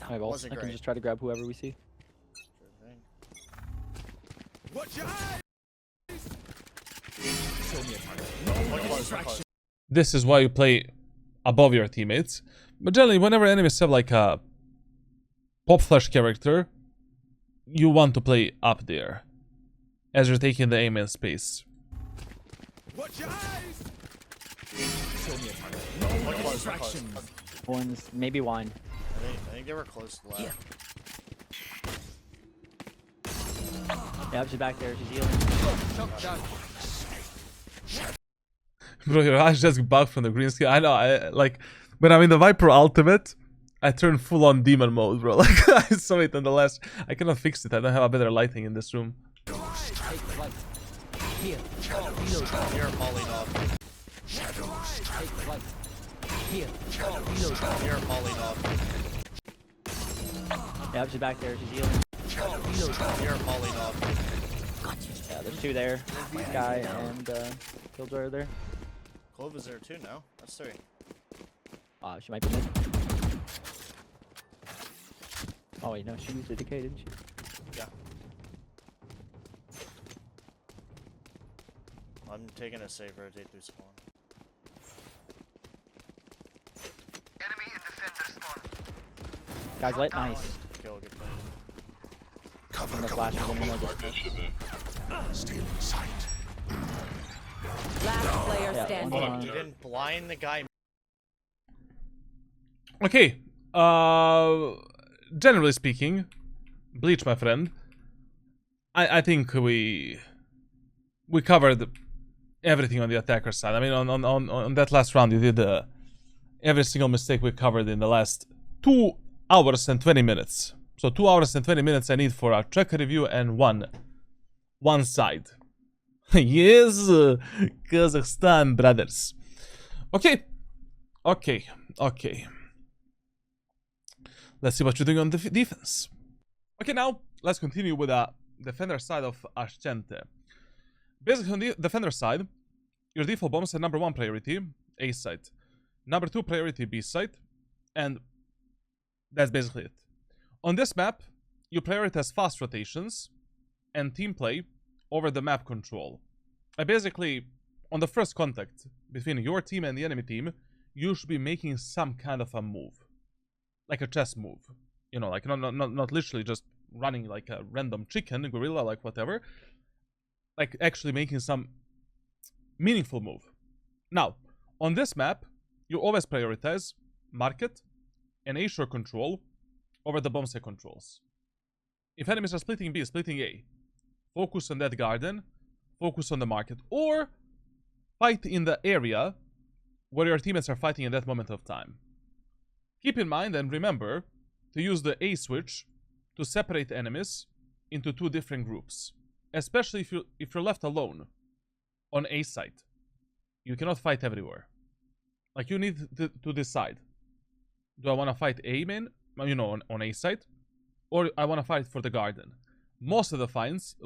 Alright, well, Wasn't I can great. just try to grab whoever we see. Watch your eyes. This is why you play above your teammates. But generally, whenever enemies have like a pop flash character, you want to play up there as you're taking the aim in space. Watch your eyes. One's maybe wine. I think they were close to left. Yeah, she's back there. She's healing. Bro, your eyes just bug from the green screen. I know, like, when I'm in the Viper Ultimate, I turn full on demon mode, bro. Like, I saw it in the last... I cannot fix it. I don't have a better lighting in this room. You're mauling off. You're mauling off. Yeah, she's back there. She's healing. You're mauling off. Yeah, there's 2 there. Guy and Killjoy are there. Clove is there too, no? That's 3. She might be mid. Oh wait, no, she used a decay, didn't she? Yeah. I'm taking a save rotate through spawn. Guys, lit, nice. Kill, good play. Cover I'm gonna going flash out. him in Stealing sight. Last player Yeah, standing. one You on. didn't blind the guy. Okay. Generally speaking, Bleach, my friend, I think we covered everything on the attacker side. I mean, on that last round, you did every single mistake we covered in the last 2 hours and 20 minutes. So 2 hours and 20 minutes I need for a tracker review and one side. Yes, Kazakhstan brothers. Okay. Let's see what you're doing on the defense. Okay, now let's continue with the defender side of Ascent. Basically, on the defender side, your default bombs are number 1 priority, A site, number 2 priority, B site, and that's basically it. On this map, you prioritize fast rotations and team play over the map control. And basically, on the first contact between your team and the enemy team, you should be making some kind of a move. Like a chess move. You know, like not literally just running like a random chicken, gorilla, like whatever. Like actually making some meaningful move. Now, on this map, you always prioritize market and A shore control over the bomb site controls. If enemies are splitting B, splitting A, focus on that garden, focus on the market, or fight in the area where your teammates are fighting at that moment of time. Keep in mind and remember to use the A switch to separate enemies into 2 different groups, especially if you're left alone on A site. You cannot fight everywhere. Like, you need to decide. Do I want to fight A main you know, on A site, or I want to fight for the garden. Most of the fights,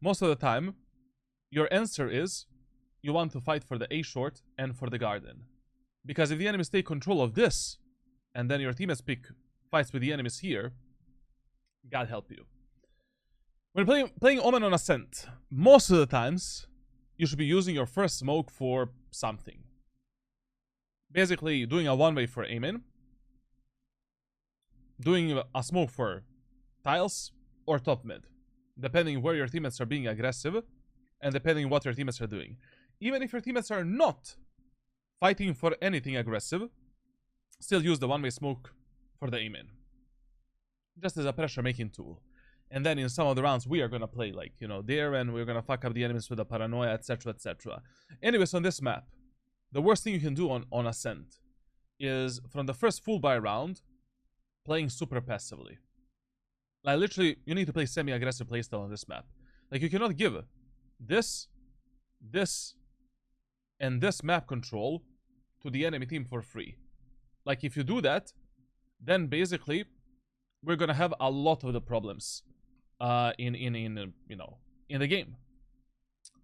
most of the time, your answer is you want to fight for the A short and for the garden. Because if the enemies take control of this, and then your teammates pick fights with the enemies here, God help you. When playing Omen on Ascent, most of the times, you should be using your first smoke for something. Basically, doing a one-way for Omen, doing a smoke for tiles, or top mid, depending where your teammates are being aggressive, and depending what your teammates are doing. Even if your teammates are not fighting for anything aggressive, still use the one-way smoke for the Omen. Just as a pressure-making tool. And then in some of the rounds, we are going to play, like, you know, there, and we're going to fuck up the enemies with the paranoia, etc, etc. Anyways, on this map, the worst thing you can do on Ascent is, from the first full buy round, playing super passively. Like, literally, you need to play semi-aggressive playstyle on this map. Like, you cannot give this, and this map control to the enemy team for free. Like, if you do then basically we're gonna have a lot of the problems in the game.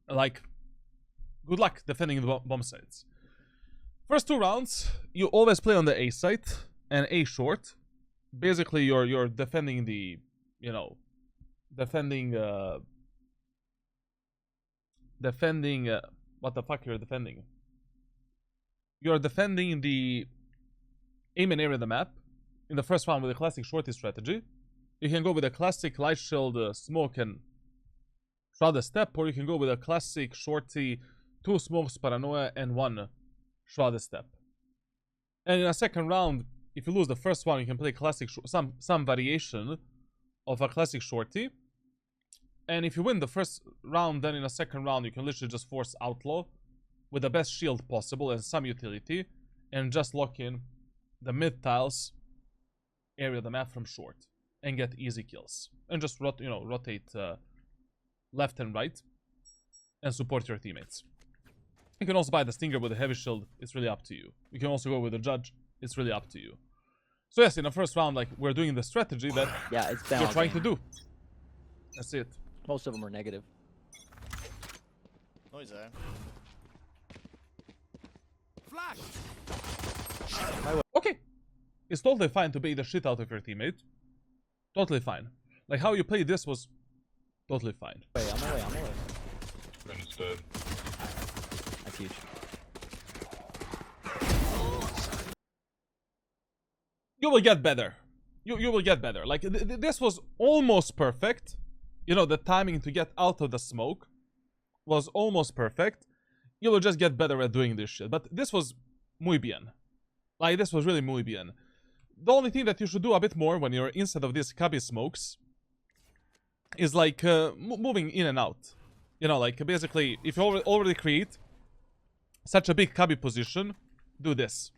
Like, good luck defending the bomb sites. First 2 rounds, you always play on the A site and A short. Basically, you're defending the, what the fuck you're defending? You're defending the aim and area of the map. In the first round with a classic shorty strategy, you can go with a classic light shield smoke and shroud the step, or you can go with a classic shorty, 2 smokes, paranoia, and 1 shroud the step. And in a second round, if you lose the first one, you can play classic some variation of a classic shorty. And if you win the first round, then in a second round, you can literally just force outlaw with the best shield possible and some utility, and just lock in the mid tiles area of the map from short and get easy kills, and just rotate left and right and support your teammates. You can also buy the Stinger with a heavy shield. It's really up to you. You can also go with the Judge. It's really up to you. So yes, in the first round, like, we're doing the strategy that we're trying to do. That's it. Most of them are negative. Noise there. Flash! Okay. It's totally fine to bait the shit out of your teammate. Totally fine. Like, how you played this was totally fine. Wait, I'm away. And it's dead. That's huge. You will get better. You will get better. Like, this was almost perfect. The timing to get out of the smoke was almost perfect. You will just get better at doing this shit. But this was muy bien. Like, this was really muy bien. The only thing that you should do a bit more when you're inside of these cubby smokes is, like, moving in and out. Like, basically, if you already create such a big cubby position, do this.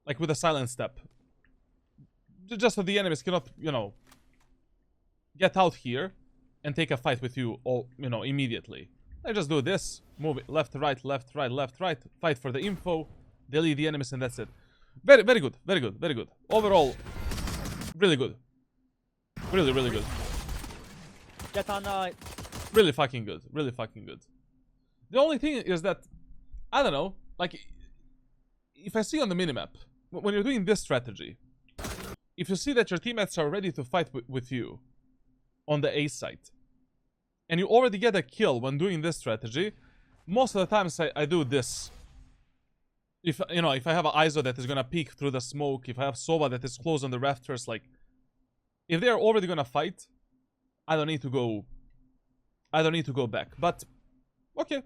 Like, with a silent step. Just so the enemies cannot, get out here and take a fight with you all, immediately. I just do this, move it left, right, left, right, left, right, fight for the info, delete the enemies, and that's it. Very, very good, very good, very good. Overall, really good. Really, really good. Get on night. Really fucking good, really fucking good. The only thing is that, I don't know, like, if I see on the minimap, when you're doing this strategy, if you see that your teammates are ready to fight with you on the A site, and you already get a kill when doing this strategy, most of the times I do this. If I have an ISO that is gonna peek through the smoke, if I have Sova that is close on the rafters, like, if they're already gonna fight, I don't need to go back. But okay,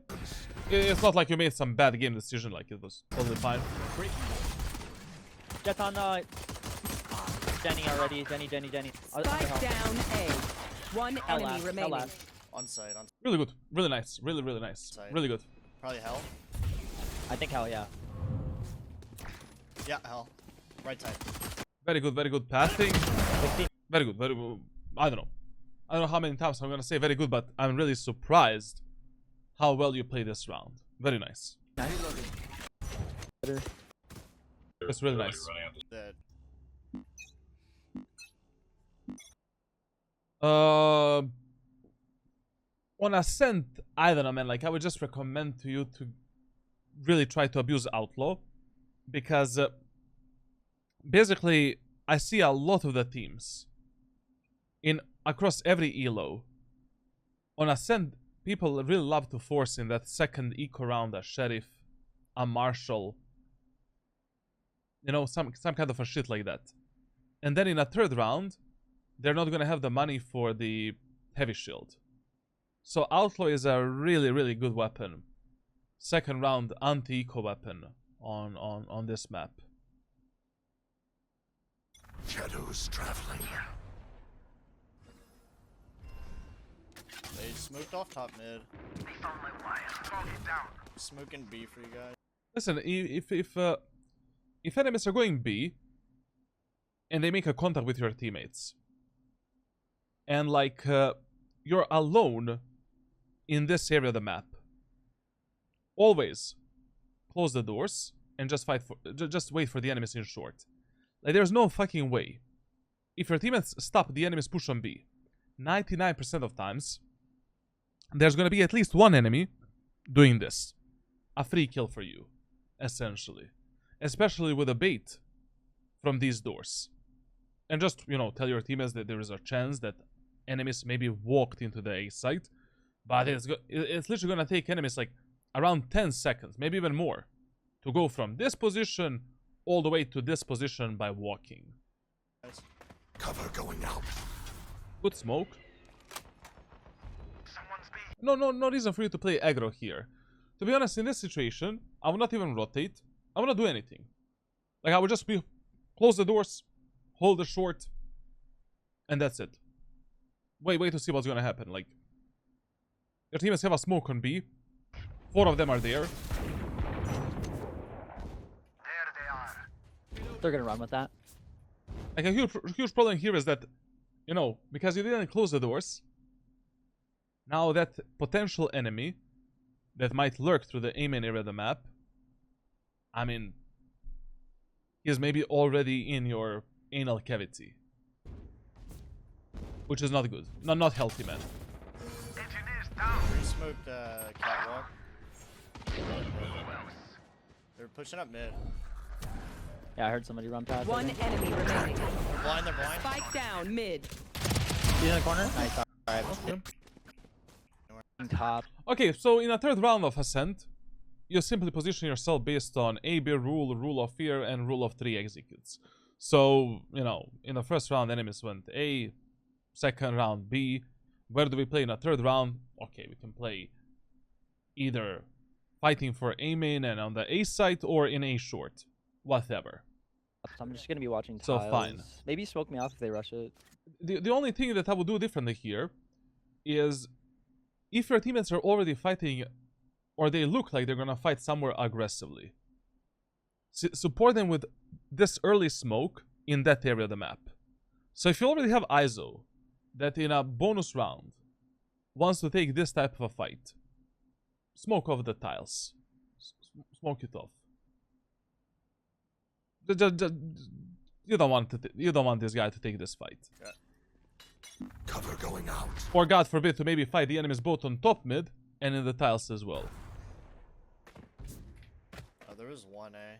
it's not like you made some bad game decision. Like, it was totally fine. Get on night. Jenny already. Jenny. Spike down A. One enemy remaining. On site. Really good. Really nice. Really, really nice. Side. Really good. Probably hell. I think hell yeah. Yeah, hell. Right side. Very good. Very good passing. Very good. Very good. I don't know how many times I'm gonna say very good, but I'm really surprised how well you play this round. Very nice. Better. It's really nice. Dead. On Ascent, I don't know, man. Like, I would just recommend to you to really try to abuse Outlaw. Because, basically, I see a lot of the teams across every elo. On Ascent, people really love to force in that second eco round a Sheriff, a Marshal. You know, some kind of a shit like that. And then in a third round, they're not gonna have the money for the heavy shield. So Outlaw is a really, really good weapon. Second round anti-eco weapon on this map. Shadows traveling. They smoked off top mid. Smoking B for you guys. Listen, if enemies are going B and they make a contact with your teammates, and like you're alone in this area of the map, always close the doors and just wait for the enemies in short. Like, there's no fucking way. If your teammates stop the enemy's push on B, 99% of times there's gonna be at least one enemy doing this. A free kill for you, essentially. Especially with a bait from these doors. And just, you know, tell your teammates that there is a chance that enemies maybe walked into the A site. But it's literally gonna take enemies like around 10 seconds, maybe even more, to go from this position all the way to this position by walking. Cover going out. Good smoke. No reason for you to play aggro here. To be honest, in this situation, I would not even rotate. I would not do anything. Like, I would just close the doors, hold the short, and that's it. Wait to see what's gonna happen. Like, your teammates have a smoke on B. 4 of them are there. They're gonna run with that. Like, a huge problem here is that, you know, because you didn't close the doors, now that potential enemy that might lurk through the Amen area of the map, I mean, he is maybe already in your anal cavity. Which is not good. Not healthy, man. We smoked catwalk. They're pushing up mid. Yeah, I heard somebody run past. One enemy remaining. They're blind, they're blind. Spike down mid. He's in the corner. Nice. Alright. Top. Okay, so in a third round of Ascent, you simply position yourself based on A-B rule, rule of fear, and rule of 3 executes. So, you know, in the first round, enemies went A, second round B. Where do we play in a third round? Okay, we can play either fighting for A main and on the A site, or in A short. Whatever. I'm just gonna be watching So tiles. fine. Maybe smoke me off if they rush it. The only thing that I would do differently here is if your teammates are already fighting, or they look like they're gonna fight somewhere aggressively, support them with this early smoke in that area of the map. So if you already have ISO that in a bonus round wants to take this type of a fight, smoke off the tiles. Smoke it off. You don't want this guy to take this fight. Yeah. Cover going out. Or God forbid to maybe fight the enemies both on top mid and in the tiles as well. Oh, there was one A.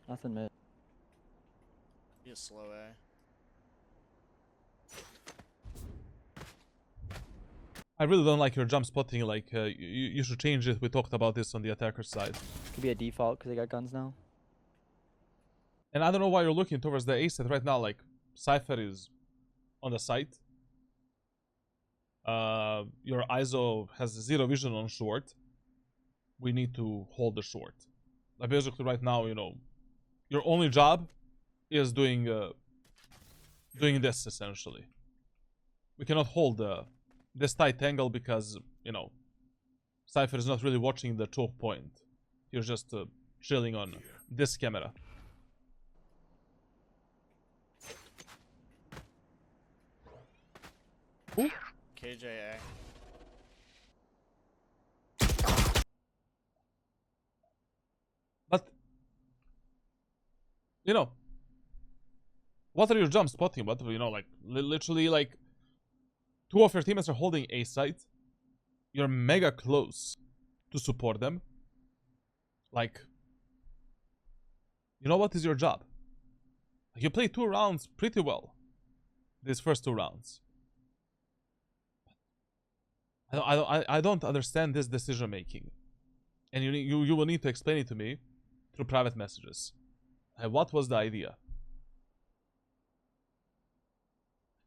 Nothing mid. Be a slow A. I really don't like your jump spotting. Like, you should change it. We talked about this on the attacker side. Could be a default because they got guns now. And I don't know why you're looking towards the A set right now. Like, Cypher is on the site. Your ISO has 0 vision on short. We need to hold the short. Like, basically right now, you know, your only job is doing this essentially. We cannot hold this tight angle because, you know, Cypher is not really watching the choke point. He's just chilling on this camera. Ooh. KJA. But you know, what are your jump spotting? What, you know, like, literally, like, 2 of your teammates are holding A site. You're mega close to support them. Like, you know what is your job? You played 2 rounds pretty well. These first 2 rounds. I don't understand this decision making. And you will need to explain it to me through private messages. What was the idea?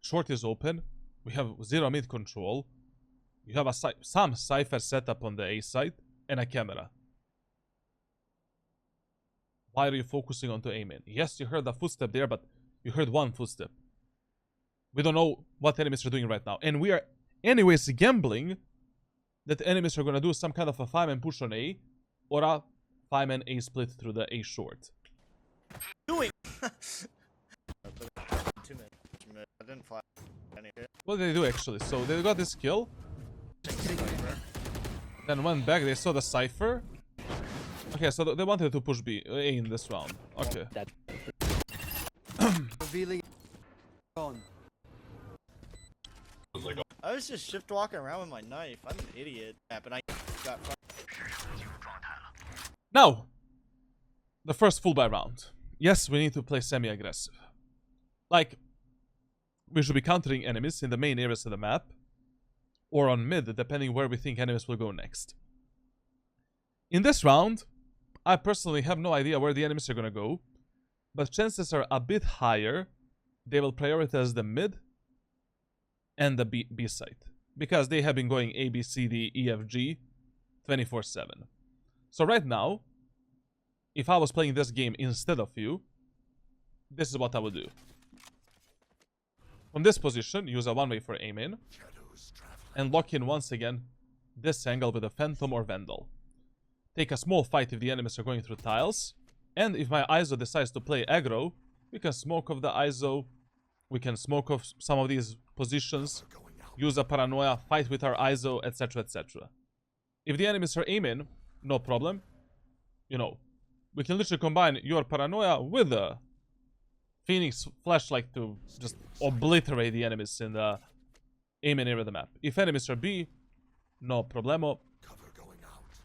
Short is open. We have 0 mid control. You have some cipher setup on the A side and a camera. Why are you focusing on to Omen? Yes, you heard a footstep there, but you heard 1 footstep. We don't know what enemies are doing right now. And we are anyways gambling that enemies are going to do some kind of a 5-man push on A or a 5-man A split through the A short. Doing. 2 minutes. I didn't fly any. What did they do actually? So they got this kill. Then went back, they saw the cipher. Okay, so they wanted to push B, A in this round. Okay. Revealing. On. I was just shift walking around with my knife. I'm an idiot. Yeah, but I got. Now, the first full buy round. Yes, we need to play semi-aggressive. Like, we should be countering enemies in the main areas of the map, or on mid, depending where we think enemies will go next. In this round, I personally have no idea where the enemies are gonna go, but chances are a bit higher they will prioritize the mid and the B side, because they have been going A, B, C, D, E, F, G 24/7. So right now, if I was playing this game instead of you, this is what I would do. From this position, use a one-way for Omen, and lock in once again this angle with a Phantom or Vandal. Take a small fight if the enemies are going through tiles, and if my ISO decides to play aggro, we can smoke off the ISO, we can smoke off some of these positions, use a paranoia, fight with our ISO, etc, etc. If the enemies are aiming, no problem. You know, we can literally combine your paranoia with the Phoenix flashlight to just obliterate the enemies in the aim area of the map. If enemies are B, no problemo.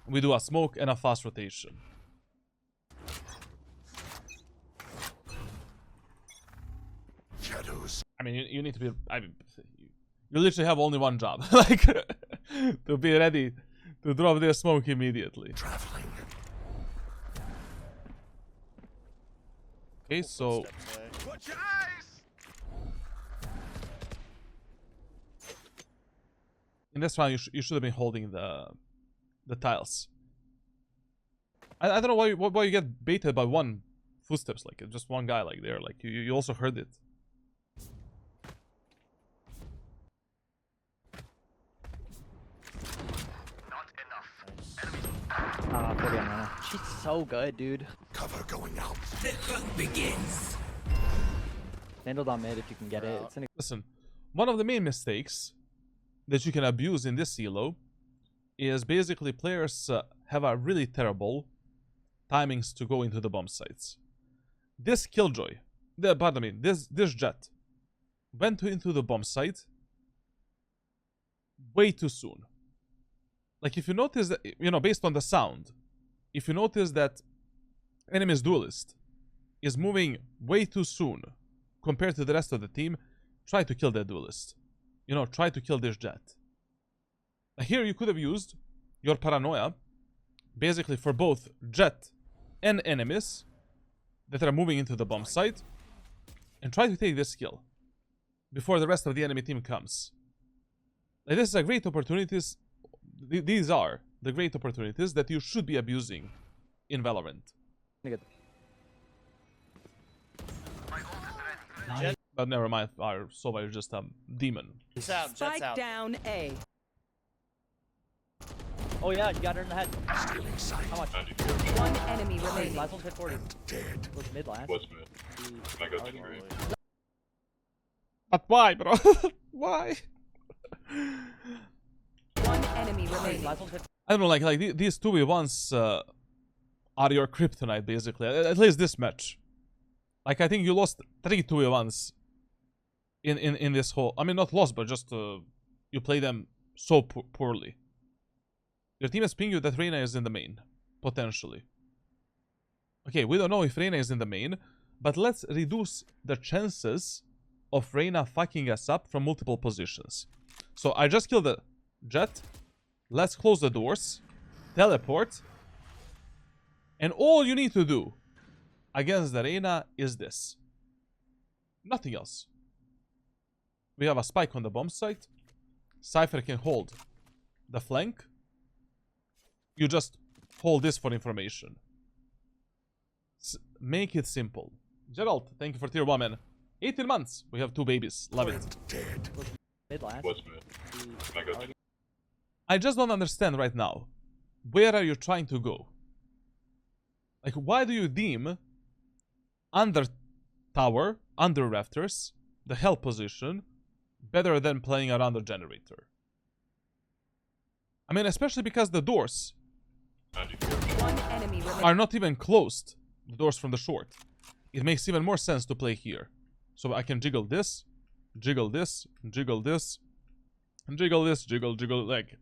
We do a smoke and a fast rotation. I mean, you need to be. I mean, you literally have only one job, like to be ready to drop their smoke immediately. Okay, so. In this round, you should have been holding the tiles. I don't know why you get baited by 1 footsteps, like just 1 guy like there, like you also heard it. Ah, 40 on Rana. She's so good, dude. Cover going out. The hunt begins. Vandal on mid if you can get it. It's Listen, one of the main mistakes that you can abuse in this elo is basically players have a really terrible timings to go into the bomb sites. This Killjoy, pardon me, this Jet went into the bomb site way too soon. Like if you notice that, you know, based on the sound, if you notice that enemy's duelist is moving way too soon compared to the rest of the team, try to kill that duelist. You know, try to kill this Jet. Here you could have used your paranoia basically for both Jet and enemies that are moving into the bomb site, and try to take this kill before the rest of the enemy team comes. Like, this is a great opportunities. These are the great opportunities that you should be abusing in Valorant. But never mind, our Sova is just a demon. Jet's out, Jet's Spike out. down A. Oh yeah, you got her in the head. Stealing sight. How much? 94. One enemy remaining. Last one's hit 40. Dead. Was mid last. What's mid? I got 3. But why, bro? Why? One enemy remaining. Last one's hit. I don't know, like these 2v1s are your kryptonite, basically. At least this match. Like, I think you lost 3 2v1s in this whole... I mean, not lost, but just you play them so poorly. Your team is pinging you that Reyna is in the main, potentially. Okay, we don't know if Reyna is in the main, but let's reduce the chances of Reyna fucking us up from multiple positions. So I just killed the Jet. Let's close the doors. Teleport. And all you need to do against the Reyna is this. Nothing else. We have a spike on the bomb site. Cypher can hold the flank. You just hold this for information. Make it simple. Gerald, thank you for tier 1, man. 18 months. We have 2 babies. Love it. Mid last. What's mid? I got you. I just don't understand right now. Where are you trying to go? Like, why do you deem under tower, under rafters, the hell position, better than playing around the generator? I mean, especially because the doors 94. One enemy remaining. are not even closed. The doors from the short. It makes even more sense to play here. So I can jiggle this, jiggle this, jiggle this, and jiggle this, jiggle leg.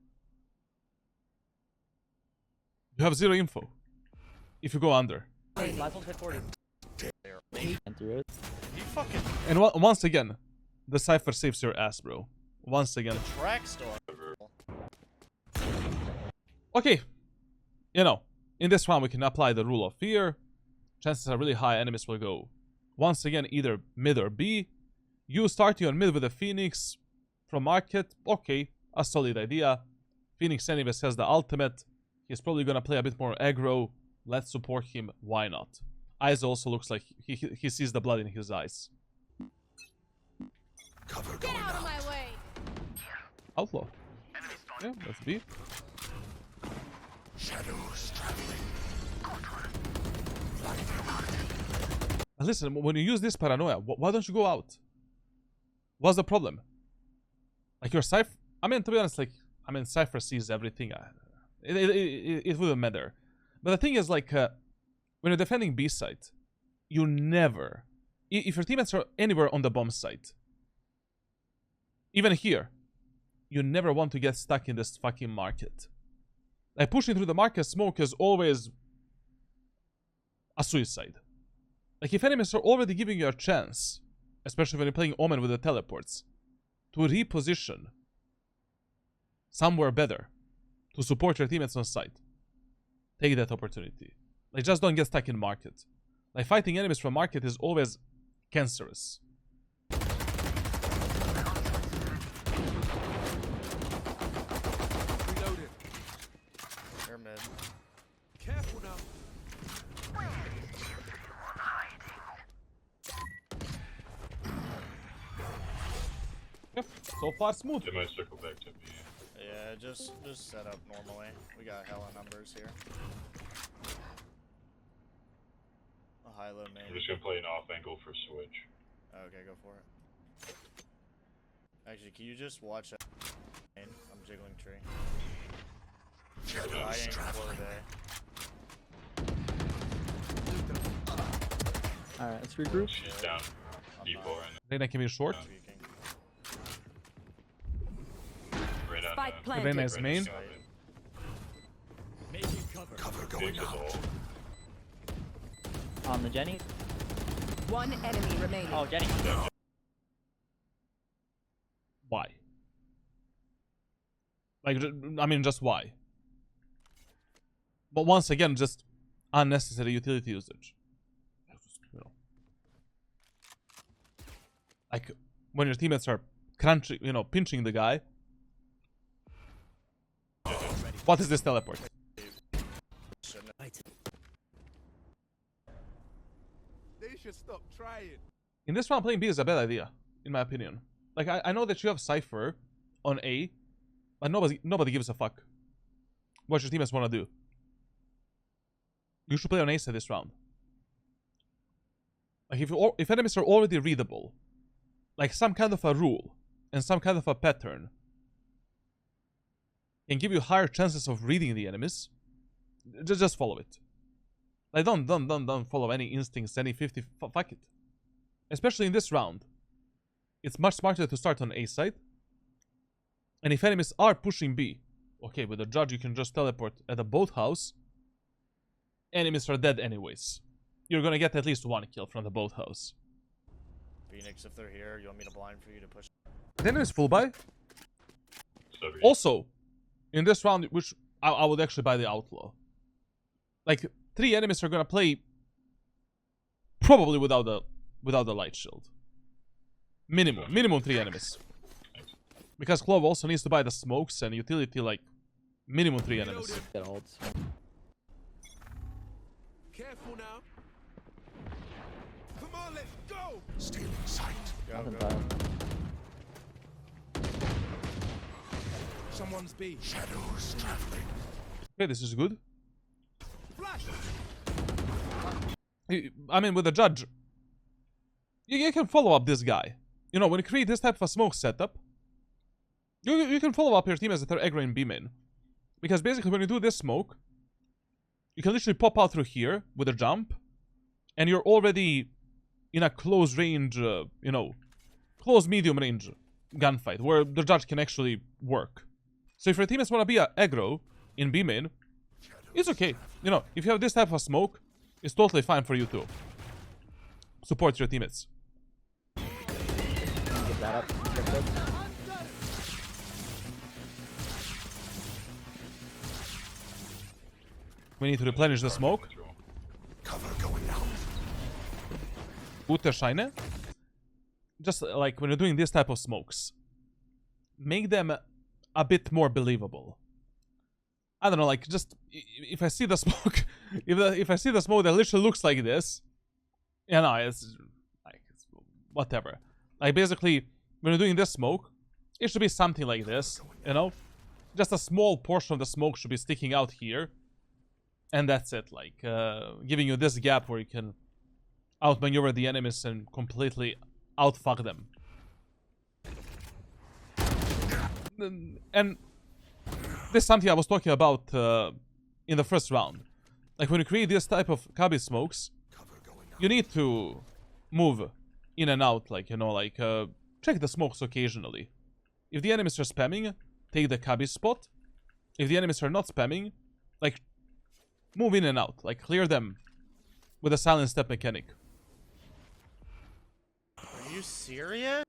You have 0 info if you go under. Last one's hit 40. And through it. He fucking And once again, the Cypher saves your ass, bro. Once again. track star. Okay. You know, in this round we can apply the rule of fear. Chances are really high enemies will go once again either mid or B. You starting on mid with a Phoenix from market. Okay, a solid idea. Phoenix anyways has the ultimate. He's probably gonna play a bit more aggro. Let's support him. Why not? Eyes also looks like he sees the blood in his eyes. Cover Get going out of out. my way! Outlaw. Yeah, that's B. Shadows traveling. Listen, when you use this paranoia, why don't you go out? What's the problem? Like your Cypher... I mean, to be honest, like... I mean, Cypher sees everything. It wouldn't matter. But the thing is, like... when you're defending B site, you never... If your teammates are anywhere on the bomb site, even here, you never want to get stuck in this fucking market. Like, pushing through the market smoke is always a suicide. Like, if enemies are already giving you a chance, especially when you're playing Omen with the teleports, to reposition somewhere better to support your teammates on site, take that opportunity. Like, just don't get stuck in market. Like, fighting enemies from market is always cancerous. Reloaded. They're mid. Careful now. Yep, so far smooth. They might circle back to B. Yeah, just set up normally. We got hella numbers here. A high-low I'm main. just gonna play an off angle for switch. Okay, go for it. Actually, can you just watch that? I'm jiggling tree. I Shadows ain't traveling. Alright, let's regroup. She's down. D4 and Reyna came in short. Tweaking. right on. Spike planted. Reyna is right main. on Cover going Phoenix is out. all. On the Jenny. One enemy remaining. Oh, Jenny. Why? Like, I mean, just why? But once again, just unnecessary utility usage. You know. Like, when your teammates are crunching, you know, pinching the guy. What is this teleport? They should stop trying. In this round, playing B is a bad idea, in my opinion. Like, I know that you have Cypher on A, but nobody gives a fuck what your teammates want to do. You should play on A side this round. Like, if enemies are already readable, like some kind of a rule and some kind of a pattern can give you higher chances of reading the enemies, just follow it. Like, don't follow any instincts, any 50. Fuck it. Especially in this round. It's much smarter to start on A side. And if enemies are pushing B, okay, with the judge you can just teleport at the boathouse. Enemies are dead anyways. You're gonna get at least one kill from the boathouse. Phoenix, if they're here, you want me to blind for you to push? The enemy's full buy. So yeah. Also, in this round, which I would actually buy the outlaw. Like 3 enemies are gonna play probably without the light shield. Minimum 3 enemies. Because Clove also needs to buy the smokes and utility, like minimum 3 enemies. Get ults. Careful now. Come on, let's go. Stealing sight. Nothing bad. Someone's B. Shadows traveling. Okay, this is good. Flash. I mean, with the judge, you can follow up this guy. You know, when you create this type of a smoke setup, you can follow up your teammates that are aggroing B main. Because basically, when you do this smoke, you can literally pop out through here with a jump, and you're already in a close range, you know, close medium range gunfight where the judge can actually work. So if your teammates want to be a aggro in B main, it's okay. You know, if you have this type of smoke, it's totally fine for you to support your teammates. Get that up. Get this. We need to replenish the smoke. Cover going out. Gute Scheine. Just like when you're doing this type of smokes, make them a bit more believable. I don't know, like just if I see the smoke, if I see the smoke that literally looks like this, you know, it's like it's whatever. Like basically, when you're doing this smoke, it should be something like this, you know, just a small portion of the smoke should be sticking out here, and that's it. Like giving you this gap where you can outmaneuver the enemies and completely outfuck them. And this is something I was talking about in the first round. Like when you create this type of Kabi smokes, you need to move in and out, like, you know, like check the smokes occasionally. If the enemies are spamming, take the Kabi spot. If the enemies are not spamming, like move in and out, like clear them with a silent step mechanic. Are you serious?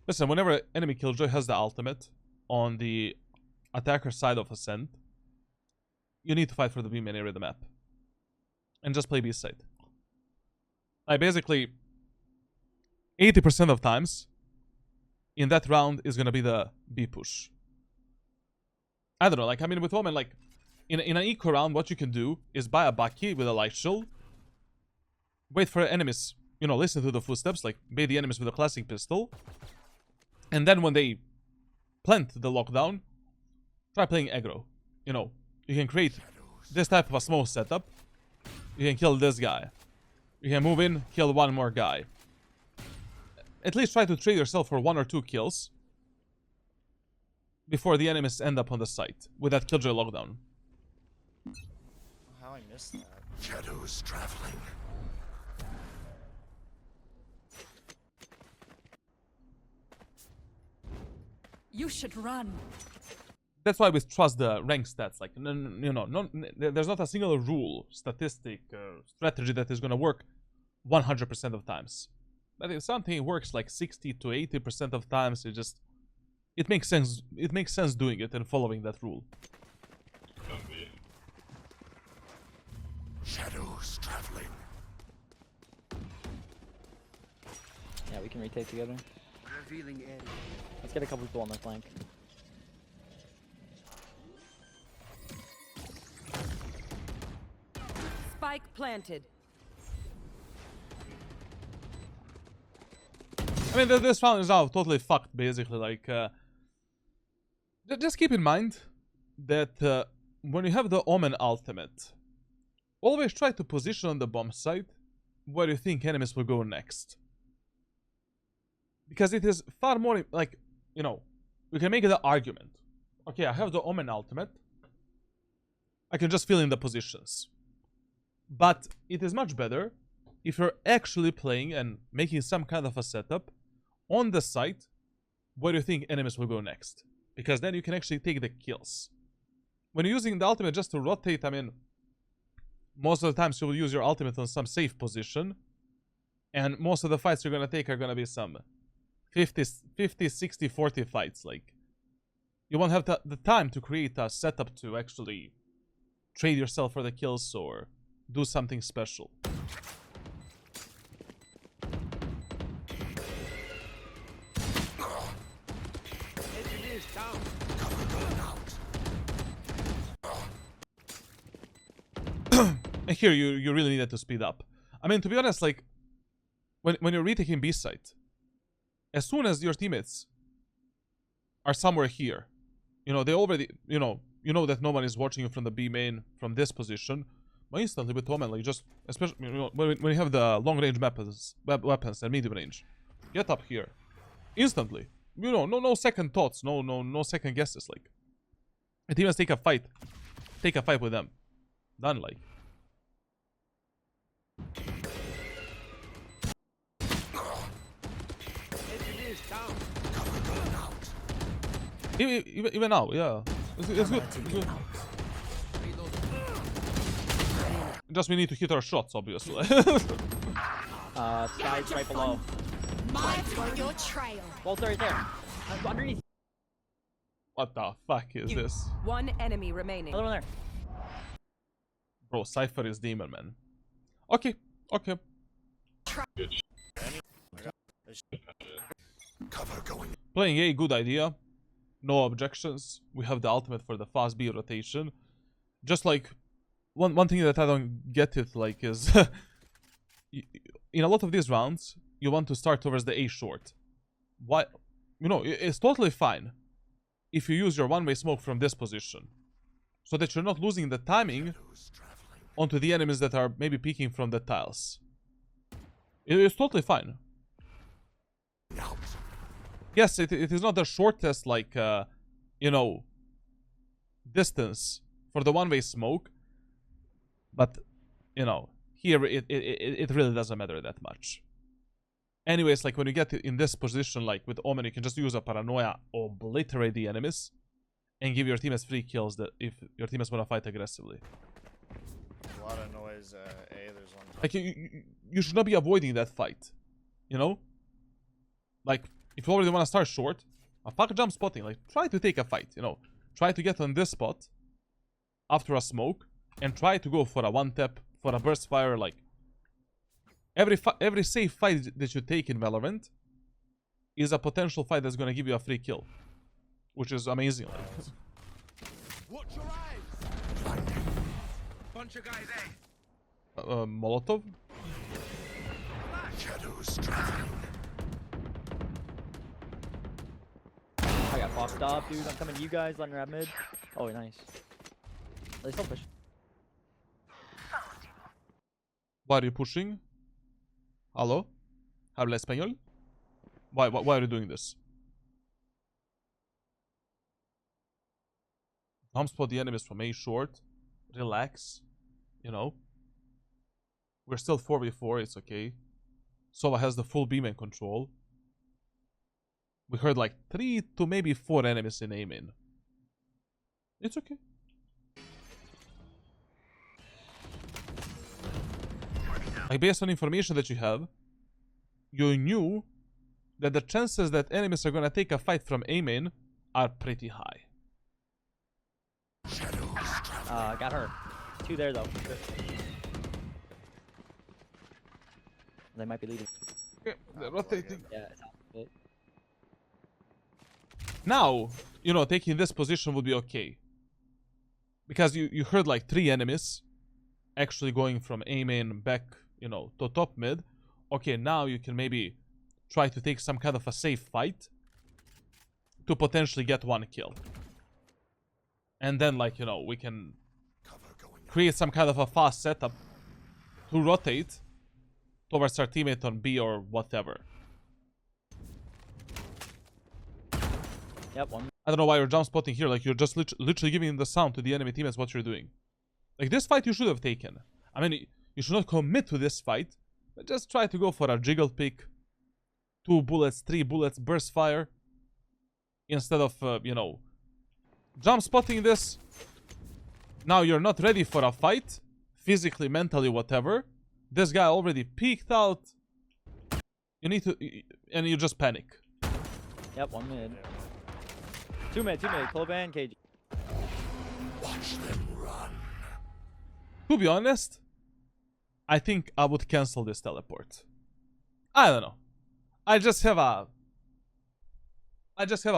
Listen, whenever enemy killjoy has the ultimate on the attacker side of Ascent, you need to fight for the B main area of the map. And just play B side. Like basically 80% of times in that round is gonna be the B push. I don't know, like I mean with Omen, like in an eco round, what you can do is buy a Bucky with a light shield, wait for enemies, you know, listen to the footsteps, like bait the enemies with a classic pistol. And then when they plant the lockdown, try playing aggro. You know, you can create this type of a small setup. You can kill this guy. You can move in, kill one more guy. At least try to trade yourself for 1 or 2 kills before the enemies end up on the site with that killjoy lockdown. How I missed that? Shadows traveling. You should run. That's why we trust the rank stats. Like, you know, there's not a single rule, statistic, strategy that is gonna work 100% of times. But if something works like 60 to 80% of times, it makes sense. It makes sense doing it and following that rule. Can be. Shadows traveling. Yeah, we can retake together. Revealing area. Let's get a couple people on the flank. Spike planted. I mean, this round is now totally fucked, basically. Like, just keep in mind that when you have the Omen ultimate, always try to position on the bomb site where you think enemies will go next. Because it is far more, like, you know, we can make the argument. Okay, I have the Omen ultimate. I can just fill in the positions. But it is much better if you're actually playing and making some kind of a setup on the site where you think enemies will go next. Because then you can actually take the kills. When you're using the ultimate just to rotate, I mean, most of the times you will use your ultimate on some safe position. And most of the fights you're going to take are going to be some 50, 60, 40 fights. Like, you won't have the time to create a setup to actually trade yourself for the kills or do something special. And here you really needed to speed up. I mean, to be honest, like, when you're retaking B site, as soon as your teammates are somewhere here, you know, they already, you know that no one is watching you from the B main from this position, but instantly with Omen, like, just, especially, you know, when you have the long range weapons and medium range, get up here, instantly, you know, no second thoughts, no second guesses, like, the teammates take a fight with them, done, like. Even now, yeah. It's good. It's good. Just we need to hit our shots, obviously. Sky's right below. Follow your trail. Bolt's right there. Underneath. What the fuck is this? One enemy remaining. Another one there. Bro, Cypher is demon, man. Okay. Good shit. Cover going. Playing A, good idea. No objections. We have the ultimate for the fast B rotation. Just like one thing that I don't get it like is in a lot of these rounds you want to start towards the A short. Why? You know, it's totally fine if you use your one-way smoke from this position, so that you're not losing the timing onto the enemies that are maybe peeking from the tiles. It's totally fine. Yes, it is not the shortest, like, you know, distance for the one-way smoke. But, you know, here it really doesn't matter that much. Anyways, like, when you get in this position, like, with Omen, you can just use a paranoia, obliterate the enemies, and give your teammates free kills that if your teammates want to fight aggressively. A lot of noise, A, there's one. Like, you should not be avoiding that fight, you know? Like, if you already want to start short, fuck jump spotting, like, try to take a fight, you know? Try to get on this spot after a smoke, and try to go for a one-tap, for a burst fire, like... Every safe fight that you take in Valorant is a potential fight that's gonna give you a free kill. Which is amazing, like. Watch your eyes. Bunch of guys, Molotov? Shadows traveling. I got popped up, dude. I'm coming to you guys. Letting grab mid. Oh, nice. They still push. Why are you pushing? Hello? Habla español? Why are you doing this? Jump spot the enemies from A short. Relax. You know. We're still 4v4, it's okay. Sova has the full beam and control. We heard like 3 to maybe 4 enemies in A main. It's okay. Like, based on information that you have, you knew that the chances that enemies are gonna take a fight from A main are pretty high. Got her. 2 there though. For sure. They might be leading. Okay, they're rotating. Yeah, it's out of it. Now, you know, taking this position would be okay. Because you heard like 3 enemies actually going from A main back, you know, to top mid. Okay, now you can maybe try to take some kind of a safe fight to potentially get 1 kill. And then, like, you know, we can create some kind of a fast setup to rotate towards our teammate on B or whatever. Yep, one. I don't know why you're jump spotting here, like you're just literally giving the sound to the enemy teammates what you're doing. Like, this fight you should have taken. I mean, you should not commit to this fight, but just try to go for a jiggle pick. 2 bullets, 3 bullets, burst fire. Instead of, you know, jump spotting this. Now you're not ready for a fight. Physically, mentally, whatever. This guy already peeked out. You need to... And you just panic. Yep, 1 mid. 2 mid, 2 mid. Clovan, KG. To be honest, I think I would cancel this teleport. I don't know. I just have a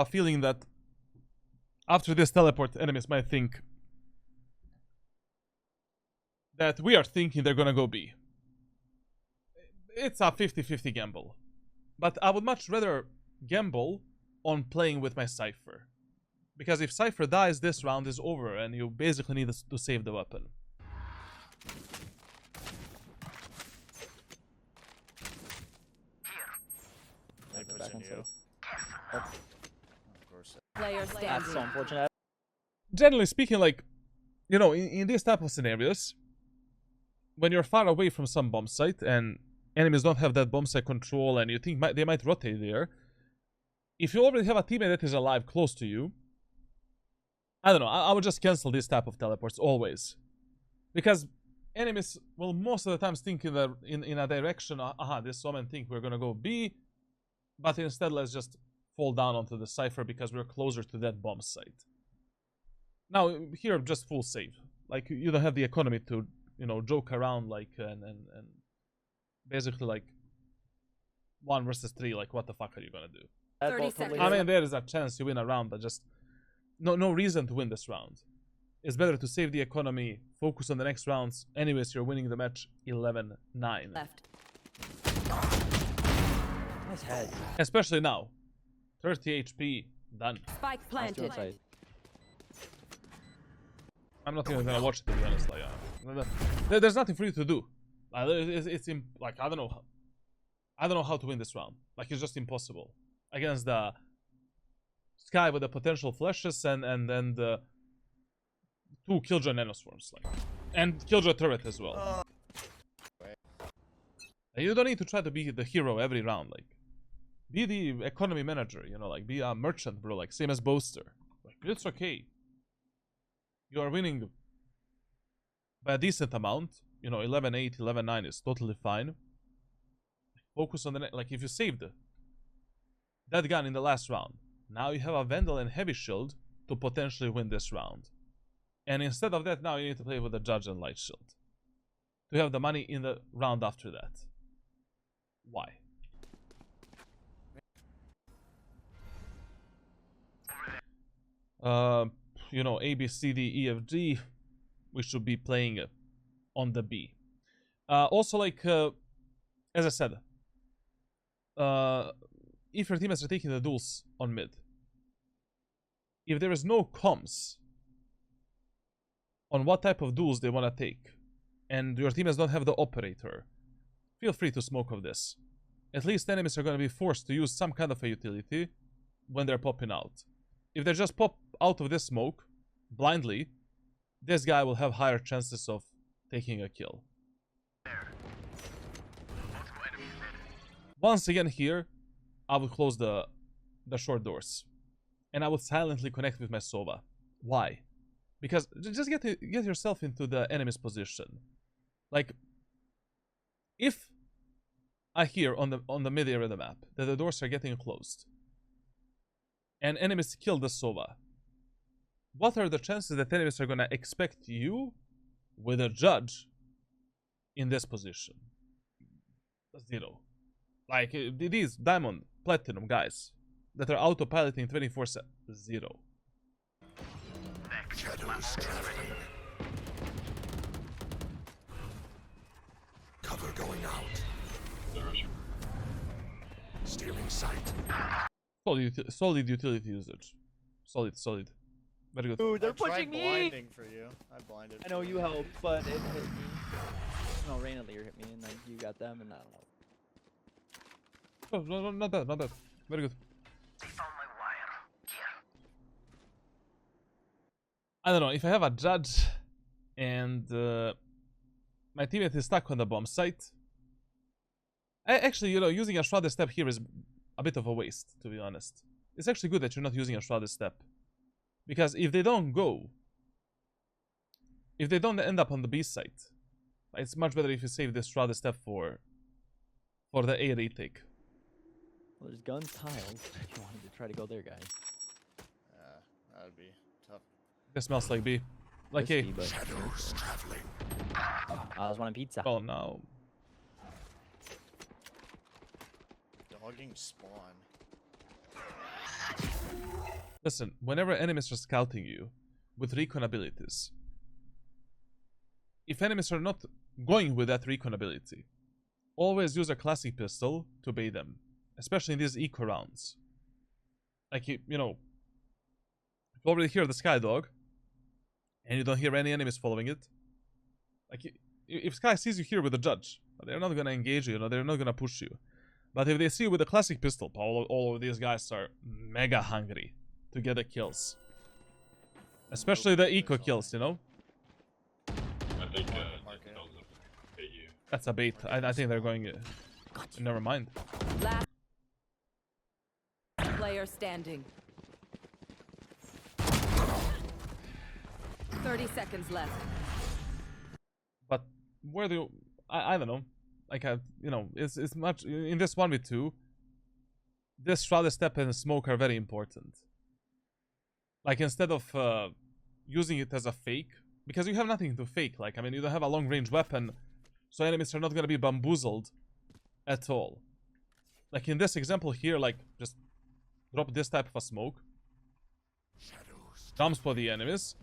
feeling that after this teleport, enemies might think that we are thinking they're gonna go B. It's a 50-50 gamble. But I would much rather gamble on playing with my Cypher. Because if Cypher dies, this round is over and you basically need to save the weapon. They push Back in on you. safe. Of course. Player That's so standing. unfortunate. Generally speaking, like, you know, in these type of scenarios, when you're far away from some bomb site and enemies don't have that bomb site control and you think they might rotate there, if you already have a teammate that is alive close to you, I don't know, I would just cancel this type of teleports always. Because enemies will most of the times think in a direction, this Omen think we're gonna go B, but instead let's just fall down onto the Cypher because we're closer to that bomb site. Now, here, just full save. Like, you don't have the economy to, you know, joke around, like, and basically, like, 1 versus 3, like, what the fuck are you gonna do? 30 seconds. I mean, there is a chance you win a round, but just no reason to win this round. It's better to save the economy, focus on the next rounds. Anyways, you're winning the match 11-9. Left. Nice head. Especially now. 30 HP, done. Spike Nice planted. outside. I'm not even gonna watch it, to be honest. Like, there's nothing for you to do. Like, I don't know how to win this round. Like, it's just impossible against the Sky with the potential flashes and then the 2 Killjoy nanoswarms, like, and Killjoy turret as well. You don't need to try to be the hero every round. Like, be the economy manager. You know, like, be a merchant, bro. Like, same as Boaster. Like, it's okay. You are winning by a decent amount. You know, 11-8, 11-9 is totally fine. Focus on the like, if you saved that gun in the last round, now you have a Vandal and Heavy Shield to potentially win this round. And instead of that, now you need to play with the Judge and Light Shield to have the money in the round after that. Why? You know, A, B, C, D, E, F, G, we should be playing on the B. Also, like, as I said, if your teammates are taking the duels on mid, if there is no comms on what type of duels they want to take, and your teammates don't have the operator, feel free to smoke of this. At least enemies are going to be forced to use some kind of a utility when they're popping out. If they just pop out of this smoke blindly, this guy will have higher chances of taking a kill. Once again here, I would close the short doors. And I would silently connect with my Sova. Why? Because just get yourself into the enemy's position. Like, if I hear on the mid area of the map that the doors are getting closed, and enemies kill the Sova, what are the chances that enemies are gonna expect you with a Judge in this position? 0. Like, these Diamond, Platinum guys that are autopiloting 24/7, 0. Cover going out. There's your Stealing sight. Solid utility usage. Solid. Very good. Dude, they're I tried pushing me! blinding for you. I blinded. I know for you helped, but it hit me. No, Reyna Lear hit me, and then you got them, and I don't know. Oh, no, not bad. Very good. I don't know, if I have a Judge And my teammate is stuck on the bomb site. Actually, you know, using a shrouded step here is a bit of a waste, to be honest. It's actually good that you're not using a shrouded step. Because if they don't go, if they don't end up on the B site, it's much better if you save this shrouded step for the A retake. Well, there's gun tiles. If you wanted to try to go there, guys. That would be tough. It smells like B. Like A. Risky, but Shadows traveling. I was wanting pizza. Oh no. Dogging spawn. Listen, whenever enemies are scouting you with recon abilities, if enemies are not going with that recon ability, always use a classic pistol to bait them, especially in these eco rounds. Like, you know, if you already hear the Sky Dog, and you don't hear any enemies following it, like, if Sky sees you here with a judge, they're not gonna engage you, you know, they're not gonna push you. But if they see you with a classic pistol, all of these guys are mega hungry to get the kills. Especially the eco kills, you know? I think Market. tells them to hit you. That's a bait. I think they're going... never mind. Last player standing. 30 seconds left. But where do you... I don't know. Like, you know, it's much... In this 1v2, this shrouded step and smoke are very important. Like, instead of using it as a fake, because you have nothing to fake. Like, I mean, you don't have a long-range weapon, so enemies are not going to be bamboozled at all. Like, in this example here, like, just drop this type of a smoke, jump spot the enemies,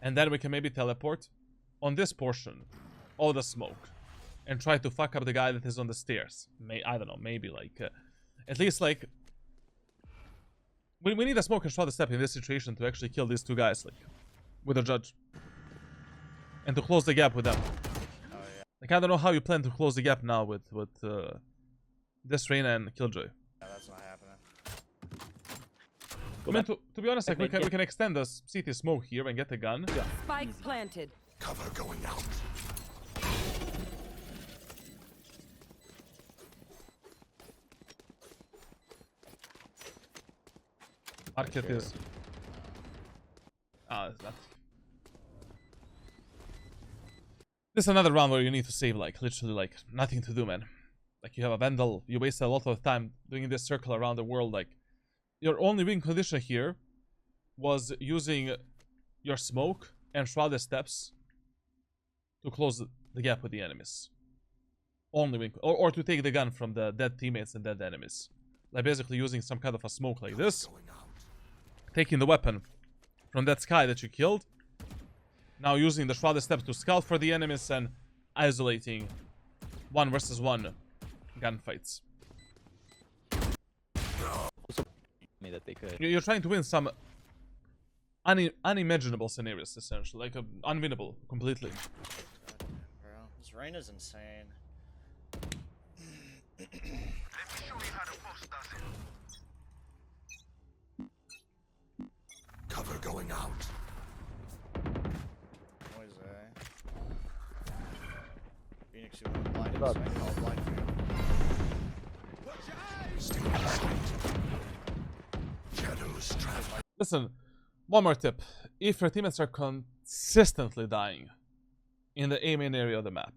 and then we can maybe teleport on this portion of the smoke and try to fuck up the guy that is on the stairs. I don't know, maybe, like, at least, like, we need a smoke and shrouded step in this situation to actually kill these two guys, like, with a judge. And to close the gap with them. Oh yeah. Like, I don't know how you plan to close the gap now with this Reyna and Killjoy. Yeah, that's not happening. I mean, to be honest, like, we can extend the CT smoke here and get a gun. Spike planted. Cover going out. Market is... it's not. This is another round where you need to save, like, literally, like, nothing to do, man. Like, you have a Vandal, you waste a lot of time doing this circle around the world, like, your only win condition here was using your smoke and shrouded steps to close the gap with the enemies. Only win, or to take the gun from the dead teammates and dead enemies. Like, basically using some kind of a smoke like this, taking the weapon from that Sky that you killed, now using the shrouded steps to scout for the enemies and isolating 1 versus 1 gunfights. Me that they could. You're trying to win some unimaginable scenarios, essentially, like unwinnable completely. Bro, this rain is insane. Cover going out. Noise, Phoenix, you want blind? Good luck. I'll blind for you. Watch your eyes. Stay in sight. Shadows traveling. Listen, one more tip. If your teammates are consistently dying in the A main area of the map,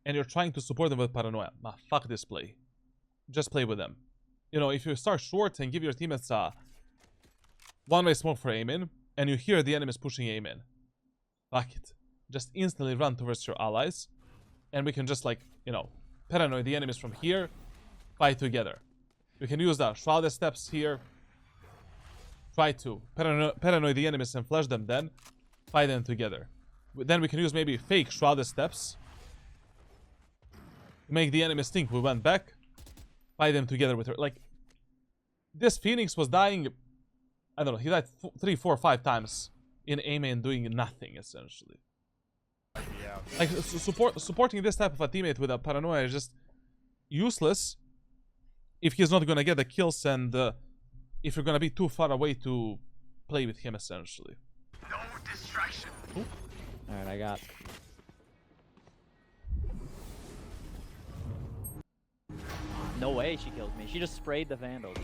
and you're trying to support them with paranoia, fuck this play. Just play with them. You know, if you start short and give your teammates a one-way smoke for A main, and you hear the enemies pushing A main, fuck it. Just instantly run towards your allies, and we can just, like, you know, paranoid the enemies from here, fight together. We can use the shrouded steps here, try to paranoid the enemies and flash them, then fight them together. Then we can use maybe fake shrouded steps to make the enemies think we went back, fight them together with her. Like, this Phoenix was dying, I don't know, he died 3, 4, 5 times in A main doing nothing, essentially. Yeah. Like, supporting this type of a teammate with a paranoia is just useless if he's not gonna get the kills and if you're gonna be too far away to play with him, essentially. No distraction. Alright, I got. No way she killed me. She just sprayed the Vandals.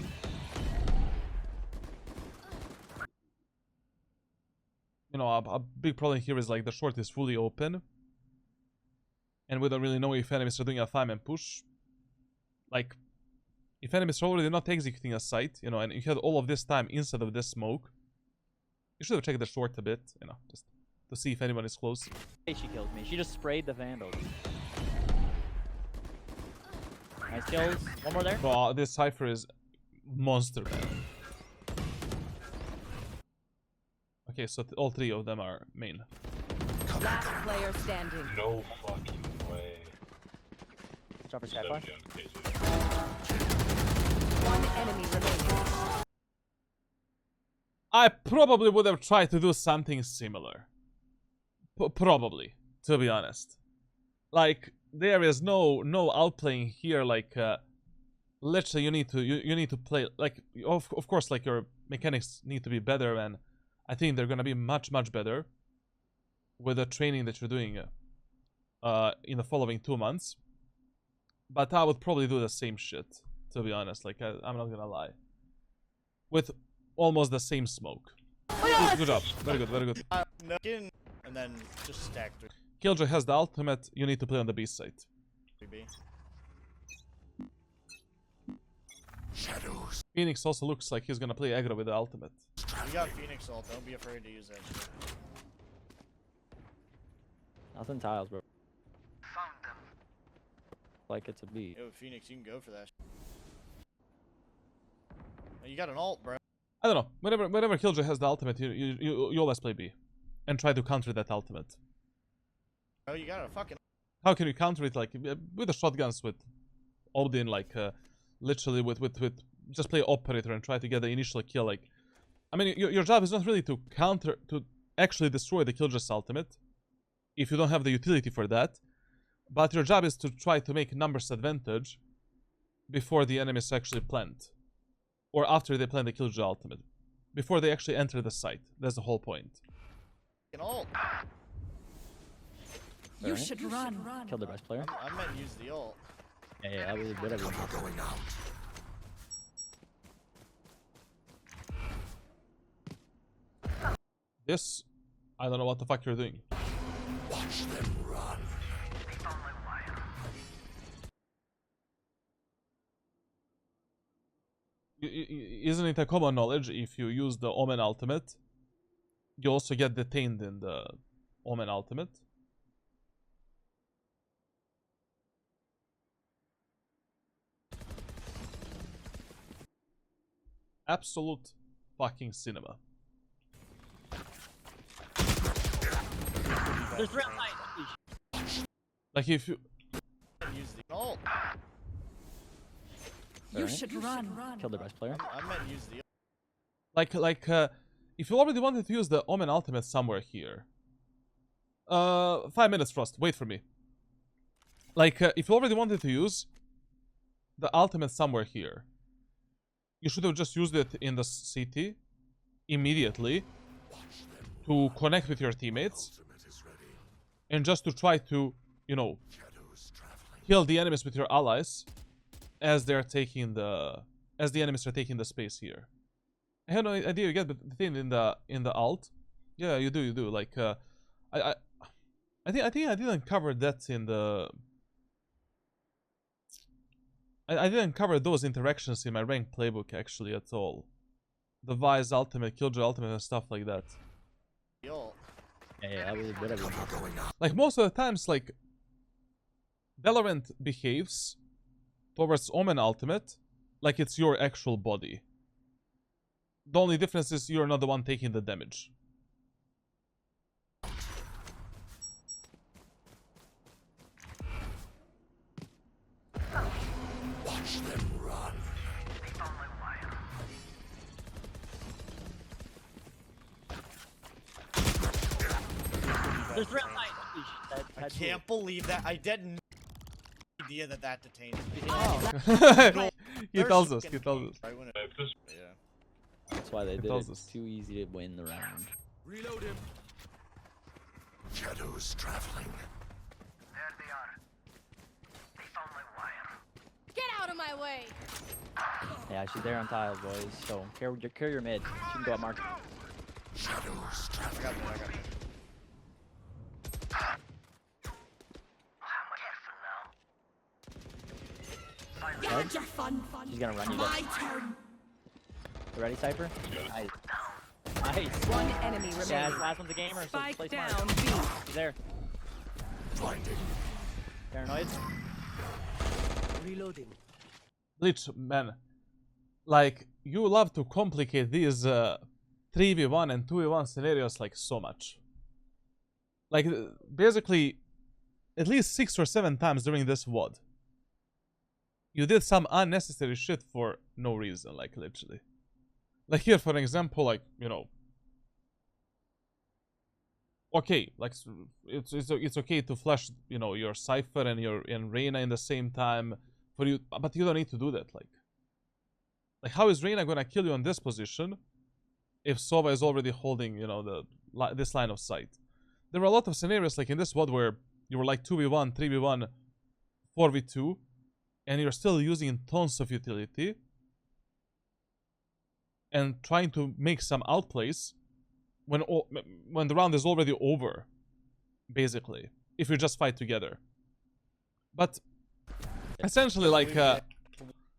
You know, a big problem here is like the short is fully open. And we don't really know if enemies are doing a 5-man push. Like, if enemies are already not executing a site, you know, and you had all of this time inside of this smoke, you should have checked the short a bit, you know, just to see if anyone is close. Hey, she killed me. She just sprayed the Vandals. Nice kills. One more there. Bro, this Cypher is monster, man. Okay, so all three of them are main. Last player standing. No fucking way. Drop her sky flash. One enemy remaining. I probably would have tried to do something similar. Probably, to be honest. Like, there is no outplaying here. Like, literally, you need to play. Like, of course, like your mechanics need to be better, and I think they're gonna be much better with the training that you're doing in the following 2 months. But I would probably do the same shit, to be honest. Like, I'm not gonna lie. With almost the same smoke. Good job. Very good, very good. No, and then just stack 3 Killjoy has the ultimate. You need to play on the B side. B. Shadows. Phoenix also looks like he's gonna play aggro with the ultimate. You got Phoenix ult. Don't be afraid to use that shit. Nothing tiles, bro. Like it's a B. Yo, Phoenix, you can go for that. You got an ult, bro. I don't know. Whenever Killjoy has the ultimate, you always play B, and try to counter that ultimate. Oh, you got a fucking. How can you counter it? Like with the shotguns, with Odin, like literally with just play operator and try to get the initial kill. Like, I mean, your job is not really to counter, to actually destroy the Killjoy's ultimate, if you don't have the utility for that. But your job is to try to make numbers advantage before the enemies actually plant. Or after they plant the Killjoy ultimate. Before they actually enter the site. That's the whole point. Ult. You should run. Killed the best player. I meant use the ult. Yeah, that was whatever. Going out. This, I don't know what the fuck you're doing. Watch them run. Isn't it a common knowledge if you use the Omen ultimate, you also get detained in the Omen ultimate? Absolute fucking cinema. There's red light. Like if you... Use the ult. You should run. Killed the best player. I meant use the ult. Like, if you already wanted to use the Omen ultimate somewhere here... 5 minutes, Frost. Wait for me. Like, if you already wanted to use the ultimate somewhere here, you should have just used it in the CT immediately to connect with your teammates and just to try to, you know, kill the enemies with your allies as they're taking the enemies are taking the space here. I have no idea you get the thing in the alt. Yeah, you do. Like I think I didn't cover that in the. I didn't cover those interactions in my ranked playbook actually at all. The Vice ultimate, Killjoy ultimate, and stuff like that. The ult. Yeah, that was whatever. Like most of the times, like Valorant behaves towards Omen ultimate like it's your actual body. The only difference is you're not the one taking the damage. Watch them run. There's red light. I can't believe that. I didn't idea that detained me. He tells us. He tells us. Right when it, yeah. That's why they did it. tells us. It's too easy to win the round. Reload him. Shadows traveling. Get out of my way! Yeah, she's there on tiles, boys. So carry your mid. She can go up mark. Shadows I traveling. got that, I got that. Dead. Your fun. She's gonna run you My guys. turn. You ready, Cypher? Nice. Nice. One enemy Yeah, remaining. last one's a gamer, so Spike play smart. down B. She's there. Blinding. Paranoid. Reloading. Bleach, man, like, you love to complicate these 3v1 and 2v1 scenarios like so much. Like, basically, at least 6 or 7 times during this VOD, you did some unnecessary shit for no reason, like, literally. Like here, for example, like, you know, okay, like, it's okay to flash, you know, your Cypher and your Reyna in the same time for you, but you don't need to do that. Like how is Reyna gonna kill you in this position if Sova is already holding, you know, this line of sight? There were a lot of scenarios like in this VOD where you were like 2v1, 3v1, 4v2, and you're still using tons of utility and trying to make some outplays when the round is already over, basically, if you just fight together. But essentially, like,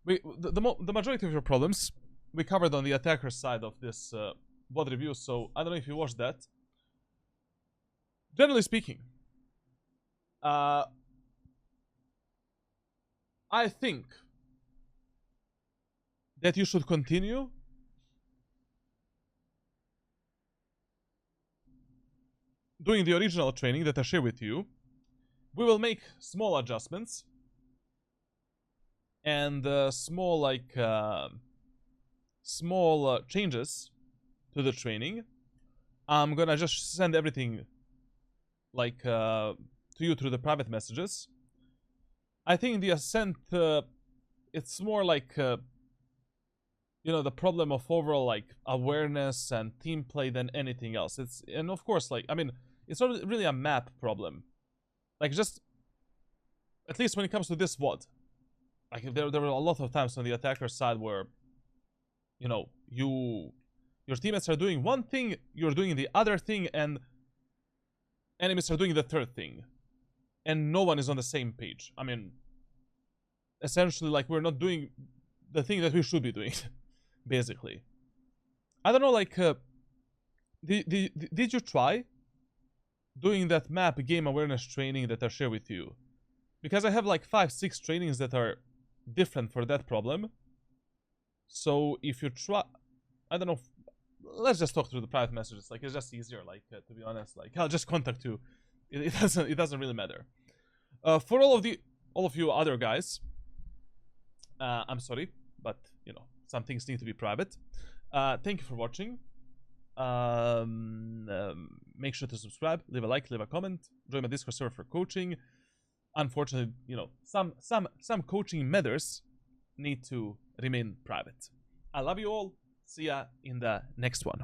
the majority of your problems we covered on the attacker side of this VOD review, so I don't know if you watched that. Generally speaking, I think that you should continue doing the original training that I share with you. We will make small adjustments and small changes to the training. I'm gonna just send everything like to you through the private messages. I think the Ascent, it's more like you know, the problem of overall like awareness and team play than anything else. And of course, like, I mean, it's not really a map problem. Like, just at least when it comes to this VOD, like there were a lot of times on the attacker side where, you know, your teammates are doing one thing, you're doing the other thing, and enemies are doing the third thing, and no one is on the same page. I mean, essentially, like, we're not doing the thing that we should be doing, basically. I don't know, like, did you try doing that map game awareness training that I share with you? Because I have like 5-6 trainings that are different for that problem. So if you try, I don't know, let's just talk through the private messages. Like, it's just easier, like, to be honest. Like, I'll just contact you. It doesn't really matter. For all of you other guys, I'm sorry, but you know, some things need to be private. Thank you for watching. Make sure to subscribe, leave a like, leave a comment, join my Discord server for coaching. Unfortunately, you know, some coaching matters need to remain private. I love you all. See ya in the next one.